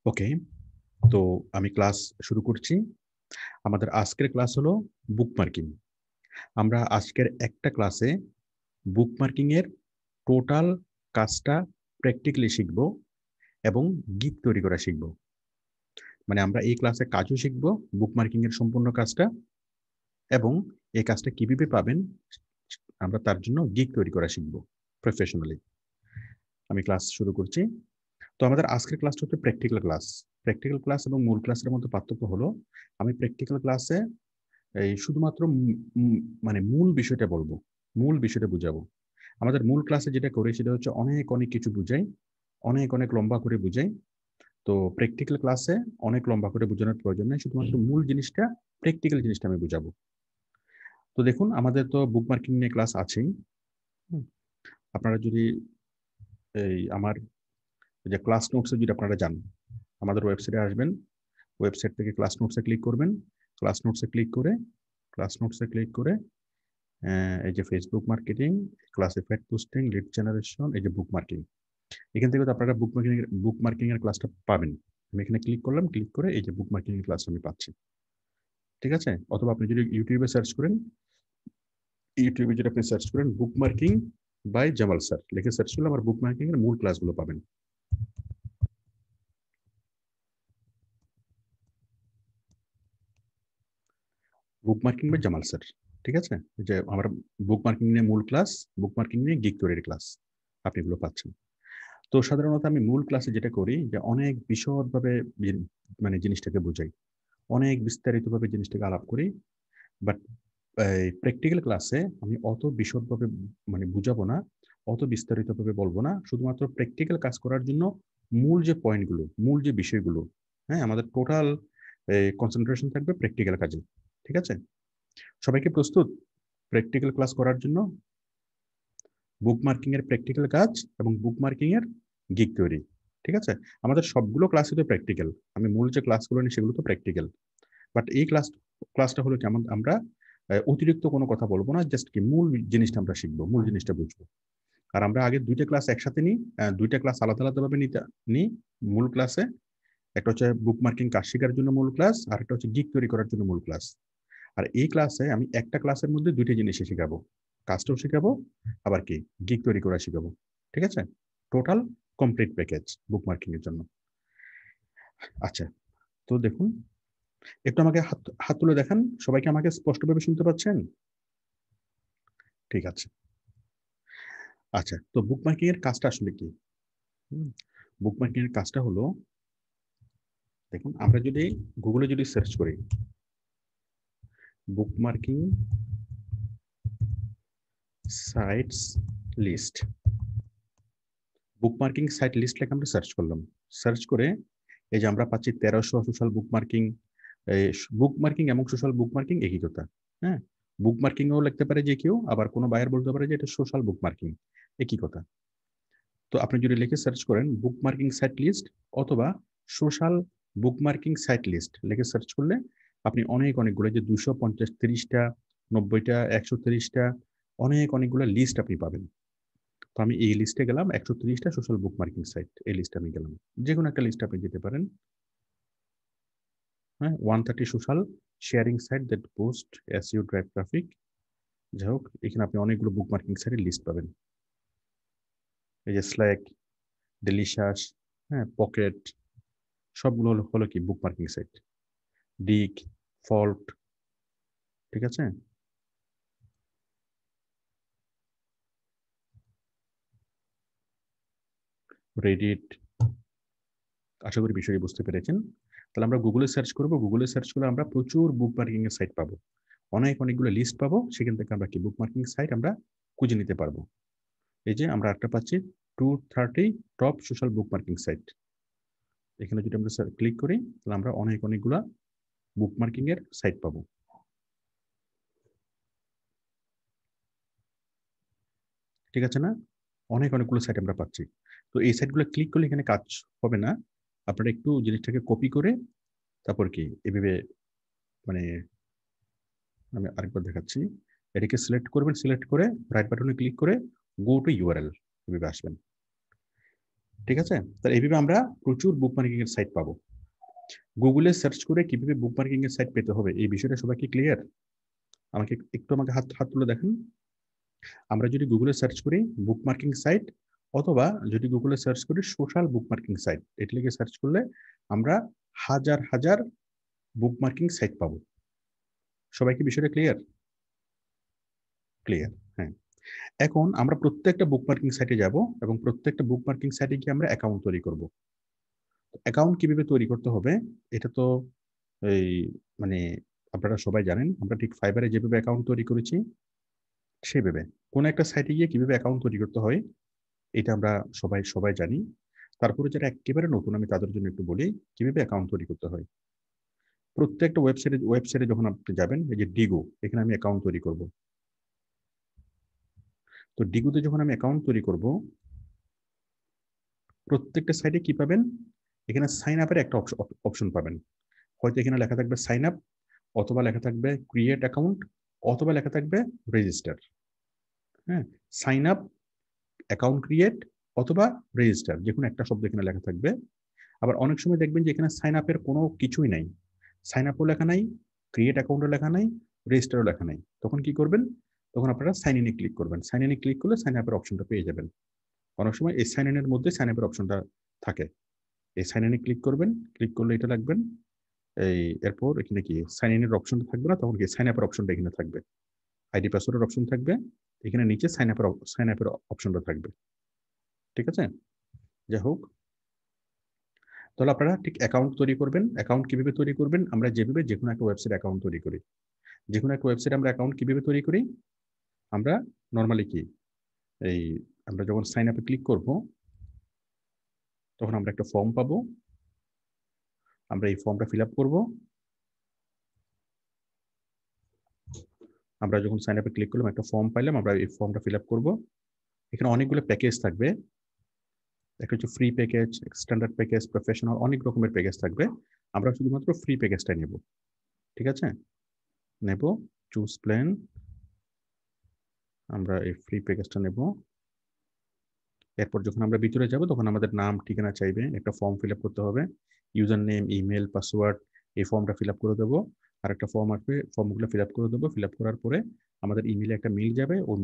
ওকে, তো আমি ক্লাস শুরু করছি। আমাদের আজকের ক্লাস হলো বুকমার্কিং। আমরা আজকের একটা ক্লাসে বুকমার্কিং এর টোটাল কাজটা প্র্যাকটিক্যালি শিখব এবং গিগ তৈরি করা শিখব। মানে আমরা এই ক্লাসে কাজও শিখব, বুকমার্কিং এর সম্পূর্ণ কাজটা, এবং এই কাজটা কিভাবে পাবেন আমরা তার জন্য গিগ তৈরি করা শিখব প্রফেশনালি। আমি ক্লাস শুরু করছি। তো আমাদের আজকের ক্লাসটা হচ্ছে প্র্যাকটিক্যাল ক্লাস। প্র্যাকটিক্যাল ক্লাস এবং মূল ক্লাসের মধ্যে পার্থক্য হলো, আমি প্র্যাকটিক্যাল ক্লাসে এই শুধুমাত্র মানে মূল বিষয়টা বলবো, মূল বিষয়টা বুঝাবো। আমাদের মূল ক্লাসে যেটা করি সেটা হচ্ছে অনেক অনেক কিছু বুঝাই, অনেক অনেক লম্বা করে বুঝাই। তো প্র্যাকটিক্যাল ক্লাসে অনেক লম্বা করে বোঝানোর প্রয়োজন নেই, শুধুমাত্র মূল জিনিসটা, প্র্যাকটিক্যাল জিনিসটা আমি বুঝাবো। তো দেখুন, আমাদের তো বুক মার্কিং নিয়ে ক্লাস আছেই। আপনারা যদি আমার যে ক্লাস নোটসে যদি আপনারা যান, আমাদের ওয়েবসাইটে আসবেন, ওয়েবসাইট থেকে ক্লাস নোটসে ক্লিক করবেন। ক্লাস নোটসে ক্লিক করে ক্লাস নোটসে ক্লিক করে এই যে Facebook marketing, classified posting, lead generation, এই যে বুক মার্কিং, এখান থেকে তো আপনারা বুক মার্কিং এর ক্লাসটা পাবেন। আমি এখানে ক্লিক করলাম, ক্লিক করে এই যে বুক মার্কিং এর ক্লাসটা আমি পাচ্ছি। ঠিক আছে? অথবা আপনি যদি ইউটিউবে সার্চ করেন, ইউটিউবে যদি আপনি সার্চ করেন বুক মার্কিং বাই জামাল স্যার লিখে সার্চ করলে আমার বুক মার্কিং এর মূল ক্লাসগুলো পাবেন। বুক মার্কিং বাই জামাল স্যার, ঠিক আছে? যে আমার বুক মার্কিং নিয়ে মূল ক্লাস, বুক মার্কিং নিয়ে গিগ তৈরির ক্লাস, আপনি এগুলো পাচ্ছেন। তো সাধারণত আমি মূল ক্লাসে যেটা করি যে অনেক বিশদভাবে মানে জিনিসটাকে বুঝাই, অনেক বিস্তারিতভাবে জিনিসটাকে আলাপ করি। বাট প্র্যাকটিক্যাল ক্লাসে আমি অত বিশদভাবে মানে বুঝাবো না, অত বিস্তারিতভাবে বলবো না। শুধুমাত্র প্র্যাকটিক্যাল কাজ করার জন্য মূল যে পয়েন্টগুলো, মূল যে বিষয়গুলো, হ্যাঁ, আমাদের টোটাল কনসেন্ট্রেশন থাকবে প্র্যাকটিক্যাল কাজে। ঠিক আছে? সবাইকে প্রস্তুত প্র্যাকটিক্যাল ক্লাস করার জন্য? বুক মার্কিং এর প্র্যাকটিক্যাল কাজ এবং বুক মার্কিং এর গিগ তৈরি। ঠিক আছে? আমাদের সবগুলো ক্লাসই তো প্র্যাকটিক্যাল। আমি মূল যে ক্লাসগুলো নিই সেগুলো তো প্র্যাকটিক্যাল। বাট এই ক্লাসটা হলো কেমন, আমরা অতিরিক্ত কোনো কথা বলবো না, জাস্ট কি মূল জিনিসটা আমরা শিখবো, মূল জিনিসটা বুঝবো। আর আমরা আগে দুইটা ক্লাস একসাথে নিই, দুইটা ক্লাস আলাদা আলাদাভাবে নিই মূল ক্লাসে। একটা হচ্ছে বুক মার্কিং কাজ শেখার জন্য মূল ক্লাস, আর একটা হচ্ছে গিগ তৈরি করার জন্য মূল ক্লাস। আর এই ক্লাসে আমি একটা ক্লাসের মধ্যে দুইটা জিনিসই শেখাবো, কাজটাও শেখাবো, আবার কি গিগ তৈরি করা শেখাবো। ঠিক আছে? টোটাল কমপ্লিট প্যাকেজ বুক মার্কিং এর জন্য। আচ্ছা, তো দেখুন, একটু আমাকে হাত হাত তুলে দেখান, সবাইকে আমাকে স্পষ্টভাবে শুনতে পাচ্ছেন? ঠিক আছে। আচ্ছা, তো বুক মার্কিং এর কাজটা আসলে কি? বুক মার্কিং এর কাজটা হলো, দেখুন, আমরা যদি গুগলে যদি সার্চ করি বুক marking sites list, bookmarking site list লেখা আমরা সার্চ করলাম। সার্চ করে এই যে আমরা পাচ্ছি 1300 সোশ্যাল বুক মার্কিং। বুক মার্কিং এবং সোশ্যাল বুক মার্কিং একই কথা। হ্যাঁ, বুক মার্কিংও লিখতে পারে যে কেউ, আবার কোনো বায়ার বলতে পারে যে এটা সোশ্যাল বুক মার্কিং, একই কথা। তো আপনি যদি লিখে সার্চ করেন বুক মার্কিং সাইট লিস্ট অথবা সোশ্যাল বুক মার্কিং সাইট লিস্ট লিখে সার্চ করলে আপনি অনেকগুলো, যে 250, 30টা, 90টা, 130টা, অনেকগুলো লিস্ট আপনি পাবেন। তো আমি এই লিস্টে গেলাম, 130টা সোশ্যাল বুক মার্কিং সাইট, এই লিস্টে আমি গেলাম। যে কোনো একটা লিস্টে আপনি যেতে পারেন। হ্যাঁ, 130 social sharing site that post SEO drive traffic. যাই হোক, এখানে আপনি অনেকগুলো বুক মার্কিং সাইটের লিস্ট পাবেন। এই যে স্ল্যাক, ডেলিশাস, হ্যাঁ, পকেট, সবগুলো হলো কি বুক মার্কিং সাইট। ডিক, ফল্ট, ঠিক আছে? রেডিট। আশা করি বিষয়টি বুঝতে পেরেছেন। তাহলে আমরা গুগলে সার্চ করবো, গুগলে সার্চ করলে আমরা প্রচুর বুক মার্কিং এর সাইট পাবো, অনেকগুলো লিস্ট পাবো। সেখান থেকে আমরা কি বুক মার্কিং সাইট আমরা খুঁজে নিতে পারবো। এই যে আমরা একটা পাচ্ছি 230 টপ সোশ্যাল বুক মার্কিং সাইট। এখানে যদি আমরা ক্লিক করি তাহলে আমরা অনেকগুলা বুক মার্কিং এর সাইট পাবো। ঠিক আছে না? অনেকগুলো সাইট আমরা পাচ্ছি। তো এই সাইটগুলো ক্লিক করলে এখানে কাজ হবে না। আপনারা একটু জিনিসটাকে কপি করে তারপর কি এভাবে, মানে আমি আরেকবার দেখাচ্ছি, এটাকে সিলেক্ট করবেন, সিলেক্ট করে রাইট বাটনে ক্লিক করে গো টু ইউআরএল, এভাবে আসবেন। ঠিক আছে? তাহলে এইভাবে আমরা প্রচুর বুকমার্কিং এর সাইট পাবো। গুগলে সার্চ করে কিভাবে বুকমার্কিং এর সাইট পেতে হবে এই বিষয়টা সবাই কি ক্লিয়ার? আমাকে হাত হাত তুলে দেখেন। আমরা যদি গুগলে সার্চ করি বুকমার্কিং সাইট, অথবা যদি গুগলে সার্চ করি সোশ্যাল বুকমার্কিং সাইট, এটা লিখে সার্চ করলে আমরা হাজার হাজার বুকমার্কিং সাইট পাবো। সবাই কি বিষয়টা ক্লিয়ার? ক্লিয়ার, হ্যাঁ। এখন আমরা প্রত্যেকটা বুকমার্কিং সাইটে যাব এবং প্রত্যেকটা বুকমার্কিং সাইটে গিয়ে আমরা অ্যাকাউন্ট তৈরি করব। অ্যাকাউন্ট কিভাবে তৈরি করতে হবে এটা তো এই মানে আপনারা সবাই জানেন। আমরা ঠিক ফাইবারে যেভাবে অ্যাকাউন্ট তৈরি করেছি সেভাবে কোনো একটা সাইটে গিয়ে কিভাবে অ্যাকাউন্ট তৈরি করতে হয় এটা আমরা সবাই সবাই জানি। তারপরে যারা একেবারে নতুন আমি তাদের জন্য একটু বলি কিভাবে অ্যাকাউন্ট তৈরি করতে হয়। প্রত্যেকটা ওয়েবসাইটে যখন আপনি যাবেন, এই যে ডিগো, এখানে আমি অ্যাকাউন্ট তৈরি করব। তো ডিগোতে যখন আমি অ্যাকাউন্ট তৈরি করব, প্রত্যেকটা সাইটে কি পাবেন, এখানে সাইন আপের একটা অপশন পাবেন। হয়তো এখানে লেখা থাকবে সাইন আপ, অথবা লেখা থাকবে ক্রিয়েট অ্যাকাউন্ট, অথবা লেখা থাকবে রেজিস্টার। হ্যাঁ, সাইন আপ, অ্যাকাউন্ট ক্রিয়েট, অথবা রেজিস্টার, যে কোনো একটা শব্দ এখানে লেখা থাকবে। আবার অনেক সময় দেখবেন যে এখানে সাইন আপের কোনো কিছুই নাই, সাইন আপও লেখা নাই, ক্রিয়েট অ্যাকাউন্টও লেখা নাই, রেজিস্টারও লেখা নাই। তখন কি করবেন, তখন আপনারা সাইন ইনে ক্লিক করবেন। সাইন ইনে ক্লিক করলে সাইন আপের অপশনটা পেয়ে যাবেন। অনেক সময় এই সাইন ইনের মধ্যে সাইন আপের অপশনটা থাকে। এই সাইন ইনে ক্লিক করবেন, ক্লিক করলে এটা লাগবেন। এই এরপর এখানে কি সাইন ইনের অপশনটা থাকবে না, তখন কি সাইন আপের অপশনটা এখানে থাকবে। আইডি পাসওয়ার্ডের অপশন থাকবে, এখানে নিচে সাইন আপের অপশনটা থাকবে। ঠিক আছে? যাই হোক, তাহলে আপনারা ঠিক অ্যাকাউন্ট তৈরি করবেন। অ্যাকাউন্ট কিভাবে তৈরি করবেন, আমরা যেভাবে যে কোনো একটা ওয়েবসাইট অ্যাকাউন্ট তৈরি করি, যে কোনো একটা ওয়েবসাইট আমরা অ্যাকাউন্ট কিভাবে তৈরি করি, আমরা নর্মালি কি এই আমরা যখন সাইন আপে ক্লিক করব তখন আমরা একটা ফর্ম পাবো। আমরা এই ফর্মটা ফিল আপ করবো। আমরা যখন সাইন আপে ক্লিক করলাম একটা ফর্ম পাইলাম, আমরা এই ফর্মটা ফিল আপ করবো। এখানে অনেকগুলো প্যাকেজ থাকবে। একটা হচ্ছে free package, standard package, professional, অনেক রকমের প্যাকেজ থাকবে। আমরা শুধুমাত্র ফ্রি প্যাকেজটাই নেব। ঠিক আছে? নেব, চুজ প্ল্যান, আমরা এই ফ্রি প্যাকেজটা নেব। এরপর যখন আমরা ভিতরে যাব তখন আমাদের নাম ঠিকানা চাইবে, একটা ফর্ম ফিল আপ করতে হবে, ইউজার নেম, ইমেল, পাসওয়ার্ড, এই ফর্মটা ফিল আপ করে দেবো। আর একটা ফর্ম আসবে, ফর্মগুলো ফিল আপ করে দেবো। ফিল আপ করার পরে আমাদের ইমেলে একটা মেল যাবে, ওই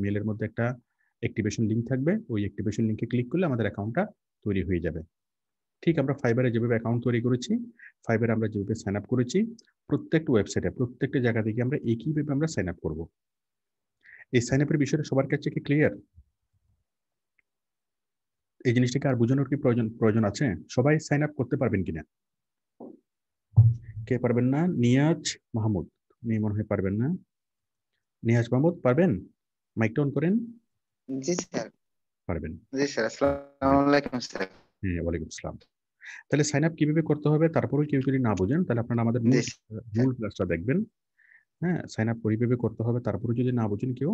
মেলের মধ্যে একটা অ্যাক্টিভেশন লিঙ্ক থাকবে, ওই অ্যাক্টিভেশন লিঙ্কে ক্লিক করলে আমাদের অ্যাকাউন্টটা তৈরি হয়ে যাবে। ঠিক আমরা ফাইবারে যেভাবে অ্যাকাউন্ট তৈরি করেছি, ফাইবারে আমরা যেভাবে সাইন আপ করেছি, প্রত্যেকটা ওয়েবসাইটে প্রত্যেকটা জায়গা থেকে আমরা একইভাবে আমরা সাইন আপ করবো। এই সাইন আপের বিষয়টা সবার কাছে কি ক্লিয়ার? এই জিনিসটাকে আর বোঝানোর কি প্রয়োজন আছে? সবাই সাইন আপ করতে পারবেন কিনা? কে পারবেন না? নিয়াজ মাহমুদ, উনি মনে হয় পারবেন না। নিয়াজ মাহমুদ পারবেন? মাইকটা অন করেন। জি স্যার। পারবেন। জি স্যার, আসসালামু আলাইকুম স্যার। হ্যাঁ, ওয়ালাইকুম আসসালাম। তাহলে সাইন আপ কিভাবে করতে হবে, তারপরে কেউ যদি না বোঝেন তাহলে আপনারা আমাদের জি স্যার। মূল ক্লাসটা দেখবেন। হ্যাঁ, সাইন আপ কিভাবে করতে হবে তারপরে যদি না বোঝেন কেউ,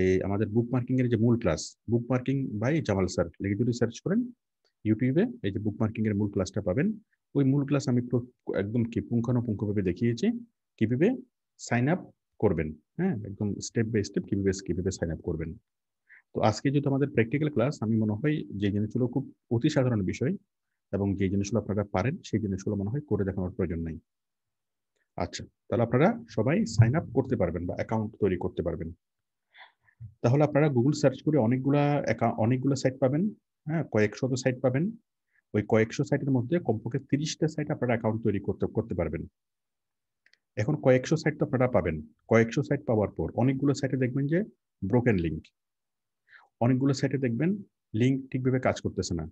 এই আমাদের বুক মার্কিং এর যে মূল class, book marking by Jamal sir লিখে যদি সার্চ করেন ইউটিউবে, এই যে বুক মার্কিং এর মূল ক্লাসটা পাবেন। ওই মূল ক্লাস আমি একদম কি পুঙ্খানুপুঙ্খভাবে দেখিয়েছি কিভাবে সাইন আপ করবেন। হ্যাঁ, একদম স্টেপ বাই স্টেপ কিভাবে সাইন আপ করবেন। তো আজকে যেহেতু আমাদের প্র্যাকটিক্যাল ক্লাস, আমি মনে হয় যে জিনিসগুলো খুব অতি সাধারণ বিষয় এবং যে জিনিসগুলো আপনারা পারেন সেই জিনিসগুলো মনে হয় করে দেখানোর প্রয়োজন নাই। আচ্ছা, তাহলে আপনারা সবাই সাইন আপ করতে পারবেন বা অ্যাকাউন্ট তৈরি করতে পারবেন। তাহলে আপনারা গুগল সার্চ করে অনেকগুলো সাইট পাবেন। হ্যাঁ, কয়েকশত সাইট পাবেন। ওই কয়েকশো সাইটের মধ্যে কমপক্ষে 30টা সাইট আপনারা অ্যাকাউন্ট তৈরি করতে পারবেন। এখন কয়েকশো সাইট তো আপনারা পাবেন। কয়েকশো সাইট পাওয়ার পর অনেকগুলো সাইটে দেখবেন যে ব্রোকেন লিঙ্ক, অনেকগুলো সাইটে দেখবেন লিঙ্ক ঠিকভাবে কাজ করতেছে না,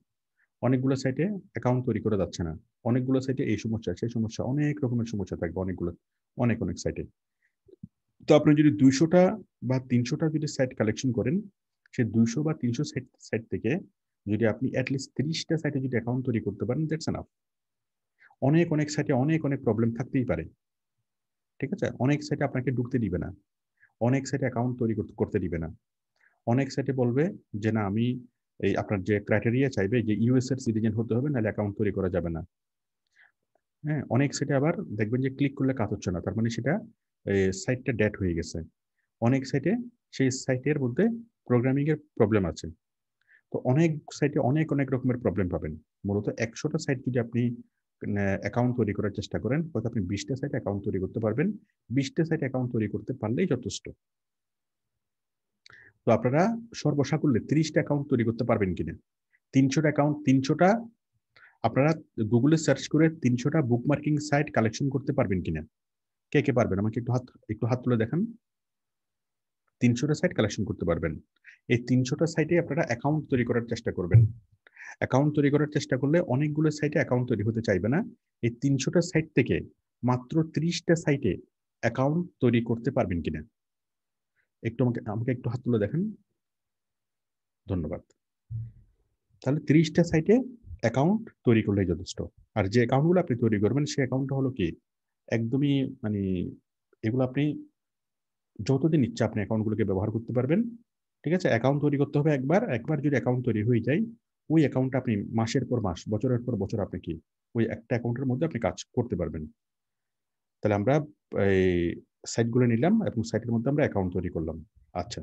অনেকগুলো সাইটে অ্যাকাউন্ট তৈরি করা যাচ্ছে না, অনেকগুলো সাইটে এই সমস্যা সেই সমস্যা, অনেক রকমের সমস্যা থাকবে অনেক সাইটে। তো আপনি যদি 200টা বা 300টা যদি সাইট কালেকশন করেন, সেই 200 বা 300 সাইট থেকে যদি আপনি অ্যাটলিস্ট 30টা সাইটে যদি অ্যাকাউন্ট তৈরি করতে পারেন, দ্যাটস এনাফ। অনেক সাইটে অনেক প্রবলেম থাকতেই পারে। ঠিক আছে? অনেক সাইটে আপনাকে ঢুকতে দিবে না, অনেক সাইটে অ্যাকাউন্ট তৈরি করতে দিবে না, অনেক সাইটে বলবে যে না আমি এই আপনার যে ক্রাইটেরিয়া চাইবে যে ইউএস এর সিটিজেন হতে হবে, নাহলে অ্যাকাউন্ট তৈরি করা যাবে না। হ্যাঁ, অনেক সাইটে আবার দেখবেন যে ক্লিক করলে কাজ হচ্ছে না, তার মানে সেটা সাইটটা ডেড হয়ে গেছে। অনেক সাইটে সেই সাইটের মধ্যে প্রোগ্রামিং এর প্রবলেম আছে। তো অনেক সাইটে অনেক অনেক রকমের প্রবলেম পাবেন। মূলত 100টা সাইট যদি আপনি অ্যাকাউন্ট তৈরি করার চেষ্টা করেন, হয়তো আপনি 20টা সাইট অ্যাকাউন্ট তৈরি করতে পারবেন। 20টা সাইট অ্যাকাউন্ট তৈরি করতে পারলেই যথেষ্ট। তো আপনারা সর্বসাকুল্যে 30টা অ্যাকাউন্ট তৈরি করতে পারবেন কিনা? 300টা অ্যাকাউন্ট, 300টা আপনারা গুগলে সার্চ করে 300টা বুকমার্কিং সাইট কালেকশন করতে পারবেন কিনা? কে কে পারবেন? আমাকে একটু হাত তুলে দেখান। 300টা সাইট কালেকশন করতে পারবেন। এই 300টা সাইটে আপনারা অ্যাকাউন্ট তৈরি করার চেষ্টা করবেন। অ্যাকাউন্ট তৈরি করার চেষ্টা করলে অনেকগুলো সাইটে অ্যাকাউন্ট তৈরি হতে চাইবে না। এই 300টা সাইট থেকে মাত্র 30টা সাইটে অ্যাকাউন্ট তৈরি করতে পারবেন কিনা? একটু আমাকে একটু হাত তুলে দেখেন। ধন্যবাদ। তাহলে 30টা সাইটে অ্যাকাউন্ট তৈরি করলেই যথেষ্ট। আর যে অ্যাকাউন্টগুলো আপনি তৈরি করবেন সেই অ্যাকাউন্টটা হলো কি একদমই মানে এগুলো আপনি যতদিন ইচ্ছা আপনি অ্যাকাউন্টগুলোকে ব্যবহার করতে পারবেন। ঠিক আছে? অ্যাকাউন্ট তৈরি করতে হবে একবার যদি অ্যাকাউন্ট তৈরি হয়ে যায়, ওই অ্যাকাউন্টটা আপনি মাসের পর মাস, বছরের পর বছর আপনি কি ওই একটা অ্যাকাউন্টের মধ্যে আপনি কাজ করতে পারবেন। তাহলে আমরা এই সাইটগুলো নিলাম এবং সাইটের মধ্যে আমরা অ্যাকাউন্ট তৈরি করলাম। আচ্ছা,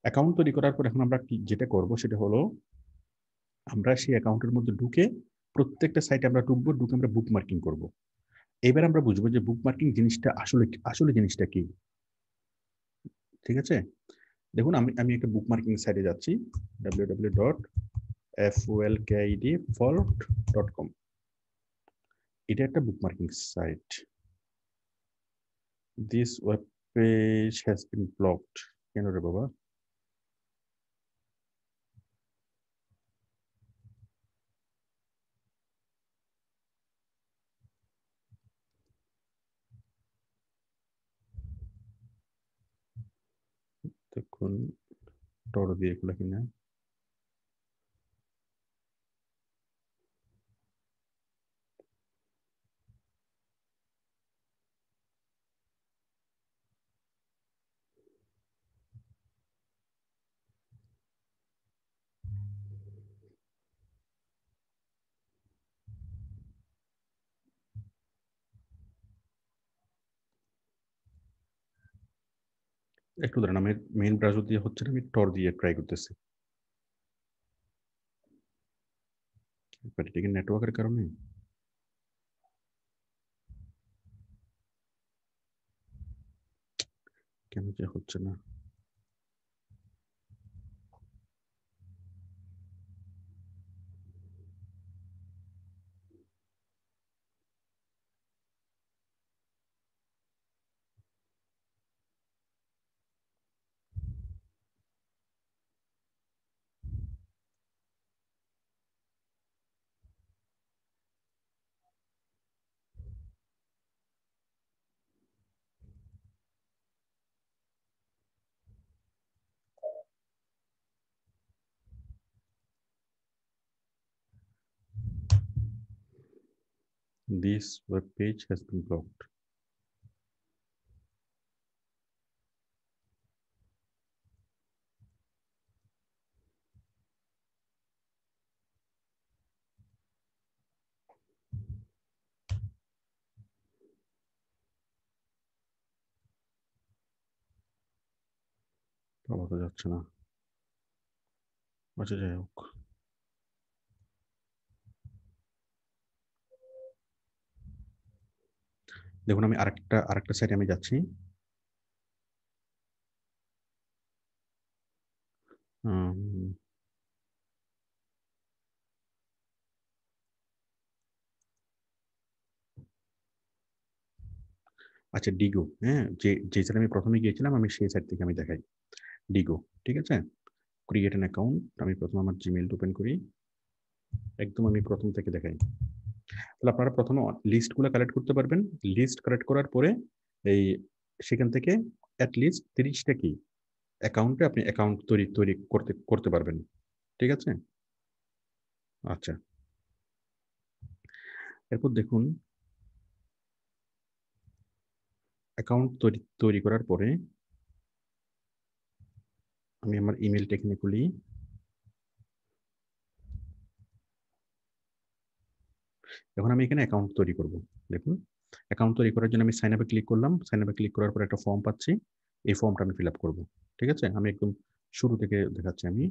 অ্যাকাউন্ট তৈরি করার পর এখন আমরা যেটা করব সেটা হলো আমরা সেই অ্যাকাউন্টের মধ্যে ঢুকে প্রত্যেকটা সাইটে আমরা ঢুকে আমরা বুক মার্কিং করব। এবার আমরা বুঝবো যে বুক মার্কিং জিনিসটা আসলে আসলে জিনিসটা কি। ঠিক আছে? দেখুন আমি আমি একটা বুক মার্কিং সাইটে যাচ্ছি, www.folkidfault.com। এটা একটা bookmarking site. This web page has been blocked. কেন রে বাবা? দেখুন টর দিয়ে খোলা কিনা। একটু ধরেন আমি মেইন ব্রাউজার দিয়ে হচ্ছে না, আমি টর দিয়ে ট্রাই করতেছি। বাট এটা কি নেটওয়ার্কের কারণে? কেন যে হচ্ছে না? This web page has been blocked. পাওয়া যাচ্ছে না। আচ্ছা যাই হোক। দেখুন আমি আরেকটা সাইটে আমি যাচ্ছি। আচ্ছা ডিগো, হ্যাঁ, যে সাইটে আমি প্রথমে গিয়েছিলাম আমি সেই সাইট থেকে আমি দেখাই। ডিগো, ঠিক আছে? Create an account. আমি প্রথমে আমার জিমেইল ওপেন করি। একদম আমি প্রথম থেকে দেখাই। তাহলে আপনারা প্রথমে লিস্টগুলো কালেক্ট করতে পারবেন। লিস্ট কালেক্ট করার পরে এই সেখান থেকে অ্যাটলিস্ট 30টা কি অ্যাকাউন্টে আপনি অ্যাকাউন্ট তৈরি তৈরি করতে করতে পারবেন। ঠিক আছে? আচ্ছা, এরপর দেখুন অ্যাকাউন্ট তৈরি করার পরে আমি আমার ইমেলটা এখানে খুলি। এখন আমি এখানে অ্যাকাউন্ট তৈরি করব। দেখুন অ্যাকাউন্ট তৈরি করার জন্য আমি সাইন আপে ক্লিক করলাম। সাইন আপে ক্লিক করার পর একটা ফর্ম পাচ্ছি। এই ফর্মটা আমি ফিল আপ করবো। ঠিক আছে? আমি একদম শুরু থেকে দেখাচ্ছি আমি।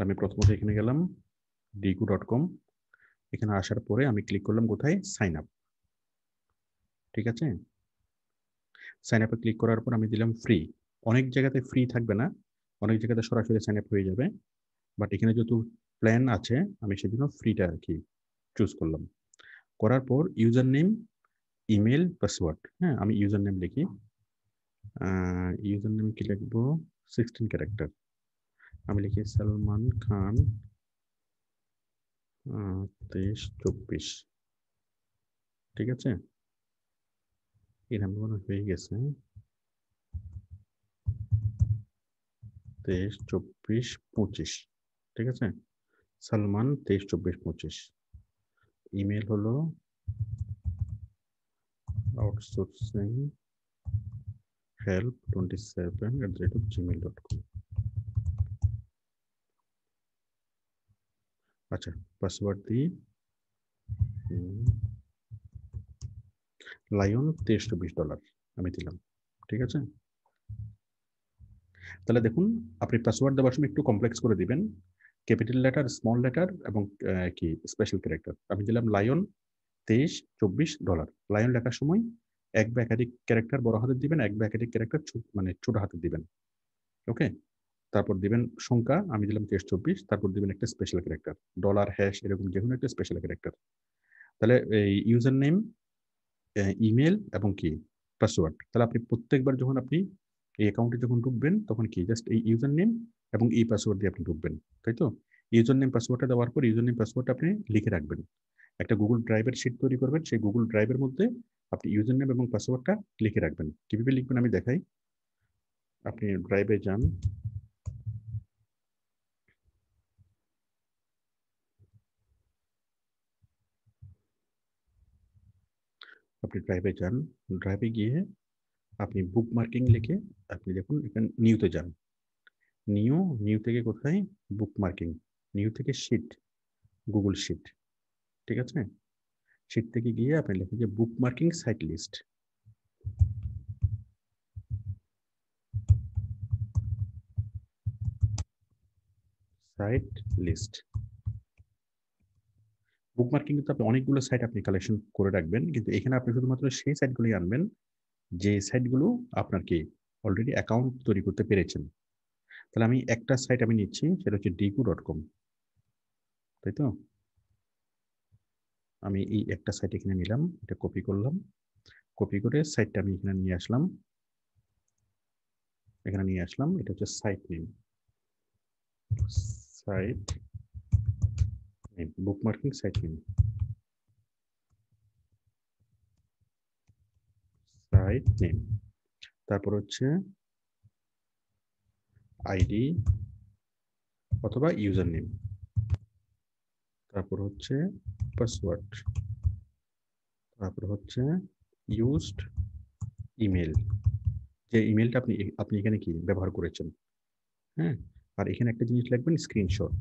আমি প্রথমত এখানে গেলাম digu.com, এখানে আসার পরে আমি ক্লিক করলাম কোথায়, সাইন আপ। ঠিক আছে, সাইন আপে ক্লিক করার পর আমি দিলাম ফ্রি। অনেক জায়গাতে ফ্রি থাকবে না, অনেক জায়গাতে সরাসরি সাইন আপ হয়ে যাবে, বাট এখানে যেহেতু প্ল্যান আছে আমি সেজন্য ফ্রিটা আর কি চুজ করলাম। করার পর ইউজার নেম, ইমেল, পাসওয়ার্ড। হ্যাঁ, আমি ইউজার নেম লিখি, ইউজার নেম কি লিখবো, 16 ক্যারেক্টার। আমি লিখি সালমান খান 23-24। ঠিক আছে, এই নাম্বার মনে হয়ে গেছে, 23-24-25। ঠিক আছে, সালমান 23-24-25। ইমেল হলো আউটসোর্সিং হেল্প 27@gmail.com। আচ্ছা, পাসওয়ার্ড দিই লায়ন $23-20 আমি দিলাম। ঠিক আছে, তাহলে দেখুন আপনি পাসওয়ার্ড দেওয়ার সময় একটু কমপ্লেক্স করে দিবেন, ক্যাপিটাল লেটার, স্মল লেটার এবং কি স্পেশাল ক্যারেক্টার। আমি দিলাম লায়ন $23-24। লায়ন লেখার সময় এক বা একাধিক ক্যারেক্টার বড় হাতে দিবেন, এক বা একাধিক ক্যারেক্টার মানে ছোট হাতে দিবেন। ওকে, তারপর দিবেন সংখ্যা, আমি দিলাম 23-24, তারপর দিবেন একটা স্পেশাল ক্যারেক্টার, ডলার, হ্যাশ, এরকম যে কোনো একটা স্পেশাল ক্যারেক্টার। তাহলে এই ইউজার নেম, ইমেল এবং কি পাসওয়ার্ড, তাহলে আপনি প্রত্যেকবার যখন আপনি এই অ্যাকাউন্টে যখন ঢুকবেন তখন কি জাস্ট এই ইউজার নেম এবং এই পাসওয়ার্ড দিয়ে আপনি ঢুকবেন, তাই তো? ইউজার নেম পাসওয়ার্ডটা দেওয়ার পর ইউজার নেম পাসওয়ার্ডটা আপনি লিখে রাখবেন, একটা গুগল ড্রাইভের শিট তৈরি করবেন, সেই গুগল ড্রাইভের মধ্যে আপনি ইউজার নেম এবং পাসওয়ার্ডটা লিখে রাখবেন। কিভাবে লিখবেন আমি দেখাই। আপনি ড্রাইভে যান, আপনি ড্রাইভে যান, ড্রাইভে গিয়ে আপনি বুক মার্কিং লিখে আপনি দেখুন এখানে নিউতে যান, নিউ থেকে কোথায়, বুক মার্কিং, নিউ থেকে শিট, গুগল শিট। ঠিক আছে, শিট থেকে গিয়ে আপনি লিখেন যে bookmarking site list. Site list, bookmarking কিন্তু আপনি অনেকগুলো সাইট আপনি কালেকশন করে রাখবেন, কিন্তু এখানে আপনি শুধুমাত্র সেই সাইটগুলোই আনবেন যে সাইটগুলো আপনার কি অলরেডি অ্যাকাউন্ট তৈরি করতে পেরেছেন। তাহলে আমি একটা সাইট আমি নিচ্ছি, সেটা হচ্ছে digu.com, তাই তো? আমি এই একটা সাইট এখানে নিলাম, এটা কপি করলাম, কপি করে সাইটটা আমি এখানে নিয়ে আসলাম, এটা হচ্ছে site name, site name, bookmarking site name, site name. তারপর হচ্ছে আইডি অথবা ইউজার নেম, তারপর হচ্ছে পাসওয়ার্ড, তারপর হচ্ছে ইউজড ইমেল, যে ইমেলটা আপনি আপনি এখানে কি ব্যবহার করেছেন। হ্যাঁ, আর এখানে একটা জিনিস লিখবেন, স্ক্রিনশট।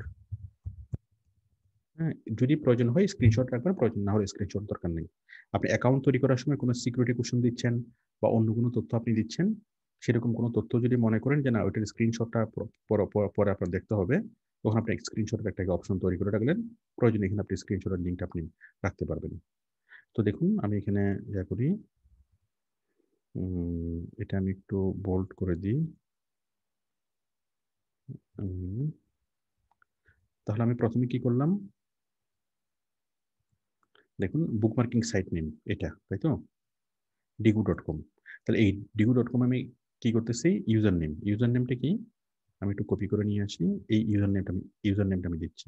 হ্যাঁ, যদি প্রয়োজন হয় স্ক্রিনশট রাখবেন, প্রয়োজন না হলে স্ক্রিনশট দরকার নেই। আপনি অ্যাকাউন্ট তৈরি করার সময় কোনো সিকিউরিটি কোশ্চেন দিচ্ছেন বা অন্য কোনো তথ্য আপনি দিচ্ছেন, সেরকম কোনো তথ্য যদি মনে করেন যে না ওইটার স্ক্রিনশটটা পরে আপনার দেখতে হবে, তখন আপনি স্ক্রিনশটের একটা অপশন তৈরি করে রাখলেন, প্রয়োজনে এখানে আপনি স্ক্রিনশটের লিঙ্কটা আপনি রাখতে পারবেন। তো দেখুন আমি এখানে ইয়া করি, এটা আমি একটু বোল্ড করে দিই। তাহলে আমি প্রথমে কি করলাম, দেখুন বুকমার্কিং সাইট নেম এটা, তাই তো, digu.com। তাহলে এই digu.com আমি কি করতেছি, ইউজার নেমটা কি, আমি একটু কপি করে নিয়ে আসি, এই ইউজার নেমটা আমি দিচ্ছি,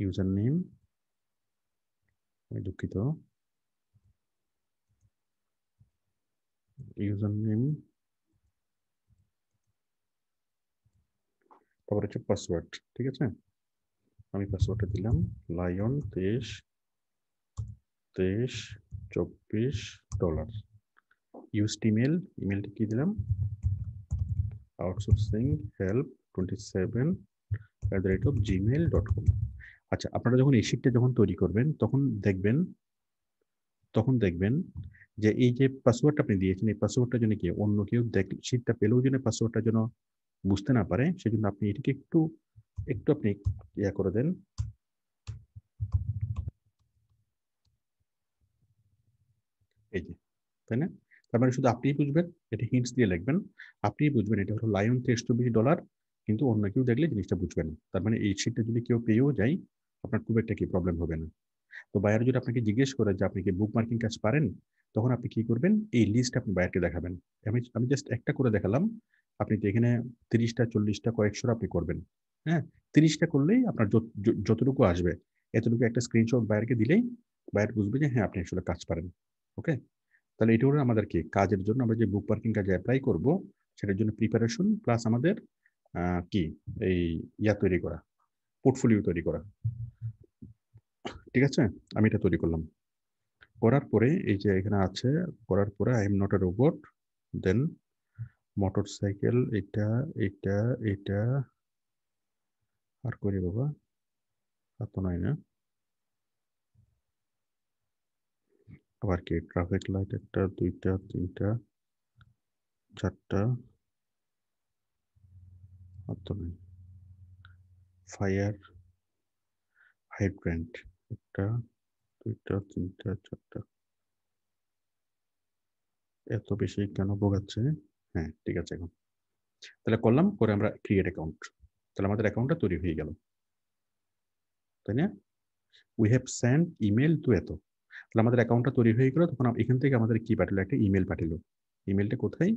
ইউজার নেম, আমি দুঃখিত, ইউজার নেম, তারপর হচ্ছে পাসওয়ার্ড। ঠিক আছে, আমি পাসওয়ার্ডটা দিলাম লায়ন 23-24 $। ইউজড ইমেলটা কি দিলাম, আউটসোর্সিং হেল্প 27@gmail.com। আচ্ছা, আপনারা যখন এই শিটটা যখন তৈরি করবেন তখন দেখবেন যে এই যে পাসওয়ার্ডটা আপনি দিয়েছেন, এই পাসওয়ার্ডটা যেন কি অন্য কেউ শিটটা পেলেও যেন পাসওয়ার্ডটা যেন বুঝতে না পারে, সেজন্য আপনি এটিকে একটু একটু আপনি ইয়া করে দেন। এই যে, তাই না? তার মানে শুধু আপনিই বুঝবেন, এটা হিন্টস দিয়ে লিখবেন। আপনিই বুঝবেন এটা হলো লায়ন $320, কিন্তু অন্য কেউ দেখলে জিনিসটা বুঝবে না। তার মানে এই শিটটা যদি কেউ পেয়েও যায়, আপনার খুব একটা কি প্রবলেম হবে না। তো বায়ার যদি আপনাকে জিজ্ঞেস করে যে আপনি কি বুক মার্কিং কাজ পারেন, তখন আপনি কি করবেন? এই লিস্ট আপনি বায়ারকে দেখাবেন। আমি জাস্ট একটা করে দেখালাম। আপনি তো এখানে 30টা 40টা কয়েকশোর আপনি করবেন। হ্যাঁ? 30টা করলেই আপনার যতটুকু আসবে, এতটুকু একটা স্ক্রিনশট বায়ারকে দিলেই বায়ার বুঝবে যে হ্যাঁ, আপনি আসলে কাজ পারেন। ওকে? তাহলে এটা হলো আমাদের কি কাজের জন্য আমরা যে বুক মার্কিং কাজে এপ্লাই করব, সেটার জন্য প্রিপারেশন প্লাস আমাদের কি এই তৈরি করা, পোর্টফোলিও তৈরি করা। ঠিক আছে? আমি এটা তৈরি করলাম। করার পরে এই যে এখানে আছে, করার পরে I am not a robot, then motorcycle, এটা এটা এটা আর করি বাবা, আর তো নয় না। আবার কি ট্রাফিক লাইট, একটা দুইটা তিনটা চারটা, আর তো নয়। ফায়ার হাইড্রেন্ট, একটা দুইটা তিনটা চারটা, এত বেশি কেন ভোগাচ্ছে? হ্যাঁ, ঠিক আছে। এখন তাহলে করলাম, করে আমরা ক্রিয়েট অ্যাকাউন্ট। তাহলে আমাদের অ্যাকাউন্টটা তৈরি হয়ে গেল, তাই না? We have send email to এত। তাহলে আমাদের অ্যাকাউন্টটা তৈরি হয়ে গেল। তখন এখান থেকে আমাদের কি পাঠালো? একটা ইমেল পাঠালো। ইমেলটা কোথায়?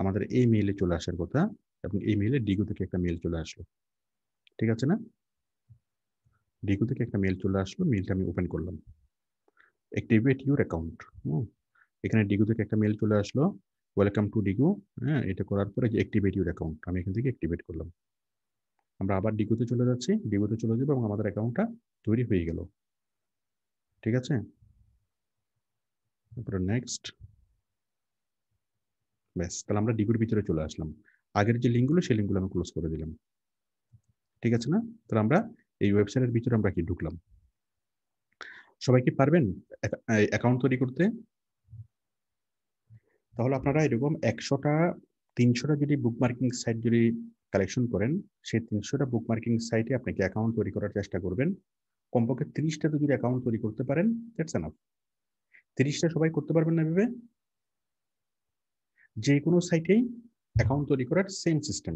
আমাদের এই মেইলে চলে আসার কথা, এবং এই মেইলে ডিগো থেকে একটা মেইল চলে আসলো। ঠিক আছে না? ডিগো থেকে একটা মেইল চলে আসলো, মেইলটা আমি ওপেন করলাম। Activate your account. এখানে ডিগো থেকে একটা মেইল চলে আসলো, ওয়েলকাম টু ডিগো। হ্যাঁ, এটা করার পরে যে অ্যাক্টিভেট ইউর অ্যাকাউন্ট, আমি এখান থেকে অ্যাক্টিভেট করলাম। আমরা আবার ডিগোতে চলে যাচ্ছি, ডিগোতে চলে যাবো এবং আমাদের অ্যাকাউন্টটা তৈরি হয়ে গেল। ঠিক আছে? তারপরে নেক্সট। ব্যাস, তাহলে আমরা ডিগুর ভিতরে চলে আসলাম। আগের যে লিঙ্কগুলো, সেই লিঙ্কগুলো আমি ক্লোজ করে দিলাম। ঠিক আছে না? তাহলে আমরা এই ওয়েবসাইটের ভিতরে আমরা কি ঢুকলাম। সবাই কি পারবেন অ্যাকাউন্ট তৈরি করতে? তাহলে আপনারা এরকম 100টা 300টা যদি বুকমার্কিং সাইট যদি কালেকশন করেন, সেই 300টা বুকমার্কিং সাইটে আপনাকে অ্যাকাউন্ট তৈরি করার চেষ্টা করবেন। কমপক্ষে 30টাতে যদি অ্যাকাউন্ট তৈরি করতে পারেন, দ্যাটস এনাফ। 30টা সবাই করতে পারবেন না ভেবে? যে কোনো সাইটেই অ্যাকাউন্ট তৈরি করার সেম সিস্টেম।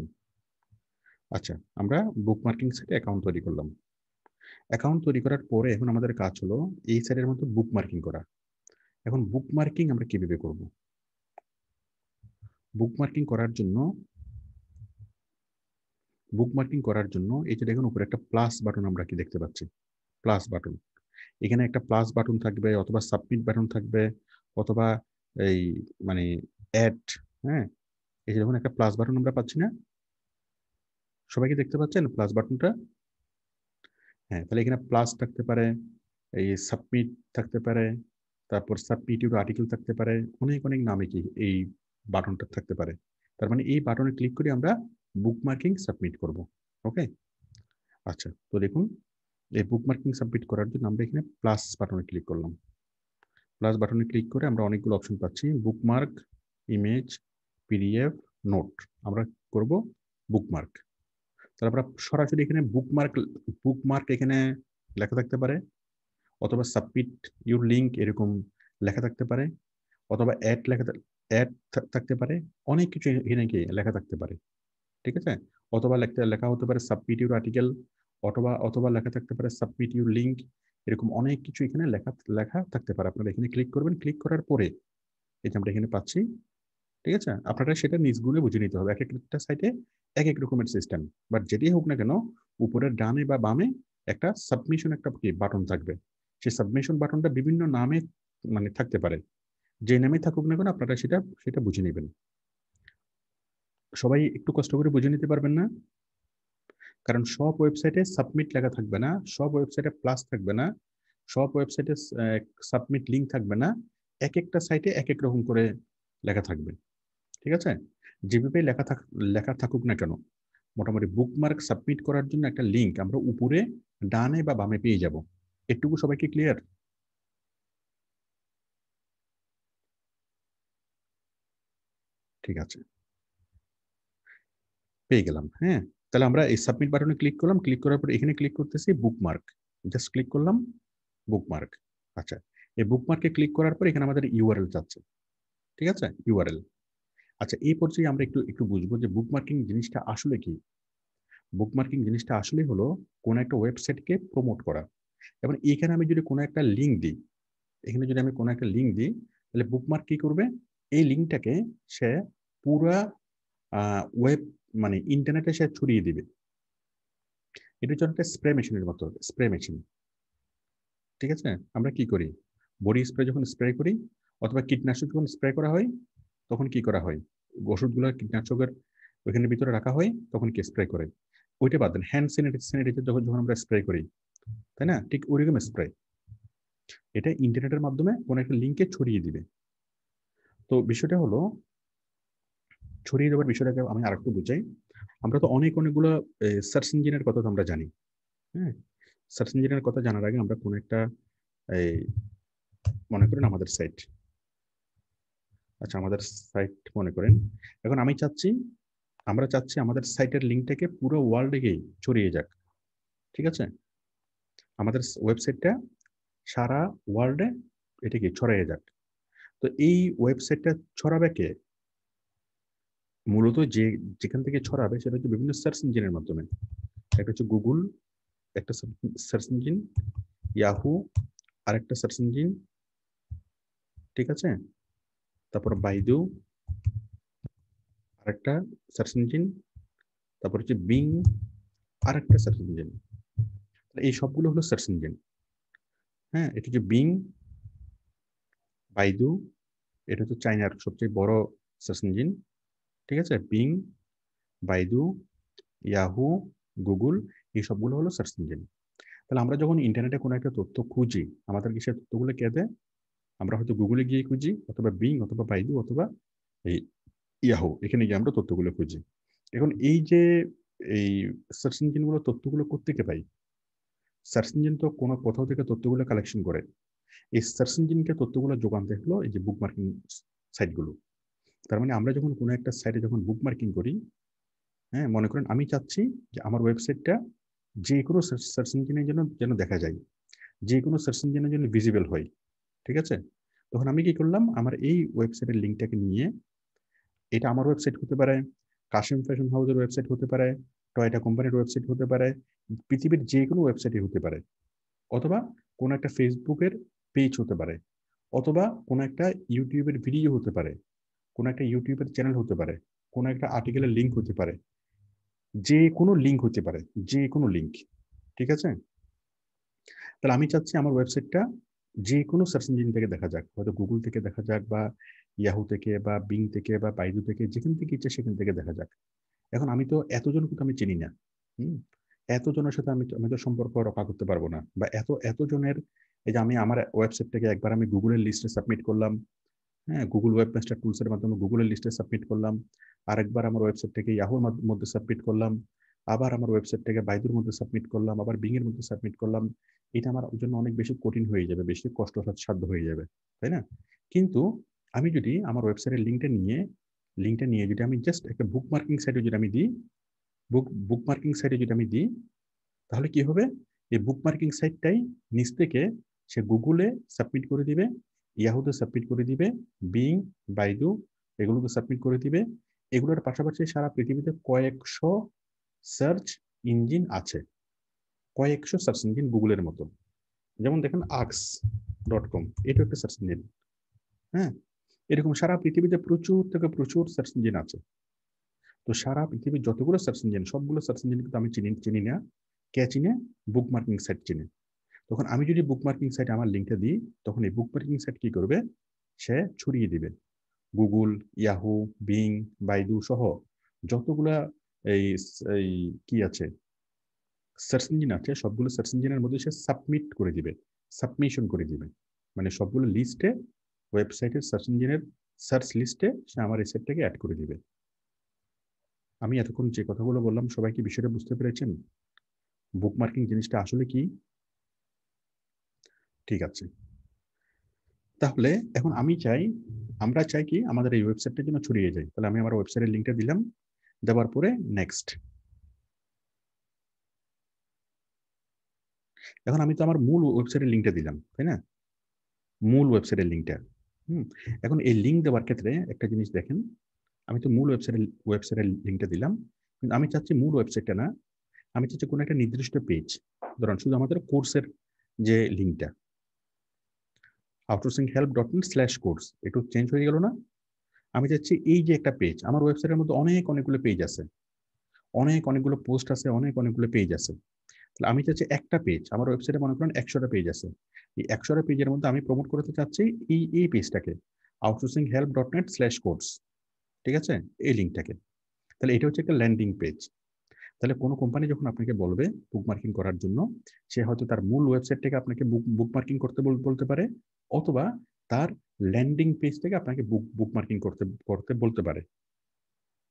আচ্ছা, আমরা বুকমার্কিং সাইটে অ্যাকাউন্ট তৈরি করলাম। অ্যাকাউন্ট তৈরি করার পরে এখন আমাদের কাজ হলো এই সাইটের মধ্যে বুকমার্কিং করা। এখন বুকমার্কিং আমরা কিভাবে করব? বুকমার্কিং করার জন্য এই যে দেখুন উপরে একটা প্লাস বাটন আমরা কি দেখতে পাচ্ছি, প্লাস বাটন। এখানে একটা প্লাস বাটন থাকবে, অথবা সাবমিট বাটন থাকবে, অথবা এই মানে অ্যাড। হ্যাঁ, এই যে দেখুন একটা প্লাস বাটন আমরা পাচ্ছি না? সবাইকে দেখতে পাচ্ছেন প্লাস বাটনটা? হ্যাঁ, তাহলে এখানে প্লাস থাকতে পারে, এই সাবমিট থাকতে পারে, তারপর সাবমিট ইউর আর্টিকেল থাকতে পারে, অনেক অনেক নামে কি এই বাটনটা থাকতে পারে। তার মানে এই বাটনে ক্লিক করে আমরা বুকমার্কিং সাবমিট করব। ওকে? আচ্ছা, তো দেখুন এই বুকমার্কিং সাবমিট করার জন্য আমরা এখানে প্লাস বাটনে ক্লিক করলাম। প্লাস বাটনে ক্লিক করে আমরা অনেকগুলো অপশন পাচ্ছি, বুকমার্ক, ইমেজ, পিডিএফ, নোট। আমরা করব বুকমার্ক। তাহলে আমরা সরাসরি এখানে বুকমার্ক বুকমার্ক এখানে লেখা থাকতে পারে, অথবা সাবমিট ইউর লিঙ্ক এরকম লেখা থাকতে পারে, অথবা অ্যাড থাকতে পারে, অনেক কিছু এখানে কি লেখা থাকতে পারে। ঠিক আছে? অথবা লেখা হতে পারে সাবমিট ইউর আর্টিকেল, অথবা অথবা লেখা থাকতে পারে সাবমিট ইউর লিঙ্ক। এরকম অনেক কিছু এখানে লেখা লেখা থাকতে পারে। আপনারা এখানে ক্লিক করবেন, ক্লিক করার পরে এই যে আমরা এখানে পাচ্ছি। ঠিক আছে? আপনারা সেটা নিজ গুণে বুঝে নিতে হবে, এক একটা সাইটে এক এক রকমের সিস্টেম। বাট যেটাই হোক না কেন, উপরের ডানে বা বামে একটা সাবমিশন একটা কি বাটন থাকবে। সেই সাবমিশন বাটনটা বিভিন্ন নামে মানে থাকতে পারে। যে নামে থাকুক না কেন, আপনারা সেটা সেটা বুঝে নেবেন। সবাই একটু কষ্ট করে বুঝে নিতে পারবেন না? কারণ সব ওয়েবসাইটে সাবমিট লেখা থাকবে না, সব ওয়েবসাইটে প্লাস থাকবে না, সব ওয়েবসাইটে সাবমিট লিঙ্ক থাকবে না। এক একটা সাইটে এক এক রকম করে লেখা থাকবে। ঠিক আছে? যেভাবে লেখা থাকুক না কেন, মোটামুটি বুকমার্ক সাবমিট করার জন্য একটা লিঙ্ক আমরা উপরে ডানে বা বামে পেয়ে যাব। এটুকু সবাইকে ক্লিয়ার? ঠিক আছে। পেয়ে গেলাম। হ্যাঁ, তাহলে আমরা এই সাবমিট বাটনে ক্লিক করলাম, ক্লিক করার পর এখানে ক্লিক করতেছি বুকমার্ক, জাস্ট ক্লিক করলাম বুকমার্ক। আচ্ছা, এই বুকমার্কে ক্লিক করার পর এখানে আমাদের ইউআরএল চাচ্ছে, ঠিক আছে, ইউআরএল। আচ্ছা, এই পর্যায়ে আমরা একটু একটু বুঝবো যে বুকমার্কিং জিনিসটা আসলে কি। বুকমার্কিং জিনিসটা আসলে হলো কোনো একটা ওয়েবসাইটকে প্রমোট করা। এবং এখানে আমি যদি কোনো একটা লিঙ্ক দিই, এখানে যদি আমি কোনো একটা লিঙ্ক দিই, তাহলে বুকমার্ক কি করবে, এই লিঙ্কটাকে সে পুরা ওয়েব মানে ইন্টারনেটে সে ছড়িয়ে দিবে। এটা হচ্ছে একটা স্প্রে মেশিনের মতো, স্প্রে মেশিন, ঠিক আছে। আমরা কি করি, বডি স্প্রে যখন স্প্রে করি অথবা কীটনাশক যখন স্প্রে করা হয়, তখন কি করা হয়, ওষুধগুলো কীটনাশকের ওইখানে ভিতরে রাখা হয়, তখন কি স্প্রে করে। ওইটা বাদ দেন, হ্যান্ড স্যানিটাইজার যখন যখন আমরা স্প্রে করি, তাই না, ঠিক ওইরকম স্প্রে। এটা ইন্টারনেটের মাধ্যমে কোনো একটা লিঙ্কে ছড়িয়ে দিবে। তো বিষয়টা হলো, ছড়িয়ে দেওয়ার বিষয়টাকে আমি আরেকটু বুঝাই। আমরা তো অনেকগুলো সার্চ ইঞ্জিনের কথা তো আমরা জানি। হ্যাঁ, সার্চ ইঞ্জিনের কথা জানার আগে আমরা কোনো একটা এই মনে করেন আমাদের সাইট, আচ্ছা আমাদের সাইট মনে করেন, এখন আমরা চাচ্ছি আমাদের সাইটের লিঙ্কটাকে পুরো ওয়ার্ল্ডে গিয়ে ছড়িয়ে যাক, ঠিক আছে। আমাদের ওয়েবসাইটটা সারা ওয়ার্ল্ডে এটাকে ছড়িয়ে যাক। তো এই ওয়েবসাইটটা ছড়াবে কে, মূলত যেখান থেকে ছড়াবে সেটা হচ্ছে বিভিন্ন সার্চ ইঞ্জিনের মাধ্যমে। একটা হচ্ছে গুগল, একটা সার্চ ইঞ্জিন, ইয়াহু আরেকটা সার্চ ইঞ্জিন, ঠিক আছে, তারপর বাইদু আরেকটা সার্চ ইঞ্জিন, তারপর হচ্ছে বিং আরেকটা সার্চ ইঞ্জিন। এই সবগুলো হলো সার্চ ইঞ্জিন। হ্যাঁ, এটা হচ্ছে বিং, বাইদু, এটা হচ্ছে চায়নার সবচেয়ে বড় সার্চ ইঞ্জিন, ঠিক আছে। বিং, বাইদু, ইয়াহু, গুগল, এই সবগুলো হলো সার্চ ইঞ্জিন। তাহলে আমরা যখন ইন্টারনেটে কোনো একটা তথ্য খুঁজি, আমাদের কি সেই তথ্যগুলো কে দেয়, আমরা হয়তো গুগলে গিয়ে খুঁজি অথবা বিং অথবা বাইদু অথবা এই ইয়াহু, এখানে গিয়ে আমরা তথ্যগুলো খুঁজি। এখন এই যে এই সার্চ ইঞ্জিনগুলো তথ্যগুলো কোত্থেকে পাই, সার্চ ইঞ্জিন তো কোনো কোথাও থেকে তথ্যগুলো কালেকশন করে। এই সার্চ ইঞ্জিনকে তথ্যগুলো যোগান দেয় হলো এই যে বুকমার্কিং সাইটগুলো। তার মানে আমরা যখন কোনো একটা সাইটে যখন বুকমার্কিং করি, হ্যাঁ, মনে করেন আমি চাচ্ছি যে আমার ওয়েবসাইটটা যে কোনো সার্চ ইঞ্জিনের জন্য যেন দেখা যায়, যে কোনো সার্চ ইঞ্জিনের জন্য ভিজিবল হয়, ঠিক আছে। তখন আমি কি করলাম, আমার এই ওয়েবসাইটের লিঙ্কটাকে নিয়ে, এটা আমার ওয়েবসাইট হতে পারে, কাশিম ফ্যাশন হাউসের ওয়েবসাইট হতে পারে, টয়টা কোম্পানির ওয়েবসাইট হতে পারে, পৃথিবীর যে কোনো ওয়েবসাইটই হতে পারে, অথবা কোনো একটা ফেসবুকের পেজ হতে পারে, অথবা কোনো একটা ইউটিউবের ভিডিও হতে পারে, কোনো একটা ইউটিউবের চ্যানেল হতে পারে, কোনো একটা আর্টিকেলের লিঙ্ক হতে পারে, যে কোনো লিঙ্ক হতে পারে, যে কোনো লিঙ্ক, ঠিক আছে। তাহলে আমি চাচ্ছি আমার ওয়েবসাইটটা যে কোনো সার্চ ইঞ্জিন থেকে দেখা যাক, হয়তো গুগল থেকে দেখা যাক বা ইয়াহু থেকে বা বিং থেকে বা বাইদু থেকে, যেখান থেকে ইচ্ছে সেখান থেকে দেখা যাক। এখন আমি তো এতজনকে তো আমি চিনি না, হুম, এতজনের সাথে আমি তো সম্পর্ক রক্ষা করতে পারবো না, বা এতজনের, এই যে আমি আমার ওয়েবসাইটটাকে একবার আমি গুগলের লিস্টে সাবমিট করলাম, হ্যাঁ, গুগল ওয়েব মাস্টার টুলসের মাধ্যমে গুগলের লিস্টে সাবমিট করলাম, আরেকবার আমার ওয়েবসাইট থেকে ইয়াহুর মধ্যে সাবমিট করলাম, আবার আমার ওয়েবসাইট থেকে বাইদুর মধ্যে সাবমিট করলাম, আবার বিং এর মধ্যে সাবমিট করলাম। এটা আমার জন্য অনেক বেশি কঠিন হয়ে যাবে, বেশি কষ্টসাধ্য হয়ে যাবে, তাই না। কিন্তু আমি যদি আমার ওয়েবসাইটের লিঙ্কটা নিয়ে যদি আমি জাস্ট একটা বুকমার্কিং সাইটে যদি আমি দিই, বুকমার্কিং সাইটে যদি আমি দিই, তাহলে কি হবে, এই বুকমার্কিং সাইটটাই নিচ থেকে সে গুগলে সাবমিট করে দিবে, ইয়াহুতে সাবমিট করে দিবে, বিং, বাইদু এগুলোকে সাবমিট করে দিবে। এগুলোর পাশাপাশি সারা পৃথিবীতে কয়েকশো সার্চ ইঞ্জিন আছে, কয়েকশো সার্চ ইঞ্জিন গুগলের মতো। যেমন দেখেন ax.com, এটা একটা সার্চ ইঞ্জিন। হ্যাঁ, এরকম সারা পৃথিবীতে প্রচুর থেকে প্রচুর সার্চ ইঞ্জিন আছে। তো সারা পৃথিবীর যতগুলো সার্চ ইঞ্জিন, সবগুলো সার্চ ইঞ্জিন কিন্তু আমি চিনি না। কে চিনে, বুকমার্কিং সাইট চিনে। তখন আমি যদি বুকমার্কিং সাইটে আমার লিঙ্কটা দিই, তখন এই বুকমার্কিং সাইট কি করবে, সে ছড়িয়ে দিবে গুগল, ইয়াহু, বিং, বাইদু সহ যতগুলা এই এই কি আছে সার্চ ইঞ্জিন আছে, সবগুলো সার্চ ইঞ্জিনের মধ্যে সে সাবমিট করে দিবে, সাবমিশন করে দিবে, মানে সবগুলো লিস্টে, ওয়েবসাইটের সার্চ ইঞ্জিনের সার্চ লিস্টে সে আমার এই সাইটটাকে অ্যাড করে দিবে। আমি এতক্ষণ যে কথাগুলো বললাম, সবাই কি বিষয়টা বুঝতে পেরেছেন, বুকমার্কিং জিনিসটা আসলে কি? ঠিক আছে, তাহলে এখন আমরা চাই কি আমাদের এই ওয়েবসাইটটা যেন ছড়িয়ে যায়। তাহলে আমি আমার ওয়েবসাইটের লিঙ্কটা দিলাম, দেওয়ার পরে নেক্সট। এখন আমি তো আমার মূল ওয়েবসাইটের লিঙ্কটা দিলাম, তাই না? মূল ওয়েবসাইটের লিঙ্কটা। এখন এই লিঙ্ক দেওয়ার ক্ষেত্রে একটা জিনিস দেখেন, আমি তো মূল ওয়েবসাইটের লিঙ্কটা দিলাম, কিন্তু আমি চাচ্ছি মূল ওয়েবসাইটটা না, আমি চাচ্ছি কোনো একটা নির্দিষ্ট পেজ, ধরুন শুধু আমাদের কোর্সের যে লিঙ্কটা outsourcinghelp.net/course, একটু চেঞ্জ হয়ে গেল না? আমি চাচ্ছি এই যে একটা পেজ, আমার ওয়েবসাইটের মধ্যে অনেকগুলো পেজ আছে, অনেকগুলো পোস্ট আছে, অনেকগুলো পেজ আছে। তাহলে আমি চাচ্ছি একটা পেজ, আমার ওয়েবসাইটে মনে করেন 100টা পেজ আছে, এই 100টা পেজের মধ্যে আমি প্রমোট করতে চাচ্ছি এই পেজটাকে, outsourcinghelp.net/course, ঠিক আছে, এই লিঙ্কটাকে। তাহলে এটা হচ্ছে একটা ল্যান্ডিং পেজ। তাহলে কোনো কোম্পানি যখন আপনাকে বলবে বুকমার্কিং করার জন্য, সে হয়তো তার মূল ওয়েবসাইট থেকে আপনাকে বুকমার্কিং করতে বলতে পারে, অথবা তার ল্যান্ডিং পেজ থেকে আপনাকে বুকমার্কিং করতে বলতে পারে,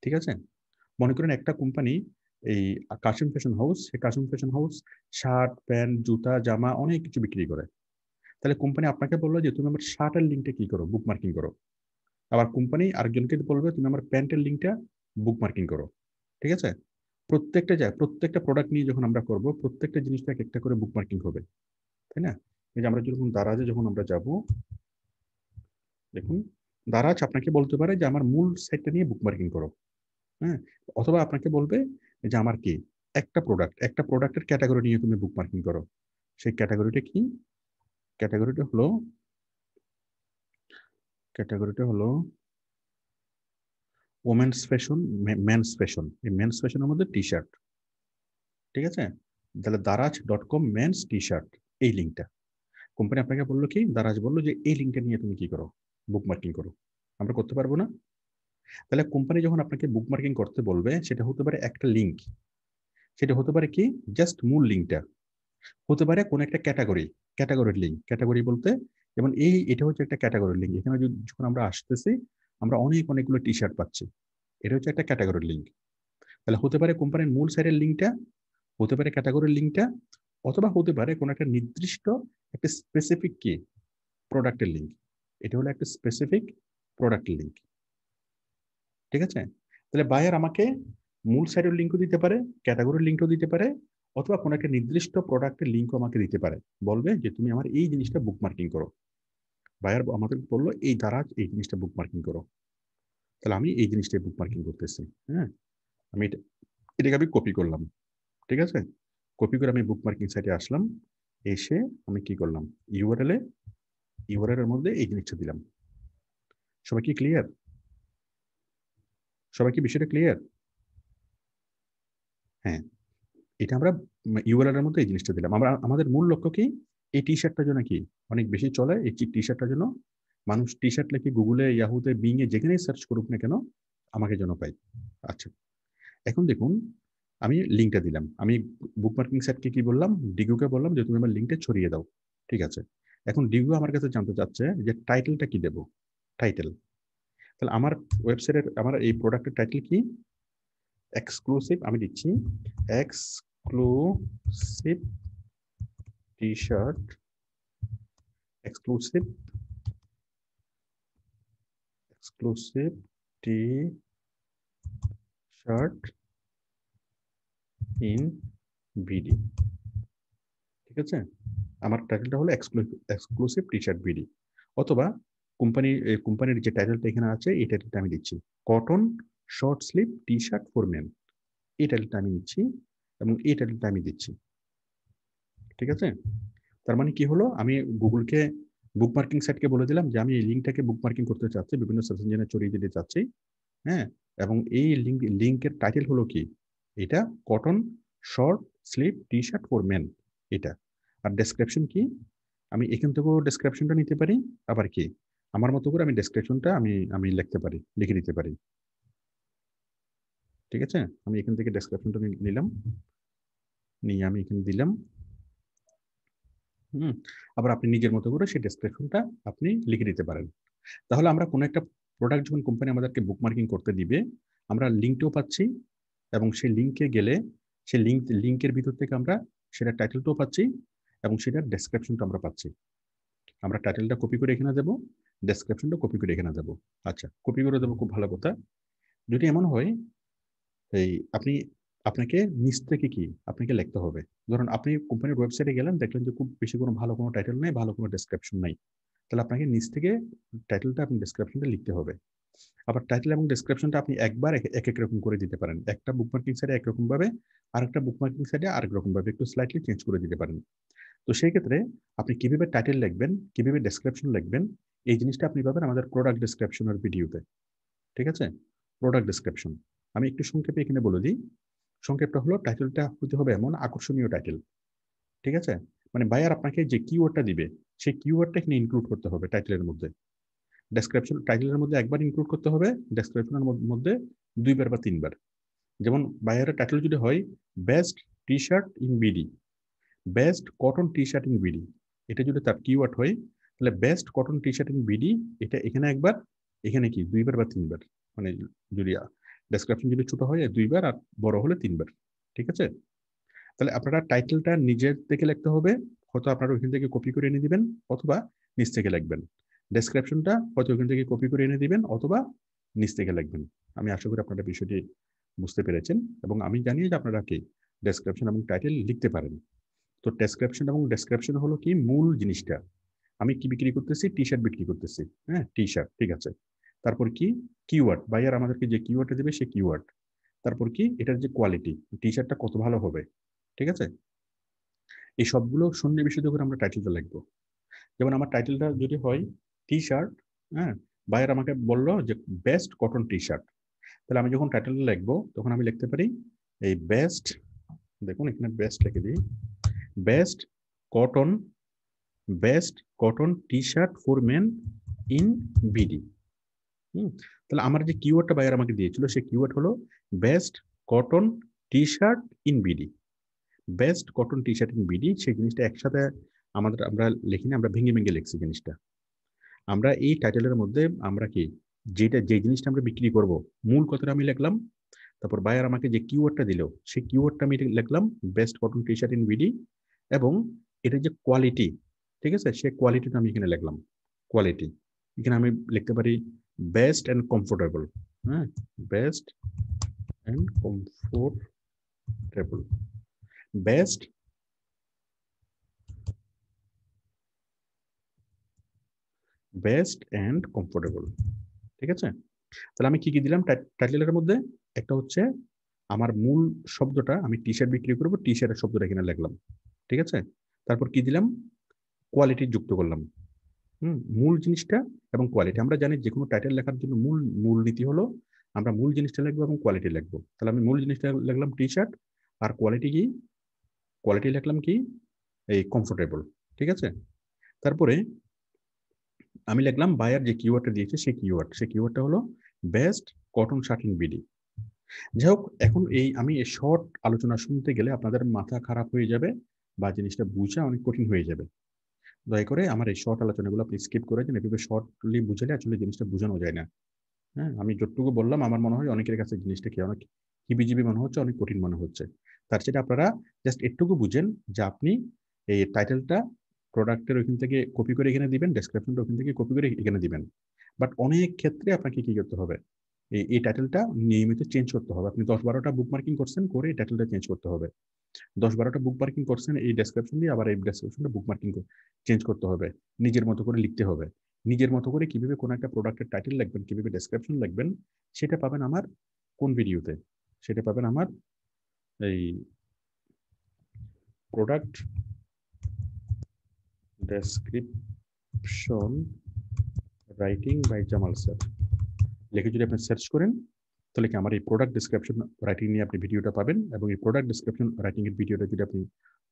ঠিক আছে? মনে করেন একটা কোম্পানি, এই কাশিম ফ্যাশন হাউস, সে Kashim fashion house shirt, pant, জুতা, জামা অনেক কিছু বিক্রি করে। তাহলে কোম্পানি আপনাকে বললো যে তুমি আমার শার্টের লিঙ্কটা কি করো, বুকমার্কিং করো। আবার কোম্পানি আরেকজনকে বলবে তুমি আমার প্যান্টের লিঙ্কটা বুকমার্কিং করো, ঠিক আছে? প্রত্যেকটা প্রোডাক্ট নিয়ে যখন আমরা করব, প্রত্যেকটা জিনিসটা একটা করে বুকমার্কিং হবে, তাই না? এই যে আমরা যখন দারাজে যখন আমরা যাব, দেখুন দারাজ আপনাকে বলতে পারে যে আমার মূল সাইটটা নিয়ে বুকমার্কিং করো, হ্যাঁ, অথবা আপনাকে বলবে যে আমার কি একটা প্রোডাক্টের ক্যাটাগরি নিয়ে তুমি বুকমার্কিং করো। সেই ক্যাটাগরিটা কি? ক্যাটাগরিটা হলো ক্যাটাগরিটা হলো ওমেন্স ফ্যাশন, মেন্স ফ্যাশন। এই মেন্স ফ্যাশনের মধ্যে টি শার্ট, ঠিক আছে? তাহলে দারাজ.com মেন্স টি শার্ট, এই লিঙ্কটা কোম্পানি আপনাকে বললো কি, দারাজ বললো যে এই লিঙ্কটা নিয়ে তুমি কি করো, বুকমার্কিং করো। আমরা করতে পারবো না? তাহলে কোম্পানি যখন আপনাকে বুকমার্কিং করতে বলবে, সেটা হতে পারে একটা লিঙ্ক, সেটা হতে পারে কি জাস্ট মূল লিঙ্কটা, হতে পারে কোন একটা ক্যাটাগরির লিঙ্ক। ক্যাটাগরি বলতে যেমন এটা হচ্ছে একটা ক্যাটাগরির লিঙ্ক। এখানে যখন আমরা আসতেছি, আমরা অনেকগুলো টি শার্ট পাচ্ছি, এটা হচ্ছে একটা ক্যাটাগরির লিঙ্ক। তাহলে হতে পারে কোম্পানির মূল সাইটের লিঙ্কটা, হতে পারে ক্যাটাগরির লিঙ্কটা, অথবা হতে পারে কোনো একটা নির্দিষ্ট একটা স্পেসিফিক কি প্রোডাক্টের লিঙ্ক। এটা হলো একটা স্পেসিফিক প্রোডাক্টের লিঙ্ক, ঠিক আছে? তাহলে বায়ার আমাকে মূল সাইটের লিঙ্কও দিতে পারে, ক্যাটাগরির লিঙ্কও দিতে পারে, অথবা কোনো একটা নির্দিষ্ট প্রোডাক্টের লিঙ্কও আমাকে দিতে পারে, বলবে যে তুমি আমার এই জিনিসটা বুকমার্কিং করো। বায়ার আমাদের বললো এই দ্বারা এই জিনিসটা বুকমার্কিং করো, তাহলে আমি এই জিনিসটাই বুকমার্কিং করতেছি। হ্যাঁ, আমি এটাকে আমি কপি করলাম, ঠিক আছে? কপি করে আমি বুকমার্কিং সাইটে আসলাম, এসে আমি কি করলাম, ইউআরএল এর মধ্যে এই জিনিসটা দিলাম। সবাই কি ক্লিয়ার? সবাই কি বিষয়টা ক্লিয়ার? হ্যাঁ, এটা আমরা ইউআরএল এর মধ্যে এই জিনিসটা দিলাম। আমরা আমাদের মূল লক্ষ্য কি, এই টি শার্টটার জন্য কি অনেক বেশি চলে, এই টি শার্টটার জন্য মানুষ টি শার্ট লিখে গুগলে, ইয়াহুতে, বিং এ যেখানেই সার্চ করুক না কেন, আমাকে যেন পাই। আচ্ছা, এখন দেখুন আমি লিঙ্কটা দিলাম, আমি বুকমার্কিং সাইটকে কি বললাম, ডিগুকে বললাম যে তুমি আমার লিঙ্কটা ছড়িয়ে দাও, ঠিক আছে? এখন ডিগু আমার কাছে জানতে চাচ্ছে যে টাইটেলটা কি দেব, টাইটেল। তাহলে আমার ওয়েবসাইটের, আমার এই প্রোডাক্টের টাইটেল কি, এক্সক্লুসিভ, আমি দিচ্ছি exclusive T shirt, exclusive T shirt in BD, ঠিক আছে? আমার টাইটেলটা হলো এক্সক্লুসিভ টি শার্ট বিডি, অথবা কোম্পানির যে টাইটেলটা এখানে আছে এই টাইটেলটা আমি দিচ্ছি cotton short sleeve T shirt for men, এই টাইটেলটা আমি নিচ্ছি এবং এই টাইটেলটা আমি দিচ্ছি, ঠিক আছে? তার মানে কি হলো, আমি গুগলকে, বুকমার্কিং সাইটকে বলে দিলাম যে আমি এই লিঙ্কটাকে বুকমার্কিং করতে চাচ্ছি, বিভিন্ন সার্চ ইঞ্জিনে ছড়িয়ে দিতে চাচ্ছি, হ্যাঁ, এবং এই লিঙ্কের টাইটেল হলো কি, এটা cotton short sleeve T shirt for men, এটা। আর ডেসক্রিপশন কি, আমি এখান থেকেও ডেসক্রিপশনটা নিতে পারি, আবার কি আমার মতো করে আমি ডেসক্রিপশনটা আমি আমি লিখে দিতে পারি, ঠিক আছে? আমি এখান থেকে ডেসক্রিপশনটা নিলাম, নিয়ে আমি এখানে দিলাম। আবার আপনি নিজের মতো করে সেই ডেসক্রিপশনটা আপনি লিখে দিতে পারেন। তাহলে আমরা কোনো একটা প্রোডাক্ট যখন কোম্পানি আমাদেরকে বুকমার্কিং করতে দিবে, আমরা লিঙ্কটাও পাচ্ছি, এবং সেই লিঙ্কে গেলে সেই লিঙ্কের ভিতর থেকে আমরা সেটা টাইটেলটাও পাচ্ছি, এবং সেটার ডেসক্রিপশনটা আমরা পাচ্ছি। আমরা টাইটেলটা কপি করে এখানে দেবো, ডেসক্রিপশনটা কপি করে এখানে দেবো। আচ্ছা, কপি করে দেবো, খুব ভালো কথা। যদি এমন হয় এই আপনাকে নিচ থেকে কি আপনাকে লিখতে হবে। ধরুন আপনি কোম্পানির ওয়েবসাইটে গেলেন, দেখলেন যে খুব বেশি কোনো ভালো কোনো টাইটেল নেই, ভালো কোনো ডেসক্রিপশন নাই। তাহলে আপনাকে নিচ থেকে টাইটেলটা এবং ডেসক্রিপশনটা লিখতে হবে। আবার টাইটেল এবং ডেসক্রিপশনটা আপনি একবার এক এক রকম করে দিতে পারেন। একটা বুকমার্কিং সাইটে একরকম ভাবে, আরেকটা বুকমার্কিং সাইটে আরেক রকম ভাবে একটু স্লাইটলি চেঞ্জ করে দিতে পারেন। তো সেই ক্ষেত্রে আপনি কিভাবে টাইটেল লিখবেন, কিভাবে ডেসক্রিপশন লিখবেন, এই জিনিসটা আপনি পাবেন আমাদের প্রোডাক্ট ডেসক্রিপশনের ভিডিওতে। ঠিক আছে? প্রোডাক্ট ডেসক্রিপশন আমি একটু সংক্ষেপে এখানে বলে দিই। সংক্ষেপটা হলো টাইটেলটা হতে হবে এমন আকর্ষণীয় টাইটেল। ঠিক আছে? মানে বায়ার আপনাকে যে কিওয়ার্ডটা দিবে, সেই কিওয়ার্ডটা এখানে ইনক্লুড করতে হবে টাইটেলের মধ্যে। ডেসক্রিপশন টাইটেলের মধ্যে একবার ইনক্লুড করতে হবে, ডেসক্রিপশনের মধ্যে 2 বার বা 3 বার। যেমন বায়ারের টাইটেল যদি হয় best T shirt in BD, best cotton T shirt in BD, এটা যদি তার কিওয়ার্ড হয়, তাহলে best cotton T shirt in BD এটা এখানে একবার, এখানে কি 2 বার বা 3 বার। মানে যদি ডেসক্রিপশন যদি ছোট হয় 2 বার, আর বড় হলে 3 বার। ঠিক আছে? তাহলে আপনারা টাইটেলটা নিজের থেকে লিখতে হবে, হয়তো আপনারা ওইখান থেকে কপি করে এনে দিবেন, অথবা নিচ থেকে লিখবেন। ডেসক্রিপশনটা হয়তো ওইখান থেকে কপি করে এনে দিবেন, অথবা নিচ থেকে লিখবেন। আমি আশা করি আপনারা বিষয়টি বুঝতে পেরেছেন, এবং আমি জানি যে আপনারা কি ডেসক্রিপশন এবং টাইটেল লিখতে পারেন। তো ডেসক্রিপশন এবং ডেসক্রিপশন হলো কি মূল জিনিসটা। আমি কি বিক্রি করতেছি? টি শার্ট বিক্রি করতেছি। হ্যাঁ, টি শার্ট, ঠিক আছে। তারপর কি কিওয়ার্ড, বায়ার আমাদেরকে যে কিওয়ার্ডটা দেবে সেই কিওয়ার্ড। তারপর কি এটার যে কোয়ালিটি, টি শার্টটা কত ভালো হবে। ঠিক আছে? এই সবগুলো সন্নিবেশিত করে আমরা টাইটেলটা লিখবো। যেমন আমার টাইটেলটা যদি হয় টি শার্ট, হ্যাঁ, বায়ার আমাকে বললো যে বেস্ট কটন টি শার্ট, তাহলে আমি যখন টাইটেলটা লিখবো তখন আমি লিখতে পারি এই বেস্ট, দেখুন এখানে বেস্ট লিখে দিই, best cotton, best cotton T shirt for men in BD. তাহলে আমার যে কিওয়ার্ডটা বায়ার আমাকে দিয়েছিল সেই কিওয়ার্ড হলো best cotton T shirt in BD. Best cotton T shirt in BD, সেই জিনিসটা একসাথে আমরা লিখিনি, আমরা ভেঙে ভেঙে লিখছি জিনিসটা। আমরা এই টাইটেলের মধ্যে আমরা কি যে জিনিসটা আমরা বিক্রি করব, মূল কথাটা আমি লিখলাম। তারপর বায়ার আমাকে যে কিওয়ার্ডটা দিল সেই কিওয়ার্ডটা আমি লিখলাম best cotton T shirt in BD, এবং এটার যে কোয়ালিটি, ঠিক আছে, সেই কোয়ালিটিটা আমি এখানে লিখলাম। কোয়ালিটি এখানে আমি লিখতে পারি বেস্ট অ্যান্ড কমফোর্টেবল। হ্যাঁ, best and comfortable, best best and comfortable. ঠিক আছে? তাহলে আমি কি কি দিলাম টাইটেলের মধ্যে? একটা হচ্ছে আমার মূল শব্দটা, আমি টি শার্ট বিক্রি করবো, টি শার্টের শব্দটা এখানে লিখলাম। ঠিক আছে? তারপর কি দিলাম? কোয়ালিটি যুক্ত করলাম। মূল জিনিসটা এবং কোয়ালিটি। আমরা জানি যে কোনো টাইটেল লেখার জন্য মূল নীতি হলো আমরা মূল জিনিসটা লিখবো এবং কোয়ালিটি লিখবো। তাহলে আমি মূল জিনিসটা লিখলাম টি শার্ট, আর কোয়ালিটি কি? কোয়ালিটি লিখলাম কি? এই কমফোর্টেবল। ঠিক আছে? তারপরে আমি লিখলাম বায়ার যে কিওয়ার্ডটা দিয়েছে সেই কিওয়ার্ডটা হলো best cotton shirt in BD. যাই হোক, এখন আমি এই শর্ট আলোচনা শুনতে গেলে আপনাদের মাথা খারাপ হয়ে যাবে, বা জিনিসটা বোঝা অনেক কঠিন হয়ে যাবে। দয়া করে আমার এই শর্ট আলোচনাগুলো আপনি স্কিপ করে দিন। এভাবে শর্টলি বুঝালে আসলে জিনিসটা বোঝানো যায় না। হ্যাঁ, আমি যতটুকু বললাম আমার মনে হয় অনেকের কাছে জিনিসটা কি অনেক হিবিজিবি মনে হচ্ছে, অনেক কঠিন মনে হচ্ছে। তার চেয়ে আপনারা জাস্ট একটুকু বুঝেন যে আপনি এই টাইটেলটা প্রোডাক্টের ওইখান থেকে কপি করে এখানে দিবেন, ডেসক্রিপশনটা ওইখান থেকে কপি করে এখানে দিবেন। বাট অনেক ক্ষেত্রে আপনাকে কি করতে হবে? এই টাইটেলটা নিয়মিত চেঞ্জ করতে হবে। আপনি 10-12টা বুক মার্কিং করছেন, করে এই টাইটেলটা চেঞ্জ করতে হবে। 10-12টা বুক মার্কিং করছেন এই ডেসক্রিপশন দিয়ে, আবার এই ডেসক্রিপশনটা বুক মার্কিং চেঞ্জ করতে হবে। নিজের মতো করে লিখতে হবে। নিজের মতো করে কিভাবে কোনো একটা প্রোডাক্টের টাইটেল লিখবেন, কিভাবে ডেসক্রিপশন লিখবেন, সেটা পাবেন আমার কোন ভিডিওতে? সেটা পাবেন আমার এই product description writing by Jamal sir লিখে যদি আপনি সার্চ করেন, তাহলে কি আমার এই প্রোডাক্ট ডিসক্রিপশন রাইটিং নিয়ে আপনি ভিডিওটা পাবেন। এবং এই প্রোডাক্ট ডিসক্রিপশন রাইটিং এর ভিডিওটা যদি আপনি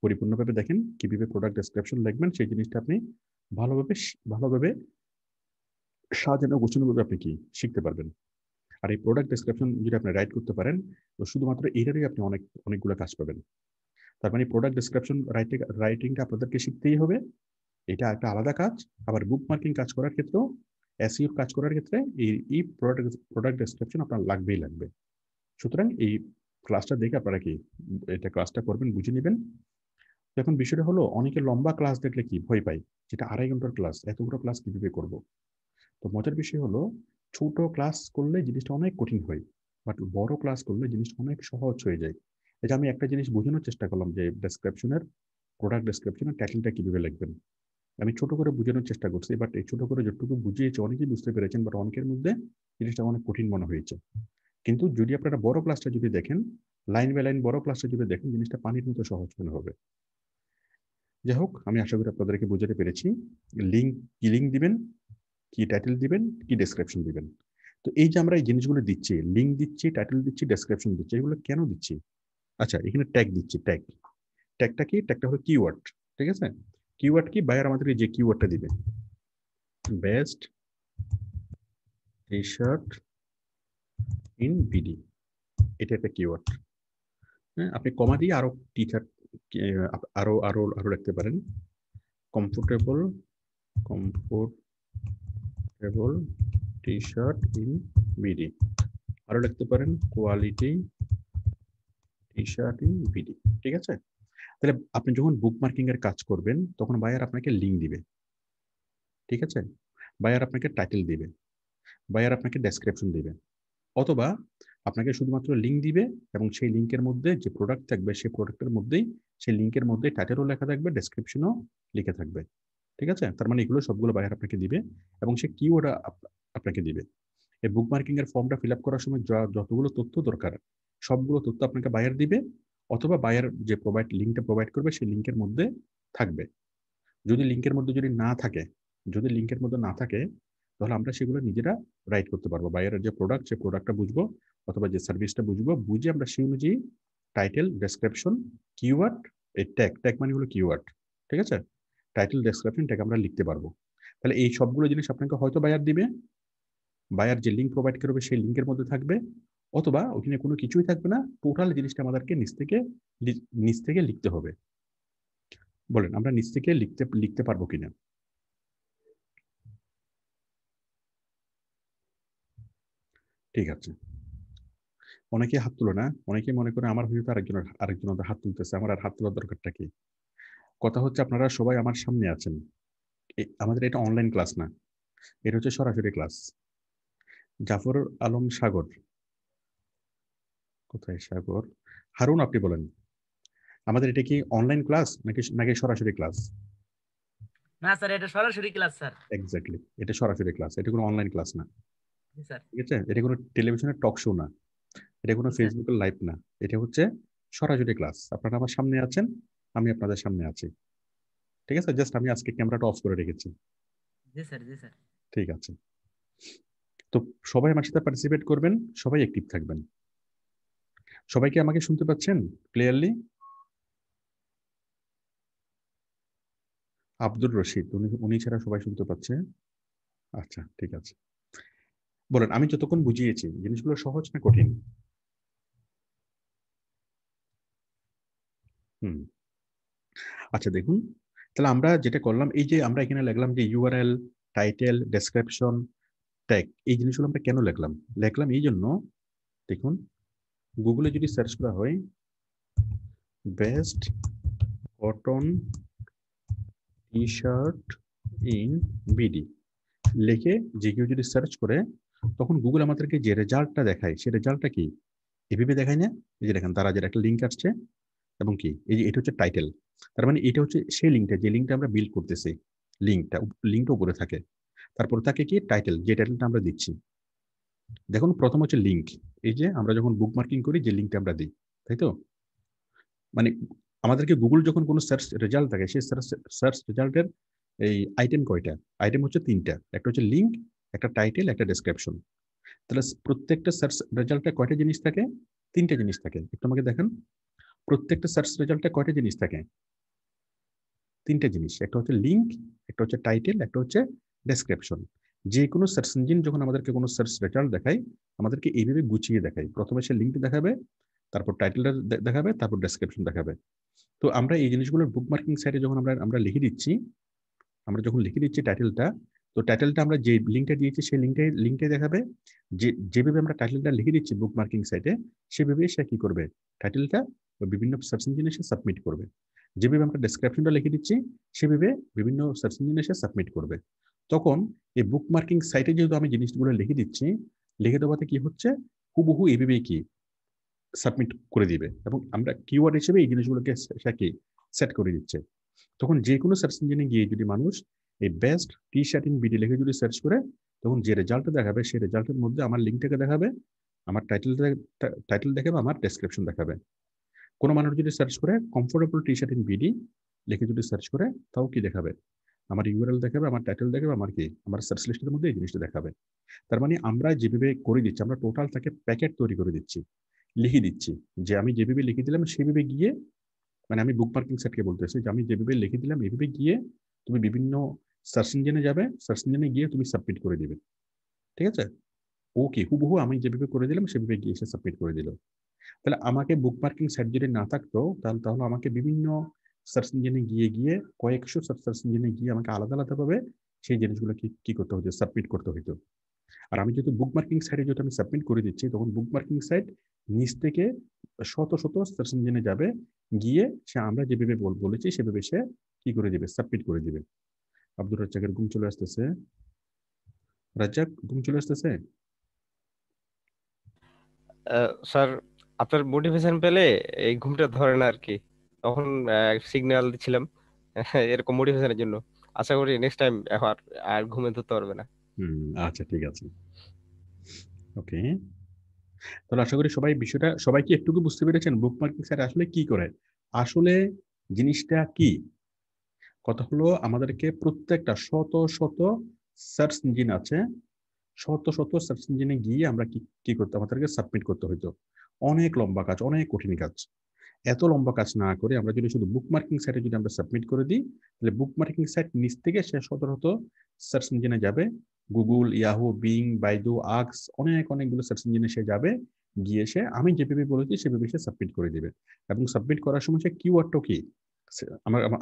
পরিপূর্ণভাবে দেখেন, কিভাবে প্রোডাক্ট ডিসক্রিপশন লিখবেন, সেই জিনিসটা আপনি ভালোভাবে সাজানো গোছানোভাবে আপনি কি শিখতে পারবেন। আর এই প্রোডাক্ট ডিসক্রিপশন যদি আপনি রাইট করতে পারেন, তো শুধুমাত্র এটারই আপনি অনেকগুলো কাজ পাবেন। তার মানে প্রোডাক্ট ডিসক্রিপশন রাইটিংটা আপনাদেরকে শিখতেই হবে, এটা একটা আলাদা কাজ। আবার বুক মার্কিং কাজ করার ক্ষেত্রেও, এসইও কাজ করার ক্ষেত্রে এই প্রোডাক্ট ডেসক্রিপশন আপনার লাগবে। সুতরাং এই ক্লাসটা দেখে আপনারা কি এটা ক্লাসটা করবেন, বুঝে নেবেন। এখন বিষয়টা হলো অনেকে লম্বা ক্লাস দেখলে কি ভয় পায়, যেটা 2.5 ঘন্টার ক্লাস, এত বড় ক্লাস কিভাবে করব। তো মজার বিষয় হলো ছোট ক্লাস করলে জিনিসটা অনেক কঠিন হয়, বাট বড় ক্লাস করলে জিনিসটা অনেক সহজ হয়ে যায়। এটা আমি একটা জিনিস বোঝানোর চেষ্টা করলাম যে ডেসক্রিপশনের, প্রোডাক্ট ডেসক্রিপশনের টাইটেলটা কিভাবে লিখবেন। আমি ছোট করে বোঝানোর চেষ্টা করছি, বাট এই ছোট করে যতটুকু বুঝিয়েছি অনেকেই বুঝতে পেরেছেন, বাট অনেকের মধ্যে জিনিসটা অনেক কঠিন মনে হয়েছে। কিন্তু যদি আপনারা বড় ক্লাসটা যদি দেখেন, লাইন বাই লাইন বড় ক্লাসটা যদি দেখেন, জিনিসটা পানির মতো সহজ মনে হবে। যাই হোক, আমি আশা করি আপনাদেরকে বোঝাতে পেরেছি। লিঙ্ক দিবেন, কি টাইটেল দিবেন, কি ডেসক্রিপশন দিবেন। তো এই যে আমরা এই জিনিসগুলো দিচ্ছি, লিঙ্ক দিচ্ছি, টাইটেল দিচ্ছি, ডেসক্রিপশন দিচ্ছি, এগুলো কেন দিচ্ছি? আচ্ছা, এখানে ট্যাগ দিচ্ছি। ট্যাগটা কি? ট্যাগটা হলো কিওয়ার্ড। ঠিক আছে? কিওয়ার্ড কি? বায়ার আমাদেরকে যে কিওয়ার্ডটা দিবে, best T shirt in BD, এটা একটা কিওয়ার্ড। হ্যাঁ, আপনি কমা দিয়ে আরো টি শার্ট আরো আরো আরো লিখতে পারেন। Comfortable T shirt in BD, আরো লিখতে পারেন quality T shirt in BD. ঠিক আছে? তাহলে আপনি যখন বুক মার্কিং এর কাজ করবেন, তখন বায়ার আপনাকে লিঙ্ক দিবে। ঠিক আছে? বায়ার আপনাকে টাইটেল দিবে, বায়ার আপনাকে ডেসক্রিপশন দিবে, অথবা আপনাকে শুধুমাত্র লিঙ্ক দিবে এবং সেই লিঙ্কের মধ্যে যে প্রোডাক্ট থাকবে সেই প্রোডাক্টের মধ্যেই, সেই লিঙ্কের মধ্যে টাইটেলও লেখা থাকবে, ডেসক্রিপশনও লিখে থাকবে। ঠিক আছে? তার মানে এগুলো সবগুলো বায়ার আপনাকে দিবে এবং সে কিওয়ার্ড আপনাকে দিবে। এই বুক মার্কিং এর ফর্মটা ফিল আপ করার সময় যতগুলো তথ্য দরকার, সবগুলো তথ্য আপনাকে বায়ার দিবে, অথবা বায়ার যে লিঙ্কটা প্রোভাইড করবে সেই লিঙ্কের মধ্যে থাকবে। যদি লিঙ্কের মধ্যে না থাকে, তাহলে আমরা সেগুলো নিজেরা রাইট করতে পারবো। বায়ারের যে প্রোডাক্ট, সেই প্রোডাক্টটা বুঝবো, অথবা যে সার্ভিসটা বুঝবো, বুঝে আমরা সেই অনুযায়ী টাইটেল, ডেসক্রিপশন, কিওয়ার্ড, এই ট্যাগ মানে হলো কিওয়ার্ড। ঠিক আছে? টাইটেল, ডেসক্রিপশন, ট্যাগ আমরা লিখতে পারবো। তাহলে এই সবগুলো জিনিস আপনাকে হয়তো বায়ার দিবে, বায়ার যে লিঙ্ক প্রোভাইড করবে সেই লিঙ্কের মধ্যে থাকবে, অথবা ওখানে কোনো কিছুই থাকবে না, টোটাল জিনিসটা আমাদেরকে নিচ থেকে লিখতে হবে। বলেন, আমরা নিচ থেকে লিখতে পারবো কিনা? ঠিক আছে, অনেকে হাত তুলো না, অনেকে মনে করে আমার ভিডিওতে আরেকজন হাত তুলতেছে, আমার আর হাত তোলার দরকারটা কি? কথা হচ্ছে আপনারা সবাই আমার সামনে আছেন। আমাদের এটা অনলাইন ক্লাস না, এটা হচ্ছে সরাসরি ক্লাস। জাফর আলম সাগর, কোথায় সাগর? হারুন, আপনি বলেন, আমাদের এটা কি অনলাইন ক্লাস নাকি নাকি সরাসরি ক্লাস? না স্যার, এটা সরাসরি ক্লাস স্যার। এক্স্যাক্টলি, এটা সরাসরি ক্লাস, এটা কোনো অনলাইন ক্লাস না। জি স্যার। ঠিক আছে? এটা কোনো টেলিভিশনের টক শো না, এটা কোনো ফেসবুকের লাইভ না, এটা হচ্ছে সরাসরি ক্লাস। আপনারা আমার সামনে আছেন, আমি আপনাদের সামনে আছি। ঠিক আছে? জাস্ট আমি আজকে ক্যামেরাটা অফ করে রেখেছি। জি স্যার, জি স্যার। ঠিক আছে, তো সবাই আমার সাথে পার্টিসিপেট করবেন, সবাই অ্যাক্টিভ থাকবেন। সবাই কি আমাকে শুনতে পাচ্ছেন ক্লিয়ারলি? আব্দুর রশিদ, উনি ছাড়া সবাই শুনতে পাচ্ছে। আচ্ছা, ঠিক আছে। বলেন, আমি যতক্ষণ বুঝিয়েছি জিনিসগুলো সহজ না কঠিন? হুম, আচ্ছা দেখুন, তাহলে আমরা যেটা করলাম, এই যে আমরা এখানে লিখলাম যে ইউআরএল, টাইটেল, ডেসক্রিপশন, ট্যাগ, এই জিনিসগুলো আমরা কেন লিখলাম এই জন্য। দেখুন, গুগলে যদি সার্চ করা হয় best cotton T shirt in BD লিখে যে কেউ যদি সার্চ করে, তখন গুগল আমাদেরকে যে রেজাল্টটা দেখায়, সেই রেজাল্টটা কি এভাবে দেখায় না? এই যে দেখেন, তারা যে একটা লিঙ্ক আসছে, এবং কি এই যে এটা হচ্ছে টাইটেল, তার মানে এটা হচ্ছে সেই লিঙ্কটা, যে লিঙ্কটা আমরা বিল্ড করতেছি, লিঙ্কটা উপরে থাকে। তারপর থাকে কি টাইটেল, যে টাইটেলটা আমরা দিচ্ছি। দেখুন, প্রথম হচ্ছে লিঙ্ক, এই যে আমরা যখন বুক মার্কিং করি যে লিঙ্কটা আমরা দিই, তাই তো? মানে আমাদেরকে গুগল যখন কোনো সার্চ রেজাল্ট থাকে, সেই সার্চ রেজাল্টের এই আইটেম কয়টা? আইটেম হচ্ছে তিনটা, একটা হচ্ছে লিঙ্ক, একটা টাইটেল, একটা ডেসক্রিপশন। তাহলে প্রত্যেকটা সার্চ রেজাল্টে কয়টা জিনিস থাকে? তিনটা জিনিস থাকে। একটু আমাকে দেখেন, প্রত্যেকটা সার্চ রেজাল্টে কয়টা জিনিস থাকে? তিনটা জিনিস, একটা হচ্ছে লিঙ্ক, একটা হচ্ছে টাইটেল, একটা হচ্ছে ডেসক্রিপশন। যে কোনো সার্চ ইঞ্জিন যখন আমাদেরকে কোনো সার্চ রেজাল্ট দেখায়, আমাদেরকে এইভাবে গুছিয়ে দেখায়। প্রথমে সে লিঙ্ক দেখাবে, তারপর টাইটেলটা দেখাবে, তারপর ডেসক্রিপশন দেখাবে। তো আমরা এই জিনিসগুলোর বুক মার্কিং সাইটে যখন আমরা লিখে দিচ্ছি, টাইটেলটা, তো টাইটেলটা আমরা যে লিঙ্কটা দিয়েছি সেই লিঙ্কটা দেখাবে। যেভাবে আমরা টাইটেলটা লিখে দিচ্ছি বুক মার্কিং সাইটে, সেভাবে সে কি করবে, টাইটেলটা বিভিন্ন সার্চ ইঞ্জিনে সে সাবমিট করবে। যেভাবে আমরা ডেসক্রিপশনটা লিখে দিচ্ছি, সেভাবে বিভিন্ন সার্চ ইঞ্জিনে সে সাবমিট করবে। তখন এই বুক মার্কিং সাইটে যেহেতু আমি জিনিসগুলো লিখে দিচ্ছি, লিখে দেওয়াতে কি হচ্ছে, হুবহু এইভাবে কি সাবমিট করে দিবে এবং আমরা কিওয়ার্ড হিসেবে এই জিনিসগুলোকে সেট করে দিচ্ছে। তখন যে কোনো সার্চ ইঞ্জিনে গিয়ে যদি মানুষ এই best T shirt in BD লিখে যদি সার্চ করে, তখন যে রেজাল্টটা দেখাবে সেই রেজাল্টের মধ্যে আমার লিঙ্কটাকে দেখাবে, আমার টাইটেল দেখাবে, আমার ডেসক্রিপশন দেখাবে। কোনো মানুষ যদি সার্চ করে comfortable T shirt in BD লিখে যদি সার্চ করে, তাও কি দেখাবে? আমার ইউআরএল দেখাবে, আমার টাইটেল দেখাবে, আমার কি আমার সার্চ লিস্টের মধ্যে এই জিনিসটা দেখাবে। তার মানে আমরা যেভাবে করে দিচ্ছি, আমরা টোটাল তাকে প্যাকেট তৈরি করে দিচ্ছি, লিখে দিচ্ছি যে আমি যেভাবে লিখে দিলাম সেভাবে গিয়ে, মানে আমি বুক মার্কিং সেটকে বলতেছি যে আমি যেভাবে লিখে দিলাম এইভাবে গিয়ে তুমি বিভিন্ন সার্চ ইঞ্জিনে যাবে, সার্চ ইঞ্জিনে গিয়ে তুমি সাবমিট করে দিবে। ঠিক আছে? ওকে, হুবহু আমি যেভাবে করে দিলাম সেভাবে গিয়ে সে সাবমিট করে দিল। তাহলে আমাকে বুক মার্কিং সাইট যদি না থাকতো, তাহলে আমাকে বিভিন্ন সার্চ ইঞ্জিনে গিয়ে কয়েকশো সার্চ ইঞ্জিনে গিয়ে আমাকে আলাদা আলাদাভাবে সেই জিনিসগুলো কি করতে হতো, সাবমিট করতে হতো। আর আমি যেহেতু বুক মার্কিং সাইটে যেহেতু আমি সাবমিট করে দিচ্ছি, তখন বুক মার্কিং সাইট নিচ থেকে শত শত সার্চ ইঞ্জিনে যাবে, গিয়ে সে আমরা যেভাবে বলেছি সেভাবে সে কি করে দিবে, সাবমিট করে দিবে। আব্দুর রাজ্জাকের ঘুম চলে আসতেছে। রাজ্জাক ঘুম চলে আসতেছে? স্যার, আপনার মোটিভেশন পেলে এই ঘুমটা ধরে না আর কি, তখন সিগন্যাল দিচ্ছিলাম এরকম মোটিভেশনের জন্য। আশা করি নেক্সট টাইম আর আর ঘুমে ধরতে পারবে না। আচ্ছা, ঠিক আছে, ওকে। তাহলে আশা করি সবাই কি একটু বুঝতে পেরেছেন বুক মার্কিং সাইট আসলে কি করে, আসলে জিনিসটা কি। কথা হলো আমাদেরকে প্রত্যেকটা শত শত সার্চ ইঞ্জিন আছে, শত শত সার্চ ইঞ্জিনে গিয়ে আমরা কি করতে, আমাদেরকে সাবমিট করতে হতো। অনেক লম্বা কাজ, অনেক কঠিন কাজ। এত লম্বা কাজ না করে আমরা যদি শুধু বুক মার্কিং সাইটে যদি আমরা সাবমিট করে দিই, তাহলে বুক মার্কিং সাইট নিচ থেকে সে শত শত সার্চ ইঞ্জিনে যাবে, গুগল, ইয়াহু, বিং, বাইদু, আক্স, অনেকগুলো সার্চ ইঞ্জিনে সে যাবে, গিয়ে সে আমি যেভাবে বলেছি সেভাবে সে সাবমিট করে দিবে। এবং সাবমিট করার সময় সে কিওয়ার্ডটা কি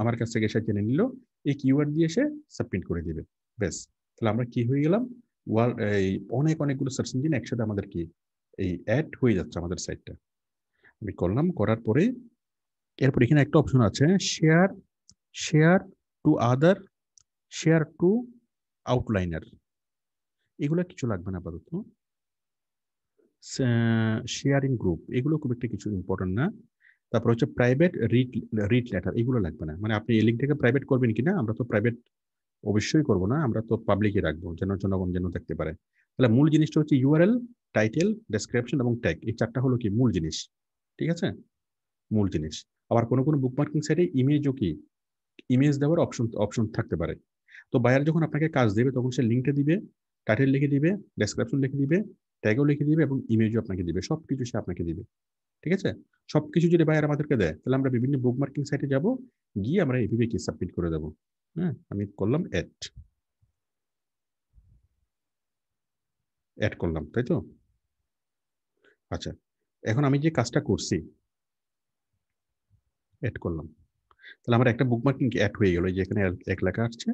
আমার কাছ থেকে সে জেনে নিল, এই কিওয়ার্ড দিয়ে সে সাবমিট করে দিবে। ব্যাস, তাহলে আমরা কি হয়ে গেলাম, এই অনেকগুলো সার্চ ইঞ্জিন একসাথে আমাদের কি এই অ্যাড হয়ে যাচ্ছে আমাদের সাইটটা। আমি করলাম, করার পরে এরপর এখানে একটা অপশন আছে, share share to other, share two outliner. এগুলো কিছু লাগবে না আপাতত। শেয়ার ইন গ্রুপ, এগুলো খুব একটা কিছু ইম্পর্টেন্ট না। তারপর হচ্ছে প্রাইভেট রিড লেটার, এগুলো লাগবে না। মানে আপনি এই লিঙ্কটাকে প্রাইভেট করবেন কিনা, আমরা তো প্রাইভেট অবশ্যই করব না, আমরা তো পাবলিকই রাখবো, যেন জনগণ যেন দেখতে পারে। তাহলে মূল জিনিসটা হচ্ছে ইউআরএল, টাইটেল, ডেসক্রিপশন এবং ট্যাগ, এই চারটা হলো কি মূল জিনিস। ঠিক আছে, মূল জিনিস। আবার কোনো বুকমার্কিং সাইটে ইমেজও কি ইমেজ দেওয়ার অপশন থাকতে পারে। তো বায়ার যখন আপনাকে কাজ দেবে তখন সে লিঙ্কটা দিবে, টাইটেল লিখে দিবে, ডেসক্রিপশন লিখে দিবে, ট্যাগও লিখে দিবে এবং ইমেজও আপনাকে দিবে, সবকিছু সে আপনাকে দিবে। ঠিক আছে, সবকিছু যদি বায়ার আমাদেরকে দেয়, তাহলে আমরা বিভিন্ন বুকমার্কিং সাইটে যাব, গিয়ে আমরা এইভাবে কি সাবমিট করে দেবো। হ্যাঁ, আমি করলাম অ্যাড করলাম, তাই তো? আচ্ছা, এখন আমি যে কাজটা করছি, অ্যাড করলাম, তাহলে আমার একটা বুকমার্কিং অ্যাড হয়ে গেল, যে এখানে এক লেখা আসছে,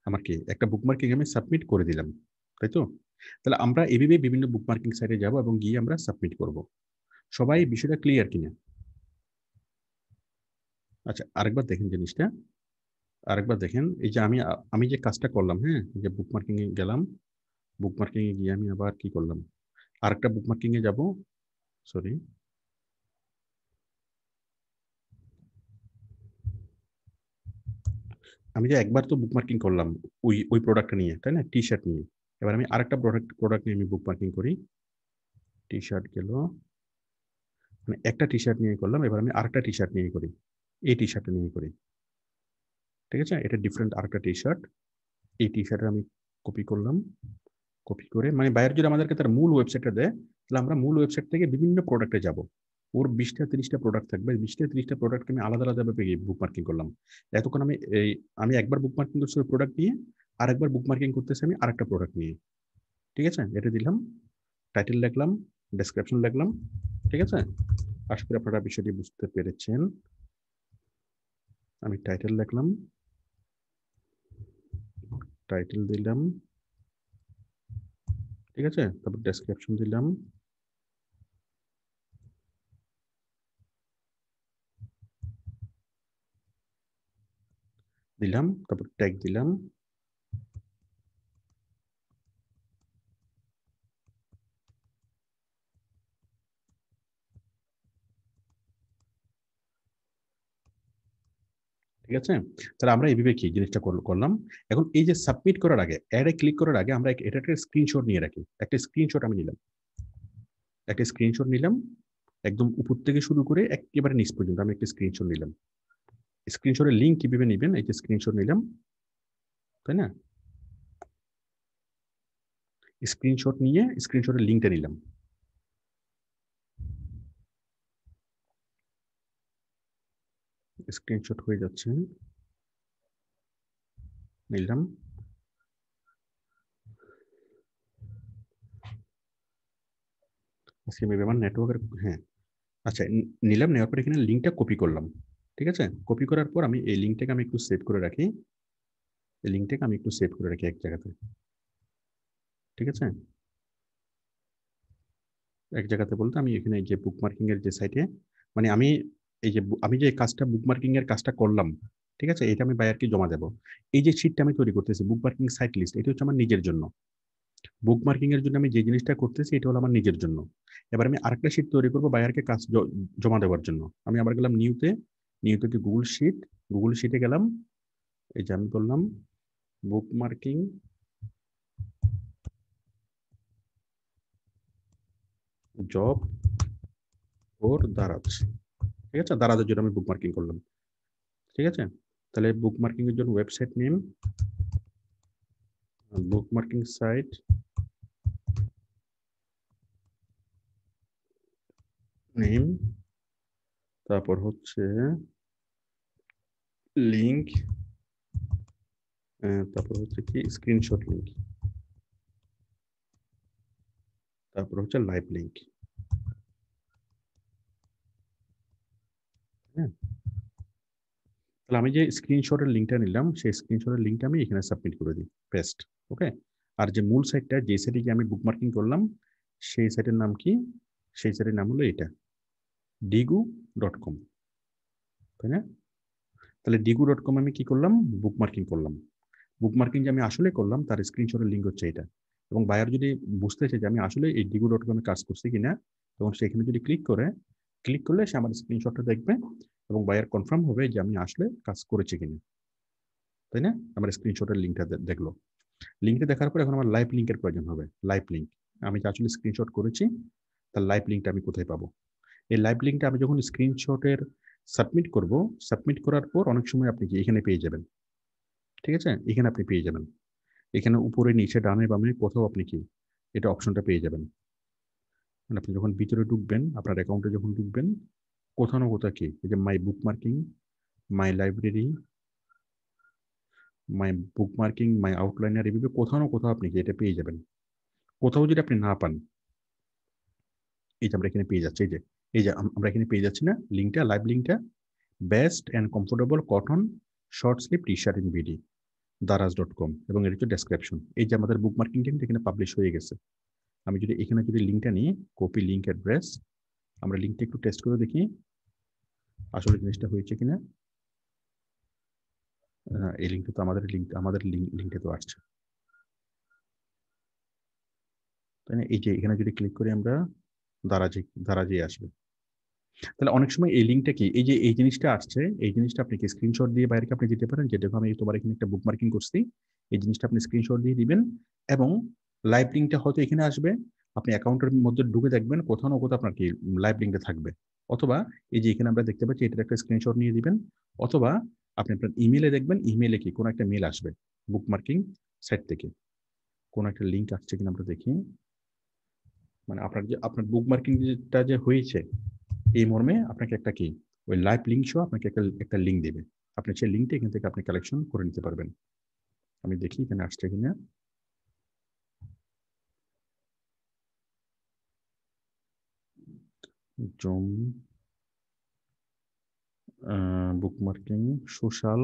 আমার কি একটা বুকমার্কিং আমি সাবমিট করে দিলাম, তাই তো? তাহলে আমরা এভাবে বিভিন্ন বুকমার্কিং সাইটে যাব এবং গিয়ে আমরা সাবমিট করব। সবাই বিষয়টা ক্লিয়ার কিনা? আচ্ছা, আরেকবার দেখেন জিনিসটা, আরেকবার দেখেন। এই যে আমি যে কাজটা করলাম, হ্যাঁ, যে বুকমার্কিং এ গেলাম, বুকমার্কিং এ গিয়ে আমি আবার কি করলাম, আরেকটা বুকমার্কিং এ যাব, সরি, আমি যে একবার তো বুকমার্কিং করলাম ওই প্রোডাক্টটা নিয়ে, তাই না, টি শার্ট নিয়ে। এবার আমি আরেকটা প্রোডাক্ট নিয়ে আমি বুকমার্কিং করি। টি শার্ট গেল, মানে একটা টি শার্ট নিয়ে করলাম, এবার আমি আরেকটা টি শার্ট নিয়ে করি, এই টি শার্টটা নিয়ে করি। ঠিক আছে, এটা ডিফারেন্ট আরেকটা টি শার্ট, এই টি শার্টটা আমি কপি করলাম, কপি করে মানে বায়ার যদি আমাদেরকে তার মূল ওয়েবসাইটটা দেয়, তাহলে আমরা মূল ওয়েবসাইট থেকে বিভিন্ন প্রোডাক্টে যাব। ওর 20টা 30টা প্রোডাক্ট থাকবে, 20টা 30টা প্রোডাক্টকে আমি আলাদা আলাদাভাবে বুক মার্কিং করলাম। এতক্ষণ আমি একবার বুক মার্কিং করছি ওই প্রোডাক্ট নিয়ে, আরেকবার বুক মার্কিং করতেছি আমি আরেকটা প্রোডাক্ট নিয়ে। ঠিক আছে, এটা দিলাম, টাইটেল লিখলাম, ডেসক্রিপশন লিখলাম। ঠিক আছে, আশা করি আপনারা বিষয়টি বুঝতে পেরেছেন। আমি টাইটেল লিখলাম, টাইটেল দিলাম, ঠিক আছে, তারপর ডেসক্রিপশন দিলাম, তারপর ট্যাগ দিলাম, ঠিক আছে? তাহলে আমরা এইভাবে কি জিনিসটা করলাম। এখন এই যে সাবমিট করার আগে, অ্যাডে ক্লিক করার আগে আমরা এটা একটা স্ক্রিনশট নিয়ে রাখি। একটা স্ক্রিনশট আমি নিলাম। একটা স্ক্রিনশট নিলাম। একদম উপর থেকে শুরু করে একেবারে নিচ পর্যন্ত আমি একটা স্ক্রিনশট নিলাম। স্ক্রিনশটের লিঙ্ক কিভাবে নেবেন? এই যে স্ক্রিনশট নিলাম, তাই না? স্ক্রিনশট নিয়ে স্ক্রিনশটের লিঙ্কটা নিলাম। স্ক্রিনশট হয়ে যাচ্ছে, নিলাম। আজকে মেবি আমার নেটওয়ার্কের, হ্যাঁ, আচ্ছা নিলাম। নেওয়ার পর এখানে লিঙ্কটা কপি করলাম। ঠিক আছে? কপি করার পর আমি এই লিঙ্কটাকে আমি একটু সেভ করে রাখি। এই লিঙ্কটাকে আমি একটু সেভ করে রাখি এক জায়গাতে। ঠিক আছে? এক জায়গাতে বলতে আমি এখানে যে বুকমার্কিং এর যে সাইটে, মানে আমি এই যে আমি যে কাজটা বুকমার্কিং এর কাজটা করলাম, ঠিক আছে, এটা আমি বায়ারকে জমা দেব। এই যে শিটটা আমি তৈরি করতেছি বুকমার্কিং সাইট লিস্ট, এটা হচ্ছে আমার নিজের জন্য। বুকমার্কিং এর জন্য আমি যে জিনিসটা করতেছি এটা হলো আমার নিজের জন্য। এবার আমি আরেকটা শিট তৈরি করবো বায়ারকে কাজ জমা দেওয়ার জন্য। আমি আবার গেলাম নিউতে, নিউতে যে গুগল শিট, গুগল শিটে গেলাম। এই যে আমি বললাম বুকমার্কিং জব ফর দারাজ। ঠিক আছে? দারাজের জন্য আমি বুকমার্কিং করলাম। ঠিক আছে? তাহলে বুকমার্কিং এর জন্য website name, bookmarking site name, তারপর হচ্ছে লিংক, তারপর হচ্ছে কি স্ক্রিনশট লিংক, তারপর হচ্ছে লাইভ লিংক। হ্যাঁ, তাহলে আমি যে স্ক্রিনশটের লিঙ্কটা নিলাম সেই স্ক্রিনশটের লিঙ্কটা আমি এখানে সাবমিট করে দিই, পেস্ট। ওকে? আর যে মূল সাইটটা, যে সাইটে গিয়ে আমি বুকমার্কিং করলাম, সেই সাইটের নাম কি? সেই সাইটের নাম হলো এটা, digu.com, তাই না? তাহলে digu.com আমি কি করলাম? বুকমার্কিং করলাম। বুকমার্কিং যে আমি আসলে করলাম তার স্ক্রিনশটের লিঙ্ক হচ্ছে এটা। এবং বায়ার যদি বুঝতে চায় যে আমি আসলে এই digu.com কাজ করছি কিনা, তখন সেখানে যদি ক্লিক করলে সে আমার স্ক্রিনশটটা দেখবে এবং বায়ার কনফার্ম হবে যে আমি আসলে কাজ করেছি কিনা, তাই না? আমার স্ক্রিনশটের লিঙ্কটা দেখলো। লিঙ্কটা দেখার পর এখন আমার লাইভ লিঙ্কের প্রয়োজন হবে। লাইভ লিঙ্ক, আমি যে আসলে স্ক্রিনশট করেছি তার লাইভ লিঙ্কটা আমি কোথায় পাবো? এই লাইভ লিঙ্কটা আমি যখন স্ক্রিনশটের সাবমিট করব, সাবমিট করার পর অনেক সময় আপনি কি এখানে পেয়ে যাবেন। ঠিক আছে? এখানে আপনি পেয়ে যাবেন। এখানে উপরে নিচে ডানে বামে কোথাও আপনি কি এটা অপশনটা পেয়ে যাবেন। মানে আপনি যখন ভিতরে ঢুকবেন, আপনার অ্যাকাউন্টে যখন ঢুকবেন, কোথাও না কোথাও কি এই যে মাই বুকমার্কিং, মাই লাইব্রেরি, মাই বুকমার্কিং, মাই আউটলাইনার, এভাবে কোথাও না কোথাও আপনি কি এটা পেয়ে যাবেন। কোথাও যদি আপনি না পান, এই যে আমরা এখানে পেয়ে যাচ্ছি, এই যে আমরা এখানে পেয়ে যাচ্ছি না লিঙ্কটা, লাইভ লিঙ্কটা, best and comfortable cotton short sleeve T shirt in BD daraz.com, এবং এর হচ্ছে ডেসক্রিপশন। এই যে আমাদের বুকমার্কিং লিঙ্ক এখানে পাবলিশ হয়ে গেছে। আমি যদি এখানে যদি লিঙ্কটা নিই, কপি লিঙ্ক অ্যাড্রেস, আমরা লিঙ্কটা একটু টেস্ট করে দেখি আসলে জিনিসটা হয়েছে কিনা। এই লিঙ্কটা তো আমাদের লিঙ্কে তো আসছে, তাই না? এই যে এখানে যদি ক্লিক করি আমরা, দারাজে আসবে। তাহলে অনেক সময় এই লিঙ্কটা কি, এই যে এই জিনিসটা আসছে, এই জিনিসটা আপনি কি স্ক্রিনশট দিয়ে বাইরে আপনি দিতে পারেন, যে দেখো আমি তোমার এখানে একটা বুকমার্কিং করছি, এই জিনিসটা আপনি স্ক্রিনশট দিয়ে দিবেন। এবং লাইভ লিঙ্কটা হয়তো এখানে আসবে, আপনি অ্যাকাউন্টের মধ্যে ঢুকে দেখবেন কোথাও না কোথাও আপনার কি লাইভ লিঙ্কটা থাকবে। অথবা এই যে এখানে আমরা দেখতে পাচ্ছি এটার একটা স্ক্রিনশট নিয়ে দিবেন। অথবা আপনি আপনার ইমেলে দেখবেন, ইমেলে কি কোনো একটা মেল আসবে বুকমার্কিং সাইট থেকে, কোনো একটা লিঙ্ক আসছে কিনা আমরা দেখি। মানে আপনার বুকমার্কিংটা যে হয়েছে এই মর্মে আপনাকে একটা কি ওই লাইভ লিঙ্ক সহ আপনাকে একটা লিঙ্ক দেবে। আপনি সেই লিঙ্কটা এখান থেকে আপনি কালেকশন করে নিতে পারবেন। আমি দেখি এখানে আসছে কিনা। জম বুকমার্কিং সোশ্যাল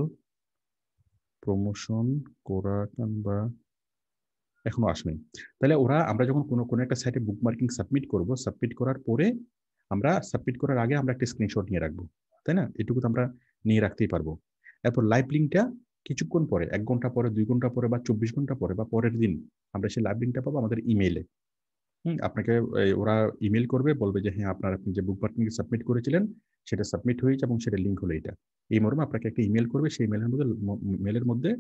প্রমোশন করা বা এখনো আসেনি। তাহলে আমরা যখন কোনো একটা সাইটে বুকমার্কিং সাবমিট করব, সাবমিট করার পরে আমরা সাবমিট করার আগে আমরা একটা স্ক্রিনশট নিয়ে রাখবো, তাই না? এটুকু তো আমরা নিয়ে রাখতেই পারবো। এরপর লাইভ লিঙ্কটা কিছুক্ষণ পরে, 1 ঘন্টা পরে, 2 ঘন্টা পরে বা 24 ঘন্টা পরে বা পরের দিন আমরা সেই লাইভ লিঙ্কটা পাবো আমাদের ইমেইলে। আপনাকে ওরা ইমেল করবে, বলবে যে হ্যাঁ আপনি যে বুকমার্কিং সাবমিট করেছিলেন সেটা সাবমিট হয়েছে এবং সেটা লিঙ্ক হলো এটা। এই মর্মে আপনাকে একটা ইমেল করবে, সেই মেলের মধ্যে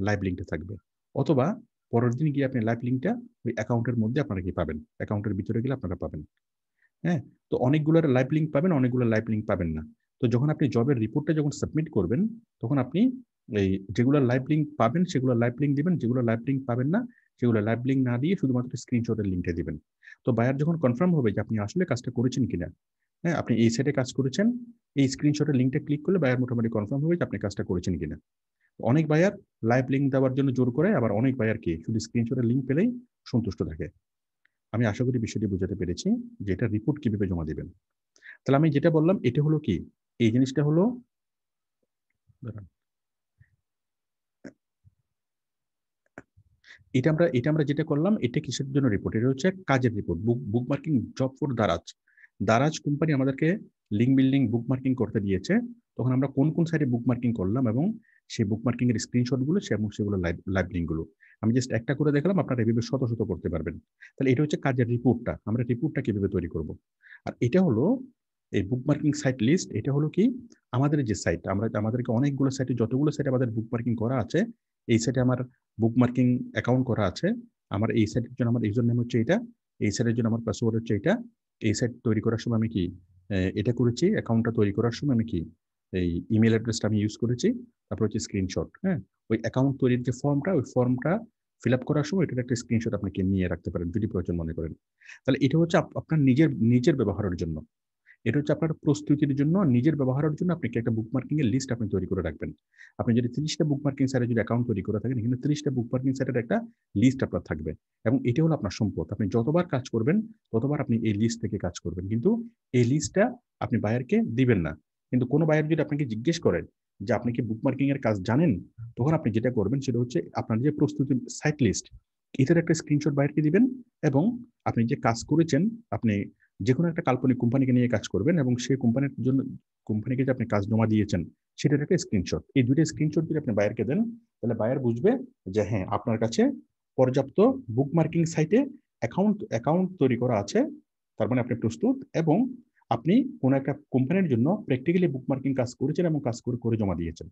লাইভ লিঙ্কটা থাকবে। অথবা পরের দিন গিয়ে আপনি লাইভ লিঙ্কটা ওই অ্যাকাউন্টের মধ্যে আপনারা কি পাবেন, অ্যাকাউন্টের ভিতরে গেলে আপনারা পাবেন। হ্যাঁ, তো অনেকগুলো লাইভ লিঙ্ক পাবেন, অনেকগুলো লাইভ লিঙ্ক পাবেন না। তো যখন আপনি জবের রিপোর্টটা যখন সাবমিট করবেন, তখন আপনি এই যেগুলো লাইভ লিঙ্ক পাবেন সেগুলো লাইভ লিঙ্ক দিবেন, যেগুলো লাইভ লিঙ্ক পাবেন না সেগুলো লাইভ লিঙ্ক না দিয়ে শুধুমাত্র স্ক্রিনশটের লিঙ্কটা দিবেন। তো বায়ার যখন কনফার্ম হবে যে আপনি আসলে কাজটা করেছেন কিনা, হ্যাঁ আপনি এই সাইটে কাজ করেছেন, এই স্ক্রিনশটের লিঙ্কটা ক্লিক করলে বায়ার মোটামুটি কনফার্ম হবে যে আপনি কাজটা করেছেন কিনা। অনেক বায়ার লাইভ লিঙ্ক দেওয়ার জন্য জোর করে, আবার অনেক বায়ার কি শুধু স্ক্রিনশটের লিঙ্ক পেলেই সন্তুষ্ট থাকে। আমি আশা করি বিষয়টি বোঝাতে পেরেছি যে এটা রিপোর্ট কিভাবে জমা দিবেন। তাহলে আমি যেটা বললাম এটা হলো কি, এই জিনিসটা হলো, এটা আমরা যেটা করলাম এটা কিসের জন্য রিপোর্ট, এটা হচ্ছে কাজের report, book marking job for Daraz. Daraz company আমাদেরকে লিঙ্ক বিল্ডিং বুক মার্কিং করতে দিয়েছে। তখন আমরা কোন কোন সাইটে বুক মার্কিং করলাম এবং সেই বুক মার্কিং এর স্ক্রিনশটগুলো এবং সেগুলো লাইভ লিঙ্কগুলো আমি জাস্ট একটা করে দেখলাম, আপনারা এভাবে শত শত করতে পারবেন। তাহলে এটা হচ্ছে কাজের রিপোর্টটা, আমরা রিপোর্টটা কিভাবে তৈরি করব। আর এটা হলো এই বুক মার্কিং সাইট লিস্ট, এটা হলো কি আমাদের যে সাইট, আমাদেরকে অনেকগুলো সাইটে, যতগুলো সাইটে আমাদের বুক মার্কিং করা আছে, এই সাইটে আমার বুক মার্কিং অ্যাকাউন্ট করা আছে। আমার এই সাইটের জন্য আমার ইউজার নেম হচ্ছে এটা, এই সাইটের জন্য আমার পাসওয়ার্ড হচ্ছে এটা। এই সাইট তৈরি করার সময় আমি কি এটা করেছি, অ্যাকাউন্টটা তৈরি করার সময় আমি কি এই ইমেল অ্যাড্রেসটা আমি ইউজ করেছি। তারপর হচ্ছে স্ক্রিনশট, হ্যাঁ ওই অ্যাকাউন্ট তৈরির যে ফর্মটা, ওই ফর্মটা ফিল আপ করার সময় এটার একটা স্ক্রিনশট আপনাকে নিয়ে রাখতে পারেন যদি প্রয়োজন মনে করেন। তাহলে এটা হচ্ছে আপনার নিজের ব্যবহারের জন্য, এটা হচ্ছে আপনার প্রস্তুতির জন্য, নিজের ব্যবহারের জন্য আপনি একটা বুকমার্কিং এর লিস্ট আপনি তৈরি করে রাখবেন। আপনি যদি 30টা বুকমার্কিং সাইটে যদি অ্যাকাউন্ট তৈরি করে থাকেন, এখানে 30টা বুকমার্কিং সাইটের একটা লিস্ট আপনার থাকবে এবং এটা হলো আপনার সম্পদ। আপনি যতবার কাজ করবেন ততবার আপনি এই লিস্ট থেকে কাজ করবেন, কিন্তু এই লিস্টটা আপনি বায়ারকে দিবেন না। কিন্তু কোনো বায়ার যদি আপনাকে জিজ্ঞেস করেন যে আপনি কি বুকমার্কিং এর কাজ জানেন, তখন আপনি যেটা করবেন সেটা হচ্ছে আপনার যে প্রস্তুতি সাইট লিস্ট, এটার একটা স্ক্রিনশট বায়ারকে দিবেন এবং আপনি যে কাজ করেছেন, আপনি যে কোনো একটা কাল্পনিক কোম্পানিকে নিয়ে কাজ করবেন এবং সেই কোম্পানির জন্য, কোম্পানিকে যে আপনি কাজ জমা দিয়েছেন সেটার একটা স্ক্রিনশট, এই দুইটা স্ক্রিনশট যদি আপনি বায়ারকে দেন, তাহলে বায়ার বুঝবে যে হ্যাঁ আপনার কাছে পর্যাপ্ত বুক মার্কিং সাইটে অ্যাকাউন্ট তৈরি করা আছে, তার মানে আপনি প্রস্তুত এবং আপনি কোনো একটা কোম্পানির জন্য প্র্যাকটিক্যালি বুক মার্কিং কাজ করেছেন এবং কাজ করে জমা দিয়েছেন।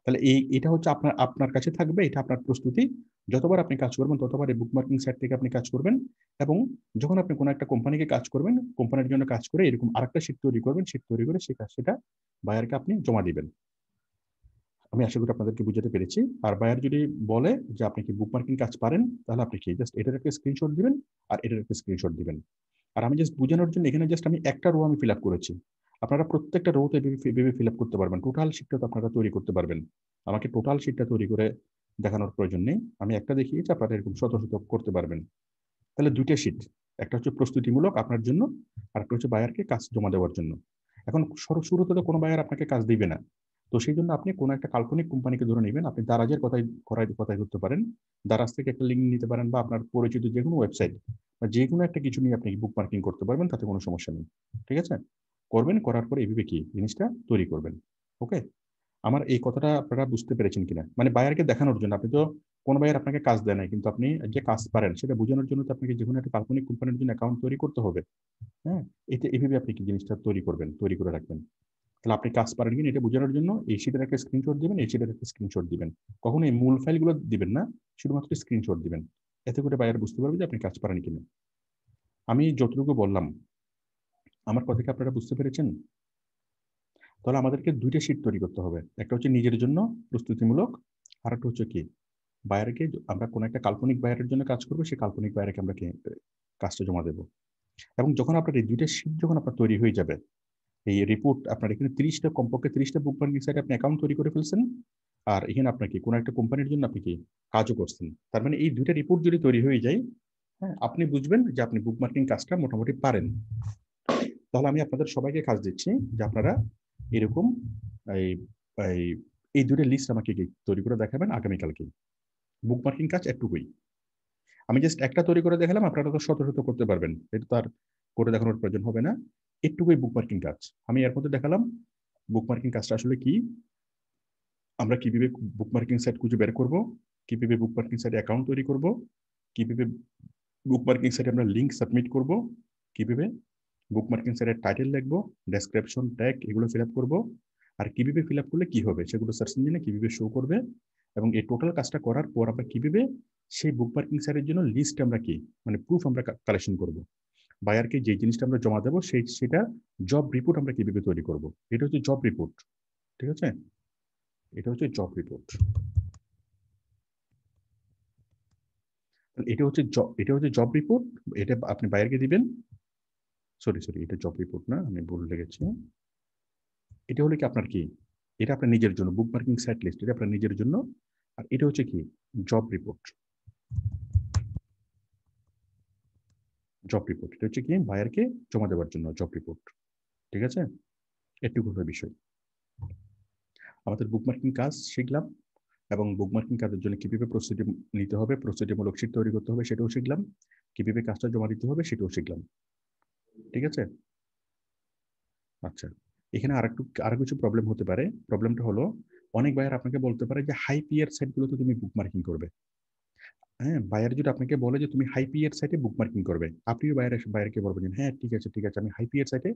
তাহলে এটা হচ্ছে আপনার কাছে থাকবে, এটা আপনার প্রস্তুতি। যতবার আপনি কাজ করবেন ততবার এই বুকমার্কিং সাইট থেকে আপনি কাজ করবেন এবং যখন আপনি কোনো একটা কোম্পানিকে কাজ করবেন, কোম্পানির জন্য কাজ করে এরকম আরেকটা শিট তৈরি করবেন, শিট তৈরি করে সেটা বায়ারকে আপনি জমা দিবেন। আমি আশা করি আপনাদেরকে বুঝাতে পেরেছি। আর বায়ার যদি বলে যে আপনি কি বুকমার্কিং কাজ পারেন, তাহলে আপনি কি জাস্ট এটার একটা স্ক্রিনশট দিবেন আর এটার একটা স্ক্রিনশট দিবেন। আর আমি জাস্ট বোঝানোর জন্য এখানে জাস্ট আমি একটা রো আমি ফিল আপ করেছি, আপনারা প্রত্যেকটা রোতে এভাবে ফিল আপ করতে পারবেন, টোটাল শিটটা তো আপনারা তৈরি করতে পারবেন। আমাকে টোটাল শিটটা তৈরি করে দেখানোর প্রয়োজন নেই, আমি একটা দেখিয়েছি, আপনারা এরকম শত শত করতে পারবেন। তাহলে দুইটা শিট, একটা হচ্ছে প্রস্তুতিমূলক আপনার জন্য আর একটা হচ্ছে বায়ারকে কাজ জমা দেওয়ার জন্য। এখন শুরুতে তো কোনো বায়ার আপনাকে কাজ দিবে না, তো সেই জন্য আপনি কোনো একটা কাল্পনিক কোম্পানিকে ধরে নেবেন, আপনি দারাজের কথাই ধরতে পারেন, দারাজ থেকে একটা লিঙ্ক নিতে পারেন বা আপনার পরিচিত যে কোনো ওয়েবসাইট বা যে কোনো একটা কিছু নিয়ে আপনি বুক মার্কিং করতে পারবেন, তাতে কোনো সমস্যা নেই। ঠিক আছে, করবেন, করার পরে এইভাবে কি জিনিসটা তৈরি করবেন। ওকে, আমার এই কথাটা আপনারা বুঝতে পেরেছেন কিনা, মানে বায়ারকে দেখানোর জন্য, আপনি তো কোনো বায়ার আপনাকে কাজ দেয় না, কিন্তু আপনি যে কাজ পারেন সেটা বোঝানোর জন্য তো আপনাকে যে কোনো একটা কাল্পনিক কোম্পানির জন্য অ্যাকাউন্ট তৈরি করতে হবে। হ্যাঁ, এইভাবে আপনি কি জিনিসটা তৈরি করবেন, তৈরি করে রাখবেন। তাহলে আপনি কাজ পারেন কিনা এটা বোঝানোর জন্য এই শিটের একটা স্ক্রিনশট দিবেন, এই শিটের একটা স্ক্রিনশট দিবেন, কখনো এই মূল ফাইলগুলো দিবেন না, শুধুমাত্র স্ক্রিনশট দিবেন। এতে করে বায়ার বুঝতে পারবে যে আপনি কাজ পারেন কিনা। আমি যতটুকু বললাম আমার কথা কি আপনারা বুঝতে পেরেছেন? তাহলে আমাদেরকে দুইটা শিট তৈরি করতে হবে, একটা হচ্ছে নিজের জন্য প্রস্তুতিমূলক, আর একটা হচ্ছে কি বায়ারকে, আমরা কোনো একটা কাল্পনিক বায়ারের জন্য কাজ করবো, সেই কাল্পনিক বায়ারকে আমরা কাজটা জমা দেবো। এবং যখন আপনার এই দুইটা শিট যখন আপনার তৈরি হয়ে যাবে, এই রিপোর্ট আপনার এখানে কমপক্ষে 30টা বুক মার্কিং সাইটে আপনি অ্যাকাউন্ট তৈরি করে ফেলছেন, আর এখানে আপনার কি কোনো একটা কোম্পানির জন্য আপনি কি কাজও করছেন, তার মানে এই দুইটা রিপোর্ট যদি তৈরি হয়ে যায়, হ্যাঁ আপনি বুঝবেন যে আপনি বুক মার্কিং কাজটা মোটামুটি পারেন। তাহলে আমি আপনাদের সবাইকে কাজ দিচ্ছি যে আপনারা এরকম এই এই এই দুটো লিস্ট আমাকে তৈরি করে দেখাবেন আগামীকালকে। বুক মার্কিং কাজ একটুকুই, আমি জাস্ট একটা তৈরি করে দেখালাম, আপনারা তো শত শত করতে পারবেন, এটা তো আর করে দেখানোর প্রয়োজন হবে না। একটুকুই বুক মার্কিং কাজ আমি এর মধ্যে দেখালাম। বুক মার্কিং কাজটা আসলে কি, আমরা কিভাবে বুক মার্কিং সাইট খুঁজে বের করব, কিভাবে বুক মার্কিং সাইটে অ্যাকাউন্ট তৈরি করব, কিভাবে বুক মার্কিং সাইটে আমরা লিঙ্ক সাবমিট করব, কিভাবে বুকমার্কিং সাইটের টাইটেল লিখবো, ডেসক্রিপশন, ট্যাগ এগুলো ফিল আপ করবো। আর কিভাবে ফিল আপ করলে কি হবে সেগুলো সার্চ ইঞ্জিনে কিভাবে শো করবে, এবং এই টোটাল কাজটা করার পর আমরা কিভাবে সেই বুকমার্কিং সাইটের জন্য লিস্ট আমরা কি মানে প্রুফ আমরা কালেকশন করব, বায়ারকে যে জিনিসটা আমরা জমা দেবো সেটা জব রিপোর্ট আমরা কিভাবে তৈরি করব। এটা হচ্ছে জব রিপোর্ট, ঠিক আছে? এটা হচ্ছে জব রিপোর্ট। এটা হচ্ছে জব রিপোর্ট। এটা আপনি বায়ারকে দিবেন। সরি, এটা জব রিপোর্ট না, আমি ভুল লেগেছি। এটা হলো কি আপনার কি, এটা আপনার নিজের জন্য বুকমার্কিং সাইট লিস্ট, এটা আপনার নিজের জন্য। আর এটা হচ্ছে কি জব রিপোর্ট। এটা হচ্ছে কি বায়ারকে জমা দেওয়ার জন্য জব রিপোর্ট, ঠিক আছে? এটুকু হলো বিষয়। আমাদের বুকমার্কিং কাজ শিখলাম, এবং বুকমার্কিং কাজের জন্য কিভাবে প্রস্তুতি নিতে হবে, প্রস্তুতিমূলক শীট তৈরি করতে হবে সেটাও শিখলাম, কিভাবে কাজটা জমা দিতে হবে সেটাও শিখলাম, ঠিক আছে? আচ্ছা, এখানে আরো কিছু প্রবলেম হতে পারে। প্রবলেমটা হলো অনেক বায়ার আপনাকে বলতে পারে যে হাই পিয়ার সাইটগুলোতে তুমি বুকমার্কিং করবে। হ্যাঁ, বায়ার যদি আপনাকে বলে যে তুমি হাই পিয়ার সাইটে বুকমার্কিং করবে, আপনিও বায়ারকে বলবেন যে হ্যাঁ ঠিক আছে আমি হাই পিয়ার সাইটে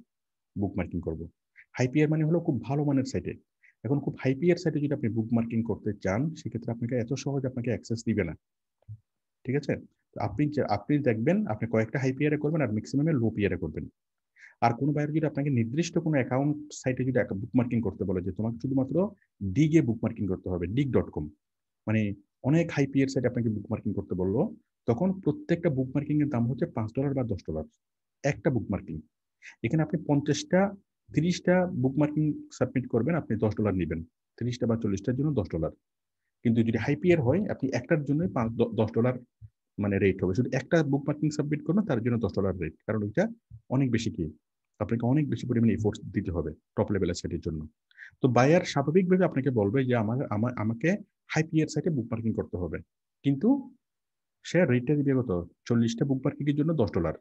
বুকমার্কিং করব। হাই পিয়ার মানে হলো খুব ভালো মানের সাইটে। এখন খুব হাই পিয়ার সাইটে যদি আপনি বুকমার্কিং করতে চান সেক্ষেত্রে আপনাকে এত সহজ আপনাকে অ্যাক্সেস দিবে না, ঠিক আছে? তো আপনি দেখবেন আপনি কয়েকটা হাই পিয়ারে করবেন আর ম্যাক্সিমামে লো পিয়ারে করবেন। আর কোনো বায়ার যদি আপনাকে নির্দিষ্ট কোনো অ্যাকাউন্ট সাইটে যদি বুকমার্কিং করতে বলে যে তোমাকে শুধুমাত্র ডিগে বুকমার্কিং করতে হবে, dig.com, মানে অনেক হাই পিয়ার সাইট আপনাকে বুকমার্কিং করতে বললো, তখন প্রত্যেকটা বুকমার্কিং এর দাম হচ্ছে $5 বা $10 একটা বুকমার্কিং। এখানে আপনি 50টা 30টা বুকমার্কিং সাবমিট করবেন, আপনি $10 নেবেন, 30টা বা 40টার জন্য $10। কিন্তু যদি হাই পিয়ার হয় আপনি একটার জন্য $10 মানে রেট হবে, শুধু একটা বুকমার্কিং সাবমিট করবেন তার জন্য $10 রেট, কারণ ওইটা অনেক বেশি কি আপনাকে অনেক বেশি পরিমাণে এফোর্ট দিতে হবে টপ লেভেলের সাইটের জন্য। তো বায়ার স্বাভাবিকভাবে আপনাকে বলবে যে আমাকে হাই পিয়ার সাইটে বুকমার্কিং করতে হবে, কিন্তু সে রেটটা দিবে কত, 40টা বুকমার্কিং এর জন্য $10,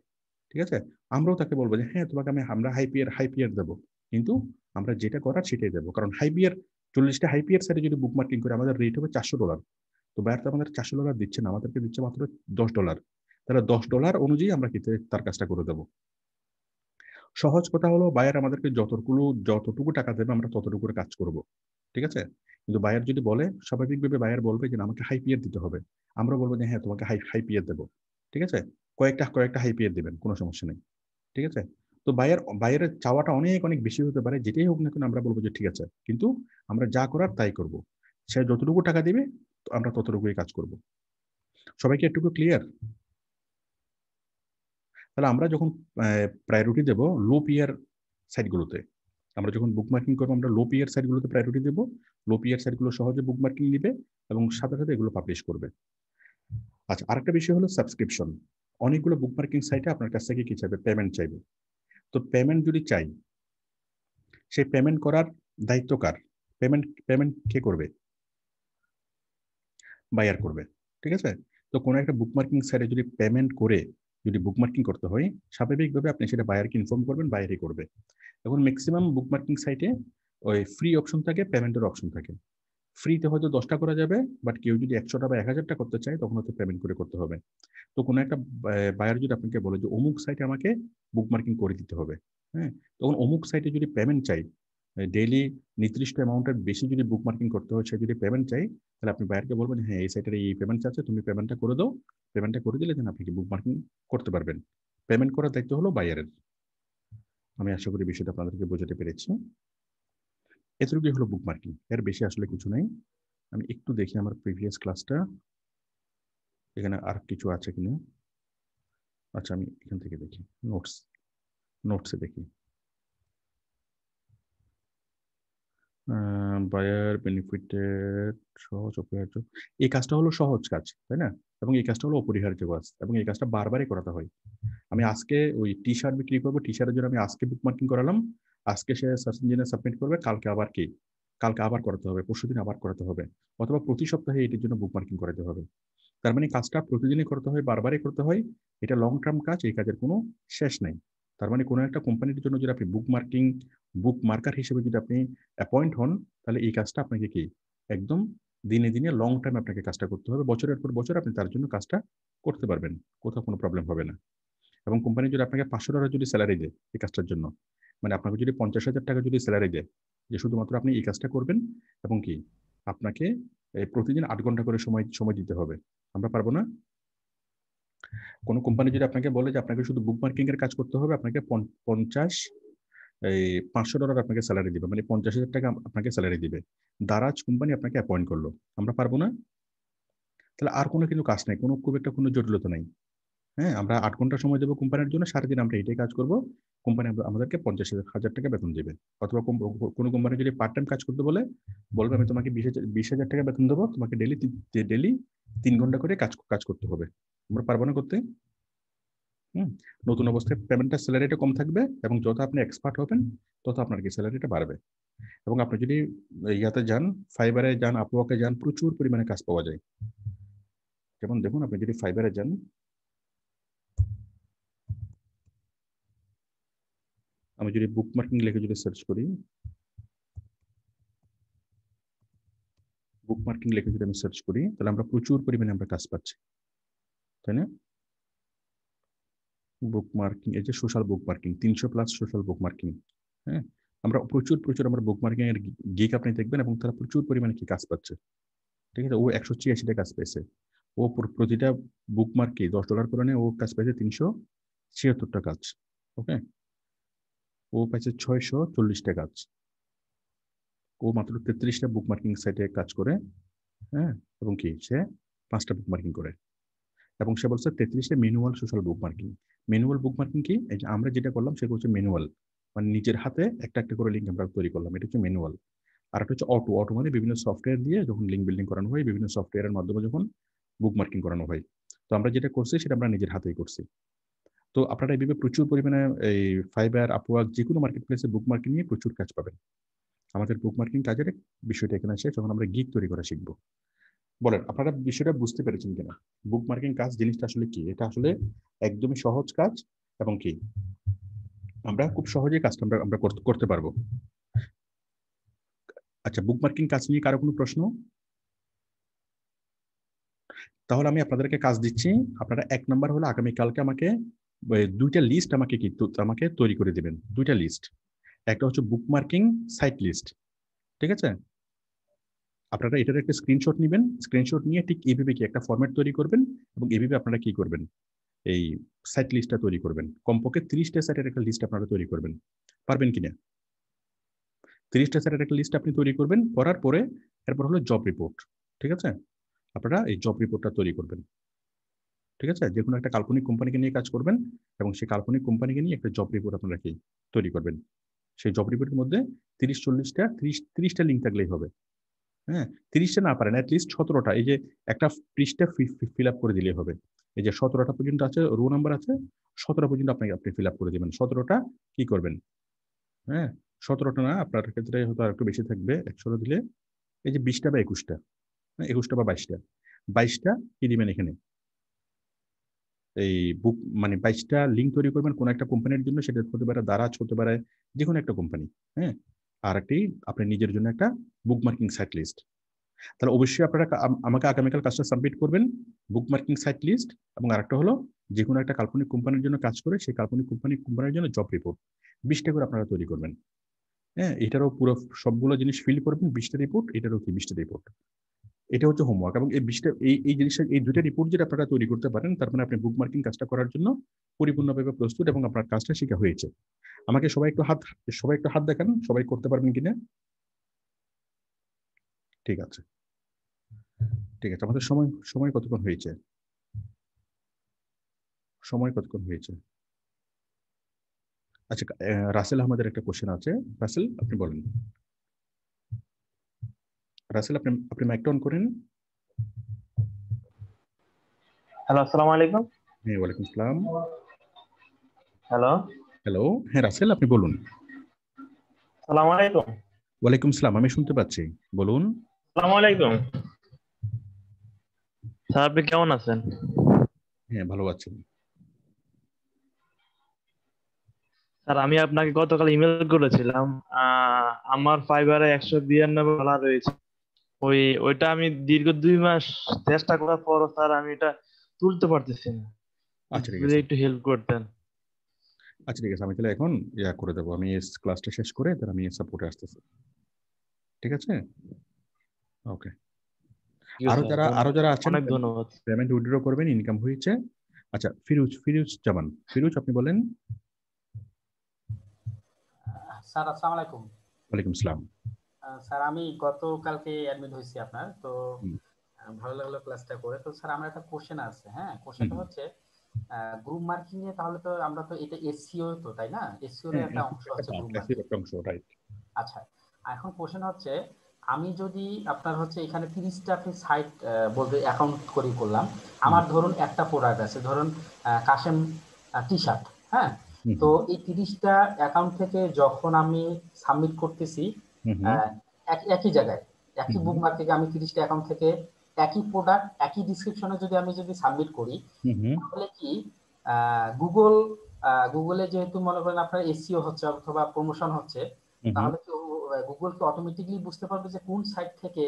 ঠিক আছে? আমরাও তাকে বলবো যে হ্যাঁ তোমাকে আমরা হাই পিয়ার দেবো, কিন্তু আমরা যেটা করার সেটাই দেবো, কারণ হাই পিয়ার 40টা হাই পিয়ার সাইটে যদি বুকমার্কিং করে আমাদের রেট হবে $400। তো বায়ার তো আমাদের $400 দিচ্ছে না, আমাদেরকে দিচ্ছে মাত্র $10। তাহলে $10 অনুযায়ী আমরা কিন্তু তার কাজটা করে দেবো। সহজ কথা হলো বায়ার আমাদেরকে যতটুকু টাকা দেবে আমরা ততটুকু কাজ করব, ঠিক আছে? কিন্তু বায়ার যদি বলে, স্বাভাবিকভাবে বায়ার বলবে যে আমাকে হাই পিয়ার দিতে হবে, আমরা বলবো যে হ্যাঁ তোমাকে হাই পিয়ার দেবো, ঠিক আছে? কয়েকটা হাই পিয়ার দিবেন, কোনো সমস্যা নেই, ঠিক আছে? তো বায়ারের চাওয়াটা অনেক অনেক বেশি হতে পারে, যেটাই হোক না কেন আমরা বলবো যে ঠিক আছে, কিন্তু আমরা যা করার তাই করব। সে যতটুকু টাকা দিবে আমরা ততটুকুই কাজ করব। সবাইকে একটু ক্লিয়ার? তাহলে আমরা যখন প্রায়োরিটি দেব লো পিয়ার সাইটগুলোতে, আমরা যখন বুকমার্কিং করবো আমরা লো পিয়ার সাইটগুলোতে প্রায়োরিটি দেবো। লো পিয়ার সাইটগুলো সহজে বুকমার্কিং নিবে এবং সাথে সাথে এগুলো পাবলিশ করবে। আচ্ছা, আরেকটা বিষয় হলো সাবস্ক্রিপশন। অনেকগুলো বুকমার্কিং সাইটে আপনার কাছ থেকে কি চাইবে, পেমেন্ট চাইবে। তো পেমেন্ট যদি চাই, সেই পেমেন্ট করার দায়িত্ব কার? পেমেন্ট কে করবে? বায়ার করবে, ঠিক আছে? তো কোনো একটা বুকমার্কিং সাইটে যদি পেমেন্ট করে যদি বুকমার্কিং করতে হয়, স্বাভাবিকভাবে আপনি সেটা বায়ারকে ইনফর্ম করবেন, বায়ারই করবে। এখন ম্যাক্সিমাম বুকমার্কিং সাইটে ওই ফ্রি অপশন থাকে, পেমেন্টের অপশন থাকে। ফ্রিতে হয়তো 10টা করা যাবে, বাট কেউ যদি 100টা বা 1000টা করতে চায় তখন হয়তো পেমেন্ট করে করতে হবে। তো কোনো একটা বায়ার যদি আপনাকে বলে যে অমুক সাইটে আমাকে বুকমার্কিং করে দিতে হবে, হ্যাঁ, তখন অমুক সাইটে যদি পেমেন্ট চাই, ডেইলি নির্দিষ্ট অ্যামাউন্টের বেশি যদি বুকমার্কিং করতে হয়, সে যদি পেমেন্ট চাই, তাহলে আপনি বায়ারকে বলবেন হ্যাঁ এই সাইটের এই পেমেন্ট আছে, তুমি পেমেন্টটা করে দাও। পেমেন্টটা করে দিলে দেন আপনি কি বুকমার্কিং করতে পারবেন। পেমেন্ট করার দায়িত্ব হলো বায়ারের। আমি আশা করি বিষয়টা আপনাদেরকে বোঝাতে পেরেছি। এতটুকুই হলো বুকমার্কিং, এর বেশি আসলে কিছু নাই। আমি একটু দেখি আমার প্রিভিয়াস ক্লাসটা, এখানে আর কিছু আছে কিনা। আচ্ছা, আমি এখান থেকে দেখি নোটসে দেখি। বায়ার বেনিফিটেড, সহজ অপরিহার্য। এই কাজটা হলো সহজ কাজ, তাই না? এবং এই কাজটা হলো অপরিহার্য কাজ, এবং এই কাজটা বারবারই করাতে হয়। আমি আজকে ওই টি শার্ট বিক্রি করবো, টি শার্টের জন্য আমি আজকে বুকমার্কিং করালাম, আজকে সে সার্চ ইঞ্জিনে সাবমিট করবে, কালকে আবার করাতে হবে, পরশুদিন আবার করাতে হবে, অথবা প্রতি সপ্তাহে এটির জন্য বুকমার্কিং করাতে হবে। তার মানে কাজটা প্রতিদিনই করতে হয়, বারবারই করতে হয়। এটা লং টার্ম কাজ, এই কাজের কোনো শেষ নাই। তার মানে কোনো একটা কোম্পানির জন্য যদি আপনি বুক মার্কার হিসেবে যদি আপনি অ্যাপয়েন্ট হন, তাহলে এই কাজটা আপনাকে কি একদম দিনে দিনে লং টার্ম আপনাকে কাজটা করতে হবে, বছরের পর বছর আপনি তার জন্য কাজটা করতে পারবেন, কোথাও কোনো প্রবলেম হবে না। এবং কোম্পানি যদি আপনাকে $500 যদি স্যালারি দেয় এই কাজটার জন্য, মানে আপনাকে যদি 50,000 টাকা যদি স্যালারি দেয় যে শুধুমাত্র আপনি এই কাজটা করবেন এবং কি আপনাকে প্রতিদিন 8 ঘন্টা করে সময় দিতে হবে, আমরা পারবো না? কোনো কোম্পানি যদি আপনাকে বলে যে আপনাকে শুধু বুক মার্কিং এর কাজ করতে হবে, আপনাকে $500 আপনাকে স্যালারি দিবে, মানে 50,000 টাকা আপনাকে স্যালারি দিবে, দারাজ কোম্পানি আপনাকে অ্যাপয়েন্ট করলো, আমরা পারবো না? তাহলে আর কোনো কিন্তু কাজ নাই, খুব একটা কোনো জটিলতা নাই। হ্যাঁ, আমরা 8 ঘন্টা সময় দেবো কোম্পানির জন্য, সারাদিন আমরা এটাই কাজ করবো, কোম্পানি আমাদেরকে 50,000 টাকা বেতন দেবে। অথবা কোনো কোম্পানি যদি পার্ট টাইম কাজ করতে বলবে আমি তোমাকে 20,000 টাকা বেতন দেবো, তোমাকে ডেলি 3 ঘন্টা করে কাজ করতে হবে, আমরা পারবো না করতে? নতুন অবস্থায় পেমেন্টটা স্যালারিটা কম থাকবে এবং যত আপনি এক্সপার্ট হবেন তত আপনার কি স্যালারিটা বাড়বে। এবং আপনি যদি ইয়াতে যান, ফাইবারে যান, আপওয়ার্কে যান, প্রচুর পরিমাণে কাজ পাওয়া যায়। যেমন দেখুন, আপনি যদি ফাইবারে যান, আমি যদি বুক মার্কিং লিখে যদি সার্চ করি, বুক মার্কিং লিখে যদি আমি সার্চ করি, তাহলে আমরা প্রচুর পরিমাণে আমরা কাজ পাচ্ছি, তাই না? বুক মার্কিং, এই যে সোশ্যাল বুক মার্কিং, 300+ সোশ্যাল বুক মার্কিং। হ্যাঁ, আমরা প্রচুর আমরা বুক মার্কিং এর গিগ আপনি দেখবেন এবং তারা প্রচুর পরিমাণে কি কাজ পাচ্ছে, ঠিক আছে? ও 186টা কাজ পেয়েছে, ও প্রতিটা বুক মার্কে $10 করে নিয়ে ও কাজ পেয়েছে 376টা কাজ। ওকে, ও পাইছে 640টা কাজ। ও মাত্র 33টা বুক মার্কিং সাইটে কাজ করে, হ্যাঁ, এবং কি সে 5টা বুক মার্কিং করে, এবং সে বলছে 33টা ম্যানুয়াল সোশ্যাল বুক মার্কিং। ম্যানুয়াল বুক মার্কিং কি? এই যে আমরা যেটা করলাম সেটা হচ্ছে ম্যানুয়াল, মানে নিজের হাতে একটা একটা করে লিঙ্ক আমরা তৈরি করলাম, এটা হচ্ছে ম্যানুয়াল। আর একটা হচ্ছে অটো মানে বিভিন্ন সফটওয়্যার দিয়ে যখন লিঙ্ক বিল্ডিং করানো হয়, বিভিন্ন সফটওয়্যারের মাধ্যমে যখন বুক মার্কিং করানো হয়। তো আমরা যেটা করছি সেটা আমরা নিজের হাতেই করছি। তো আপনারা এইভাবে প্রচুর পরিমাণে এই ফাইবার, আপওয়ার্ক, যে কোনো মার্কেট প্লেসে বুক মার্কিং নিয়ে প্রচুর কাজ পাবেন। আমাদের বুক মার্কিং কাজের বিষয়টা এখানে শেষ, যখন আমরা গিগ তৈরি করা শিখবো। বলেন আপনারা বিষয়টা বুঝতে পেরেছেন কিনা? বুক মার্কিং কাজ জিনিসটা আসলে কি? এটা আসলে একদমই সহজ কাজ এবং কি আমরা খুব সহজেই কাজটা আমরা করতে পারবো। আচ্ছা, বুক মার্কিং কাজ নিয়ে কারো কোনো প্রশ্ন? তাহলে আমি আপনাদেরকে কাজ দিচ্ছি। আপনারা 1 নাম্বার হলো আগামীকালকে আমাকে 2টা লিস্ট আমাকে তৈরি করে দিবেন, 2টা লিস্ট। একটা হচ্ছে বুক মার্কিং সাইট লিস্ট, ঠিক আছে? আপনারা এটার একটা স্ক্রিনশট নেবেন, স্ক্রিনশট নিয়ে ঠিক এইভাবে কি একটা ফরম্যাট তৈরি করবেন এবং এইভাবে আপনারা কি করবেন, এই সাইট লিস্টটা তৈরি করবেন। কমপক্ষে 30টা সাইটের একটা লিস্ট আপনারা তৈরি করবেন, পারবেন কিনা? 30টা সাইটের একটা লিস্ট আপনি তৈরি করবেন, করার পরে এরপর হলো জব রিপোর্ট, ঠিক আছে? আপনারা এই জব রিপোর্টটা তৈরি করবেন, ঠিক আছে? যে কোনো একটা কাল্পনিক কোম্পানিকে নিয়ে কাজ করবেন এবং সেই কাল্পনিক কোম্পানিকে নিয়ে একটা জব রিপোর্ট আপনারা কি তৈরি করবেন। সেই জব রিপোর্টের মধ্যে 30-40টা লিঙ্ক থাকলেই হবে। হ্যাঁ, 30টা না পারেন, অ্যাটলিস্ট 17টা। এই যে একটা পৃষ্ঠা ফিল আপ করে দিলেই হবে। এই যে 17টা পর্যন্ত আছে, রো নাম্বার আছে, 17 পর্যন্ত আপনি ফিল আপ করে দিবেন। 17টা কি করবেন? হ্যাঁ, 17টা না, আপনার ক্ষেত্রে হয়তো আর একটু বেশি থাকবে, 100 দিলে এই যে 20টা বা 21টা, 21টা বা 22টা কি দিবেন এখানে? এই বুক মানে 22টা লিঙ্ক তৈরি করবেন কোন একটা কোম্পানির জন্য, সেটা হতে পারে দারাজ, হতে পারে যে কোনো একটা কোম্পানি। হ্যাঁ, আর একটি আপনি নিজের জন্য একটা বুক মার্কিং সাইট লিস্ট। তাহলে অবশ্যই আপনারা আমাকে আগামীকাল কাজটা সাবমিট করবেন, বুক মার্কিং সাইট লিস্ট, এবং আরেকটা হলো যে কোনো একটা কাল্পনিক কোম্পানির জন্য কাজ করে সেই কাল্পনিক কোম্পানির জন্য জব রিপোর্ট 20টা করে আপনারা তৈরি করবেন। হ্যাঁ, এটারও পুরো সবগুলো জিনিস ফিল করবেন, 20টা রিপোর্ট, এটারও কি 20টা রিপোর্ট। এটা হচ্ছে হোমওয়ার্ক। এবং এই 20টা এই জিনিসটা, এই 2টা রিপোর্ট যদি আপনারা তৈরি করতে পারেন, তার মানে আপনি বুক মার্কিং কাজটা করার জন্য পরিপূর্ণভাবে প্রস্তুত এবং আপনার কাজটা শেখা হয়েছে। আমাকে সবাই একটু হাত দেখান, সবাই করতে পারবেন কিনা? ঠিক আছে, ঠিক আছে। আমাদের সময় কতক্ষণ হয়েছে? আচ্ছা, রাসেল আহমেদের একটা কোশ্চেন আছে। রাসেল, আপনি বলেন। রাসেল, আপনি মাইকটা অন করেন। হ্যালো, আসসালামু আলাইকুম। হ্যাঁ, ওয়ালাইকুম আসসালাম। হ্যালো, হ্যালো, হ্যাঁ রাসেল, আপনি বলুন। আসসালামু আলাইকুম। ওয়ালাইকুম আসসালাম, আমি শুনতে পাচ্ছি, বলুন। আসসালামু আলাইকুম স্যার, আপনি কেমন আছেন? হ্যাঁ, ভালো আছেন। স্যার, আমি আপনাকে গতকাল ইমেল করেছিলাম। আমার ফাইবারে $192 রয়েছে। ওইটা আমি দীর্ঘ 2 মাস চেষ্টা করার পর স্যার আমি এটা তুলতে পারতেছি না। আচ্ছা, ঠিক যদি আছে। একটু হেল্প করতেন। আচ্ছা ঠিক আছে, আমি তাহলে এখন ইয়া করে দেবো, আমি ক্লাসটা শেষ করে তাহলে আমি সাপোর্টে আসতেছি, ঠিক আছে? ওকে। আরো যারা আছেন অনেক ধন্যবাদ। পেমেন্ট উইথড্র করবেন, ইনকাম হয়েছে। আচ্ছা, ফিরোজ জামান, ফিরোজ আপনি বলেন। স্যার আসসালামু আলাইকুম। ওয়ালাইকুম আসসালাম। স্যার আমি গতকালকে অ্যাডমিট হয়েছি আপনার, তো হুম। ভালো লাগলো ক্লাসটা করে। তো স্যার আমার একটা কোশ্চেন আছে, হ্যাঁ কোশ্চেনটা হুম। হচ্ছে গ্রুপ মার্কিং এ, তাহলে তো আমরা তো এটা এসসিও তো তাই না, এসসিও এর একটা অংশ আছে গ্রুপ মার্কিং। আচ্ছা, এখন কোশ্চেন হচ্ছে আমি যদি আপনার হচ্ছে এখানে 30টা আপনি সাইট বলতে অ্যাকাউন্ট করে করলাম, আমার ধরুন একটা প্রোডাক্ট আছে, ধরুন কাশেম টি শার্ট, হ্যাঁ, তো এই 30টা অ্যাকাউন্ট থেকে যখন আমি সাবমিট করতেছি একই জায়গায় একই বুক মার্কেটে আমি 30টা অ্যাকাউন্ট থেকে একই প্রোডাক্ট একই ডিসক্রিপশনে যদি সাবমিট করি, তাহলে কি গুগলে যেহেতু মনে করেন আপনার এসইও হচ্ছে অথবা প্রমোশন হচ্ছে, তাহলে কি গুগল কি অটোমেটিকলি বুঝতে পারবে যে কোন সাইট থেকে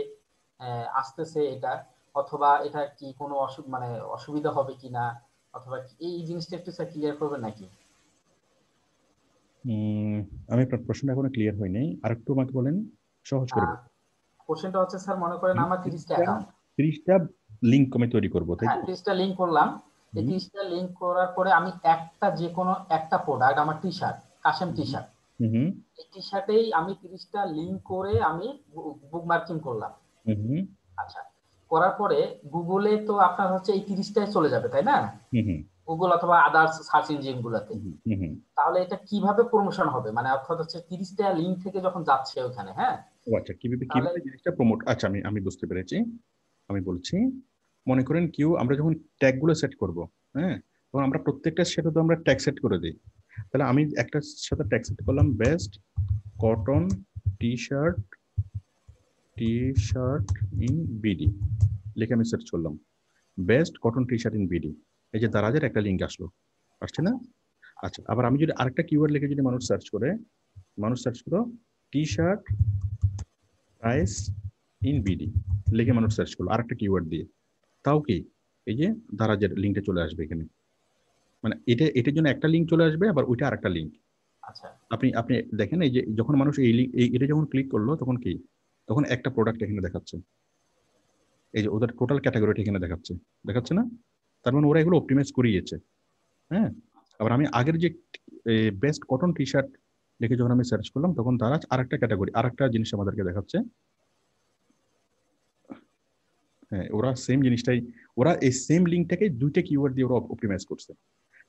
আসতেছে এটা, অথবা এটা কি কোনো মানে অসুবিধা হবে কিনা, অথবা এই জিনিসটা একটু স্যার ক্লিয়ার করবেন নাকি? আমি আপনার প্রশ্নটা এখনো ক্লিয়ার হয় নাই, আরেকটু আমাকে বলেন, সহজ করে বলেন। কোশ্চেনটা হচ্ছে স্যার মনে করেন আমার 30টা অ্যাকাউন্ট, 30টা লিংক আমি তৈরি করব, তাই হ্যাঁ তো? 30টা লিংক করলাম। এই 30টা লিংক করার পরে আমি যে কোনো একটা প্রোডাক্ট, আমার T shirt, Kashem T shirt, এই টি শার্টেই আমি 30টা লিংক করে আমি বুক মার্কিং করলাম। আচ্ছা, করার পরে গুগলে তো আপনার হচ্ছে এই 30টাই চলে যাবে তাই না, গুগল অথবা আদার্স সার্চ ইঞ্জিন গুলোতে। তাহলে এটা কিভাবে প্রমোশন হবে, মানে অর্থাৎ হচ্ছে 30টা লিংক থেকে যখন যাচ্ছে ওখানে, হ্যাঁ। আচ্ছা, কিভাবে জিনিসটা প্রমোট, আচ্ছা আমি বুঝতে পেরেছি, আমি বলছি। মনে করেন আমরা যখন ট্যাগ গুলো সেট করব, হ্যাঁ, তখন আমরা প্রত্যেকটার সাথে তো আমরা ট্যাগ সেট করে দিই। তাহলে আমি একটা সাথে ট্যাগ সেট করলাম, best cotton T shirt in BD লিখে আমি সার্চ করলাম, best cotton T shirt in BD, এই যে দারাজের একটা লিঙ্ক আসছে না? আচ্ছা, আবার আমি যদি আরেকটা কিওয়ার্ড লিখে যদি মানুষ সার্চ করো T shirt price in BD লিখে মানুষ সার্চ করলো আরেকটা কিওয়ার্ড দিয়ে, তাও কি এই যে দারাজের লিঙ্কটা চলে আসবে এখানে, মানে এটার জন্য একটা লিঙ্ক চলে আসবে, আবার ওইটা আরেকটা লিঙ্ক। আচ্ছা, আপনি দেখেন, এই যে যখন মানুষ এটা যখন ক্লিক করলো তখন একটা প্রোডাক্ট এখানে দেখাচ্ছে, এই যে ওদের টোটাল ক্যাটাগরিটা এখানে দেখাচ্ছে না? তার মানে ওরা এগুলো অপটিমাইজ করিয়েছে, হ্যাঁ। আবার আমি আগের যে বেস্ট কটন টি শার্ট লিখে যখন আমি সার্চ করলাম, তখন তারা আরেকটা ক্যাটাগরি আরেকটা জিনিস আমাদেরকে দেখাচ্ছে, হ্যাঁ। ওরা সেম জিনিসটাই, ওরা এই সেম লিঙ্কটাকে দুইটা কিওয়ার্ড দিয়ে ওরা অপটিমাইজ করছে।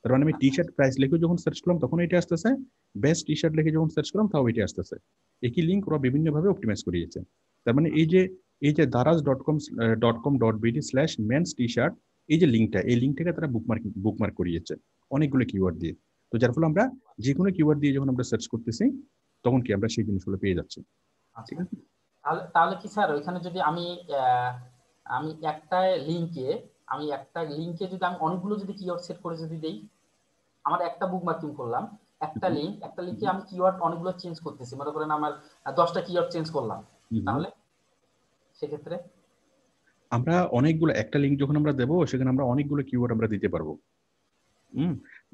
তার মানে আমি টি শার্ট প্রাইস লিখে যখন সার্চ করলাম তখন এটা আসতেছে, বেস্ট টি শার্ট লিখে যখন সার্চ করলাম তাও এটা আসতেছে, একই লিঙ্ক ওরা বিভিন্নভাবে অপটিমাইজ করিয়েছে। তার মানে এই যে daraz.com.bd/mens t-shirt, এই যে লিঙ্কটা, এই লিঙ্কটাকে তারা বুকমার্ক করিয়েছে অনেকগুলো কিওয়ার্ড দিয়ে। তো যার ফলে আমরা যে কোনো কিওয়ার্ড দিয়ে যখন আমরা সার্চ করতেছি, তখন কি আমরা সেই জিনিসগুলো পেয়ে যাচ্ছি। ঠিক আছে, তাহলে কি স্যার ওইখানে যদি আমি একটা লিঙ্কে যদি আমি অনেকগুলো যদি কিওয়ার্ড সেট করে যদি দেই, আমার একটা বুক মার্কিং করলাম, একটা লিঙ্কে আমি কিওয়ার্ড অনেকগুলো চেঞ্জ করতেছি, মনে করেন আমার 10টা কিওয়ার্ড চেঞ্জ করলাম, তাহলে সেক্ষেত্রে আমরা অনেকগুলো, একটা লিঙ্ক যখন আমরা দেবো সেখানে আমরা অনেকগুলো কিওয়ার্ড আমরা দিতে পারবো।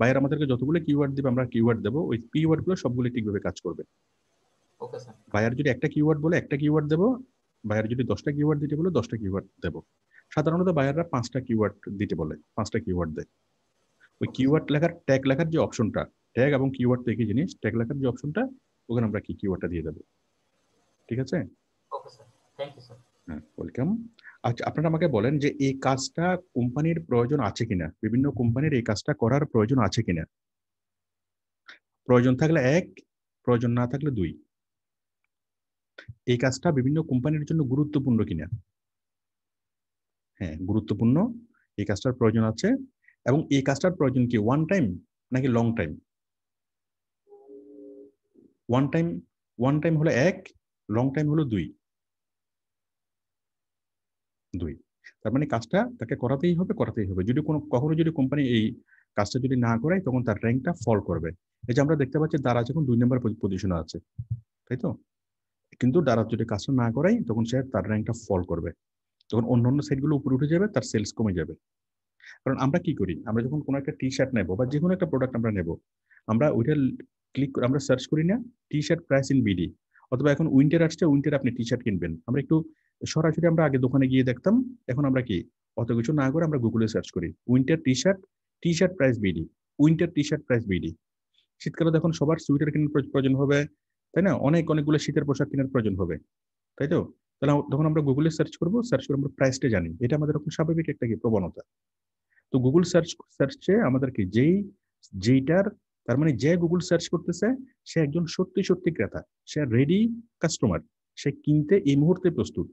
বাইরে আমাদেরকে যতগুলো কিওয়ার্ড দিবে আমরা কিওয়ার্ড দেবো, ওই কিওয়ার্ড গুলো সবগুলো ঠিকভাবে কাজ করবে। Okay sir. বায়ার যদি একটা কিওয়ার্ড বলে একটা কিওয়ার্ড দেবো, বায়ার যদি 10টা কিওয়ার্ড দিতে বলে 10টা কিওয়ার্ড দেবো। সাধারণত বায়াররা 5টা কিওয়ার্ড দিতে বলে, 5টা কিওয়ার্ড দেয়। ওই কিওয়ার্ড লেখার ট্যাগ লেখার যে অপশনটা, ট্যাগ এবং কিওয়ার্ড তো একই জিনিস, ট্যাগ লেখার যে অপশনটা, ওখানে আমরা কি কিওয়ার্ডটা দিয়ে দেবো। ঠিক আছে, okay sir, thank you sir. হ্যাঁ, ওয়েলকাম। আচ্ছা, আপনারা আমাকে বলেন যে এই কাজটা কোম্পানির প্রয়োজন আছে কিনা, বিভিন্ন কোম্পানির এই কাজটা করার প্রয়োজন আছে কিনা। প্রয়োজন থাকলে 1, প্রয়োজন না থাকলে 2। এই কাজটা বিভিন্ন কোম্পানির জন্য গুরুত্বপূর্ণ কিনা। হ্যাঁ, গুরুত্বপূর্ণ, এই কাজটার প্রয়োজন আছে। এবং এই কাজটার প্রয়োজন কি ওয়ান টাইম নাকি লং টাইম? ওয়ান টাইম হলো 1, লং টাইম হলো 2। তার মানে কাজটা তাকে করাতেই হবে। যদি কখনো যদি কোম্পানি এই কাজটা যদি না করায়, তখন তার র্যাঙ্কটা ফল করবে। এই যে আমরা দেখতে পাচ্ছি দারাজ এখন 2 নম্বর পজিশনে আছে, তাই তো? কিন্তু দারাজ যদি কাজটা না করায়, তখন সে তার র্যাঙ্কটা ফল করবে, তখন অন্যান্য সাইটগুলো উপরে উঠে যাবে, তার সেলস কমে যাবে। কারণ আমরা কি করি, আমরা যখন কোনো একটা টি শার্ট নেবো বা যে কোনো একটা প্রোডাক্ট আমরা নেবো, আমরা ওইটা ক্লিক করে আমরা সার্চ করি না T shirt price in BD, অথবা এখন উইন্টার আসছে, উইন্টার আপনি টি শার্ট কিনবেন, আমরা একটু সরাসরি আমরা আগে দোকানে গিয়ে দেখতাম, এখন আমরা কি অত কিছু না করে আমরা গুগলে সার্চ করি winter T shirt price BD, winter T shirt price BD. শীতকালে তখন সবার সোয়েটার কেনার প্রয়োজন হবে, তাই না, অনেকগুলো শীতের পোশাক কেনার প্রয়োজন হবে, তাই তো? তাহলে তখন আমরা গুগলে সার্চ করবো, সার্চ করে আমরা প্রাইসটা জানি, এটা আমাদের এখন স্বাভাবিক একটা কি প্রবণতা। তো গুগল সার্চে আমাদের কি যেইটার তার মানে যে গুগল সার্চ করতেছে সে একজন সত্যি ক্রেতা, সে রেডি কাস্টমার, সে কিনতে এই মুহূর্তে প্রস্তুত।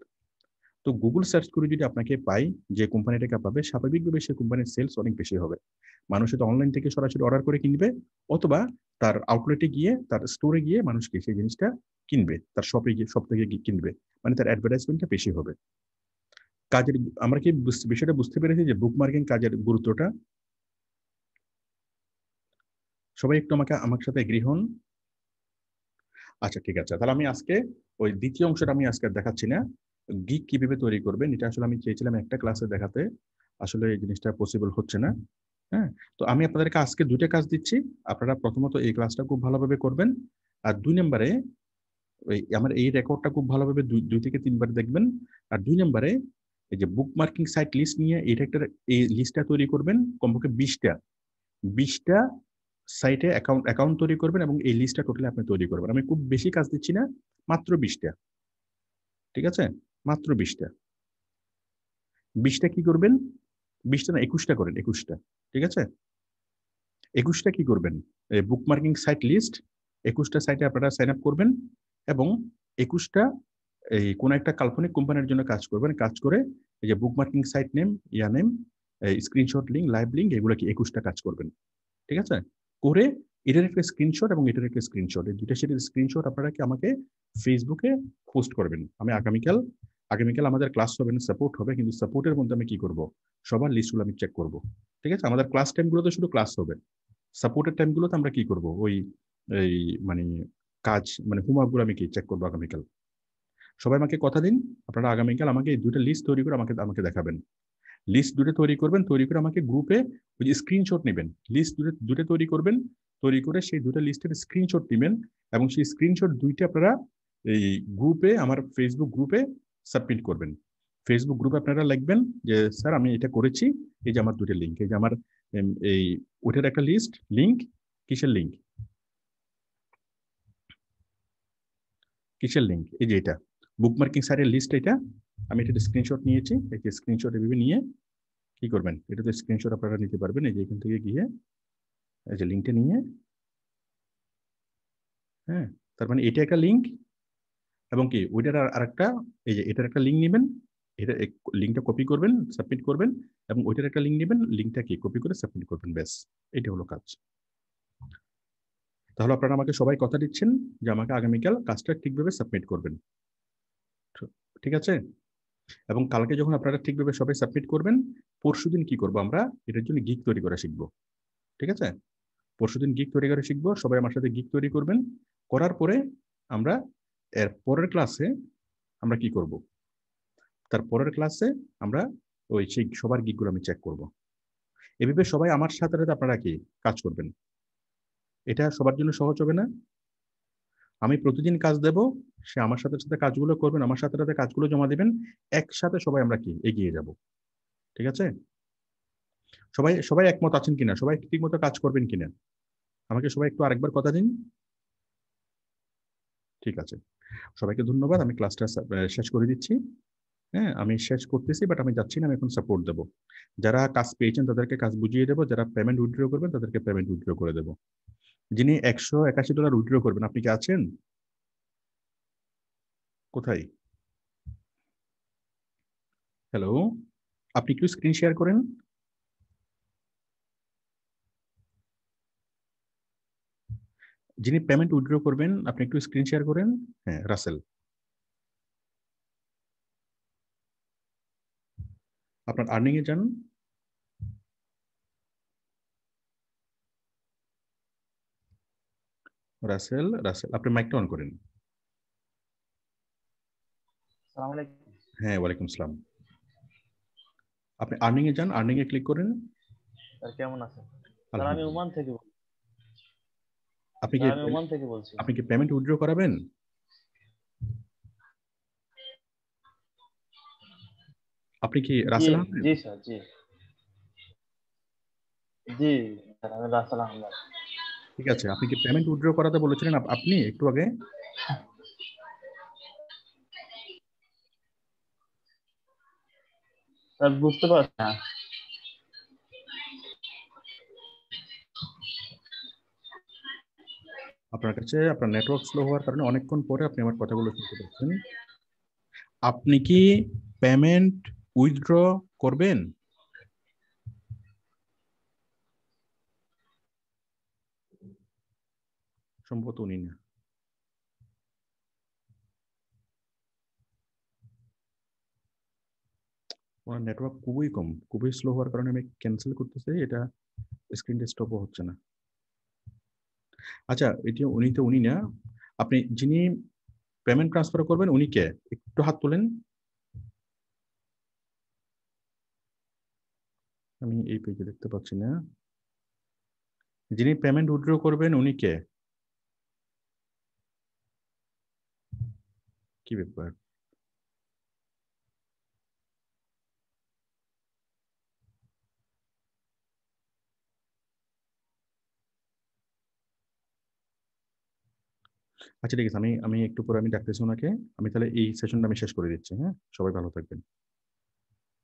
তো গুগল সার্চ করে যদি আপনাকে পাই যে কোম্পানিটাকে পাবে, স্বাভাবিকভাবে সেই কোম্পানির সেলস অনেক বেশি হবে। মানুষ তো অনলাইন থেকে সরাসরি অর্ডার করে কিনবে, অথবা তার আউটলেটে গিয়ে তার স্টোরে গিয়ে মানুষকে সেই জিনিসটা কিনবে, তার শপে গিয়ে শপ থেকে কিনবে, মানে তার অ্যাডভার্টাইজমেন্টটা বেশি হবে। কাজের আমরা কি বিষয়টা বুঝতে পেরেছি যে বুকমার্কিং কাজের গুরুত্বটা? সবাই একটু আমার সাথে এগ্রি হন। আচ্ছা ঠিক আছে, তাহলে আমি আজকে ওই দ্বিতীয় অংশটা আমি আজকে দেখাচ্ছি না, গিগ কিভাবে তৈরি করবেন, এটা আসলে আমি চেয়েছিলাম একটা ক্লাসে দেখাতে, আসলে এই জিনিসটা পসিবল হচ্ছে না। হ্যাঁ, তো আমি আপনাদেরকে আজকে দুইটা কাজ দিচ্ছি, আপনারা প্রথমত এই ক্লাসটা খুব ভালোভাবে করবেন, আর 2 নম্বরে ওই আমার এই রেকর্ডটা খুব ভালোভাবে 2 থেকে 3 বার দেখবেন, আর 2 নম্বরে এই যে বুক মার্কিং সাইট লিস্ট নিয়ে এটা একটা এই লিস্টটা তৈরি করবেন, কমপক্ষে 20টা সাইটে অ্যাকাউন্ট তৈরি করবেন, এবং এই লিস্টটা টোটালি আপনি তৈরি করবেন। আমি খুব বেশি কাজ দিচ্ছি না, মাত্র 20টা, ঠিক আছে, মাত্র 20টা কি করবেন, 20টা না 21টা করেন, 21টা, ঠিক আছে। 21টা কি করবেন, বুক মার্কিং সাইট লিস্ট 21টা সাইটে আপনারা সাইন আপ করবেন, এবং 21টা এই কোন একটা কাল্পনিক কোম্পানির জন্য কাজ করবেন, কাজ করে এই যে bookmarking site name, name, screenshot link, live link, এগুলো কি 21টা কাজ করবেন, ঠিক আছে। করে এটার একটা স্ক্রিনশট এবং এটার একটা স্ক্রিনশট, এই দুইটা সেটের স্ক্রিনশট আপনারা কি আমাকে ফেসবুকে পোস্ট করবেন। আমি আগামীকাল আমাদের ক্লাস হবে না, সাপোর্ট হবে, কিন্তু সাপোর্টের মধ্যে আমি কি করব, সবার লিস্টগুলো আমি চেক করব, ঠিক আছে। আমাদের ক্লাস টাইমগুলোতে শুধু ক্লাস হবে, সাপোর্টের টাইমগুলোতে আমরা কি করব, ওই এই মানে কাজ মানে হোমওয়ার্কগুলো আমি কি চেক করবো আগামীকাল। সবাই আমাকে কথা দিন, আপনারা আগামীকাল আমাকে এই দুটো লিস্ট তৈরি করে আমাকে দেখাবেন। লিস্ট দুটো তৈরি করবেন, তৈরি করে আমাকে গ্রুপে ওই যে স্ক্রিনশট নেবেন, লিস্ট দুটো তৈরি করবেন, তৈরি করে সেই দুটো লিস্টের স্ক্রিনশট নেবেন, এবং সেই স্ক্রিনশট দুইটা আপনারা এই গ্রুপে, আমার ফেসবুক গ্রুপে সাবমিট করবেন। ফেসবুক গ্রুপে আপনারা লিখবেন যে স্যার আমি এটা করেছি, এই যে আমার দুটো লিঙ্ক, এই যে আমার এই ওটার একটা লিস্ট লিঙ্ক, কিসের লিঙ্ক, এই যে এটা বুকমার্কিং সাইটের লিস্ট, এটা আমি এটা স্ক্রিনশট নিয়েছি, এই যে স্ক্রিনশট এভাবে নিয়ে কি করবেন, এটা তো স্ক্রিনশট আপনারা নিতে পারবেন, এই যে এখান থেকে গিয়ে এই যে লিঙ্কটা নিয়ে, হ্যাঁ, তার মানে এটা একটা লিঙ্ক, এবং কি ওইটার আরেকটা এই যে এটার একটা লিঙ্ক নেবেন, এটা লিঙ্কটা কপি করবেন, সাবমিট করবেন, এবং ওইটার একটা লিঙ্ক নেবেন, লিঙ্কটা কি কপি করে সাবমিট করবেন, ব্যাস এটা হলো কাজ। তাহলে আপনারা আমাকে সবাই কথা দিচ্ছেন যে আমাকে আগামীকাল কাজটা ঠিকভাবে সাবমিট করবেন, ঠিক আছে। এবং কালকে যখন আপনারা ঠিকভাবে সবাই সাবমিট করবেন, পরশুদিন কি করব, আমরা এটার জন্য গিগ তৈরি করা শিখবো, ঠিক আছে। পরশুদিন গিগ তৈরি করে শিখবো, সবাই আমার সাথে গিগ তৈরি করবেন, করার পরে আমরা এর পরের ক্লাসে আমরা কি করব, তার পরের ক্লাসে আমরা ওই সেই সবার গিগগুলো আমি চেক করব। এভাবে সবাই আমার সাথে সাথে আপনারা কি কাজ করবেন, এটা সবার জন্য সহজ হবে না? আমি প্রতিদিন কাজ দেব, সে আমার সাথে সাথে কাজগুলো করবেন, আমার সাথে সাথে কাজগুলো জমা দিবেন, একসাথে সবাই আমরা কি এগিয়ে যাব, ঠিক আছে। সবাই সবাই একমত আছেন কিনা, সবাই ঠিক মতো কাজ করবেন কিনা, আমাকে সবাই একটু আরেকবার কথা দিন। ঠিক আছে, সবাইকে ধন্যবাদ, আমি ক্লাসটা শেষ করে দিচ্ছি। হ্যাঁ, আমি শেষ করতেছি, বাট আমি যাচ্ছি না, আমি এখন সাপোর্ট দেবো। যারা কাজ পেয়েছেন তাদেরকে কাজ বুঝিয়ে দেবো, যারা পেমেন্ট উইথড্র করবেন তাদেরকে পেমেন্ট উইথড্র করে দেবো। যিনি $181 উইথড্র করবেন, আপনি কি আছেন? কোথায়? হ্যালো, আপনি একটু স্ক্রিন শেয়ার করেন। যিনি পেমেন্ট উইথড্র করবেন আপনি একটু স্ক্রিন শেয়ার করেন। হ্যাঁ, রাসেল, আপনার আর্নিং এ যান। রাসেল আপনি মাইকটা অন করেন। আসসালামু আলাইকুম। হ্যাঁ, ওয়ালাইকুম আসসালাম। আপনি আর্নিং এ যান, আর্নিং এ ক্লিক করেন। স্যার কেমন আছেন? স্যার আমি আলহামদুলিল্লাহ। ওমান থেকে বলছি। আপনি কি আমি ওমান থেকে বলছি। আপনি কি পেমেন্ট উইথড্র করাবেন? আপনি কি রাসেল আহমেদ? জি স্যার, জি জি স্যার, আমি রাসেল আহমেদ। ঠিক আছে, আপনি কি পেমেন্ট উইথড্র করাতে বলেছিলেন আপনি একটু আগে? স্যার বুঝতে পারছি না। আপনার কাছে আপনার নেটওয়ার্ক স্লো হওয়ার কারণে অনেকক্ষণ পরে আপনি আমার কথাগুলো শুনতে পাচ্ছেন। আপনি কি পেমেন্ট উইথড্র করবেন? সম্ভবত উনি না। ওনার নেটওয়ার্ক খুবই কম, খুবই স্লো হওয়ার কারণে আমি ক্যান্সেল করতেছি, এটা স্ক্রিন স্টপও হচ্ছে না। আচ্ছা, এটি উনি না। আপনি যিনি পেমেন্ট ট্রান্সফার করবেন উনি কে? একটু হাত তোলেন। আমি এই পেজে দেখতে পাচ্ছি না। যিনি পেমেন্ট উইথড্র করবেন উনি কে? কি ব্যাপার? আচ্ছা ঠিক আছে, আমি একটু পরে আমি ডাকতেছি ওনাকে। আমি তাহলে এই সেশনটা আমি শেষ করে দিচ্ছি। হ্যাঁ, সবাই ভালো থাকবেন।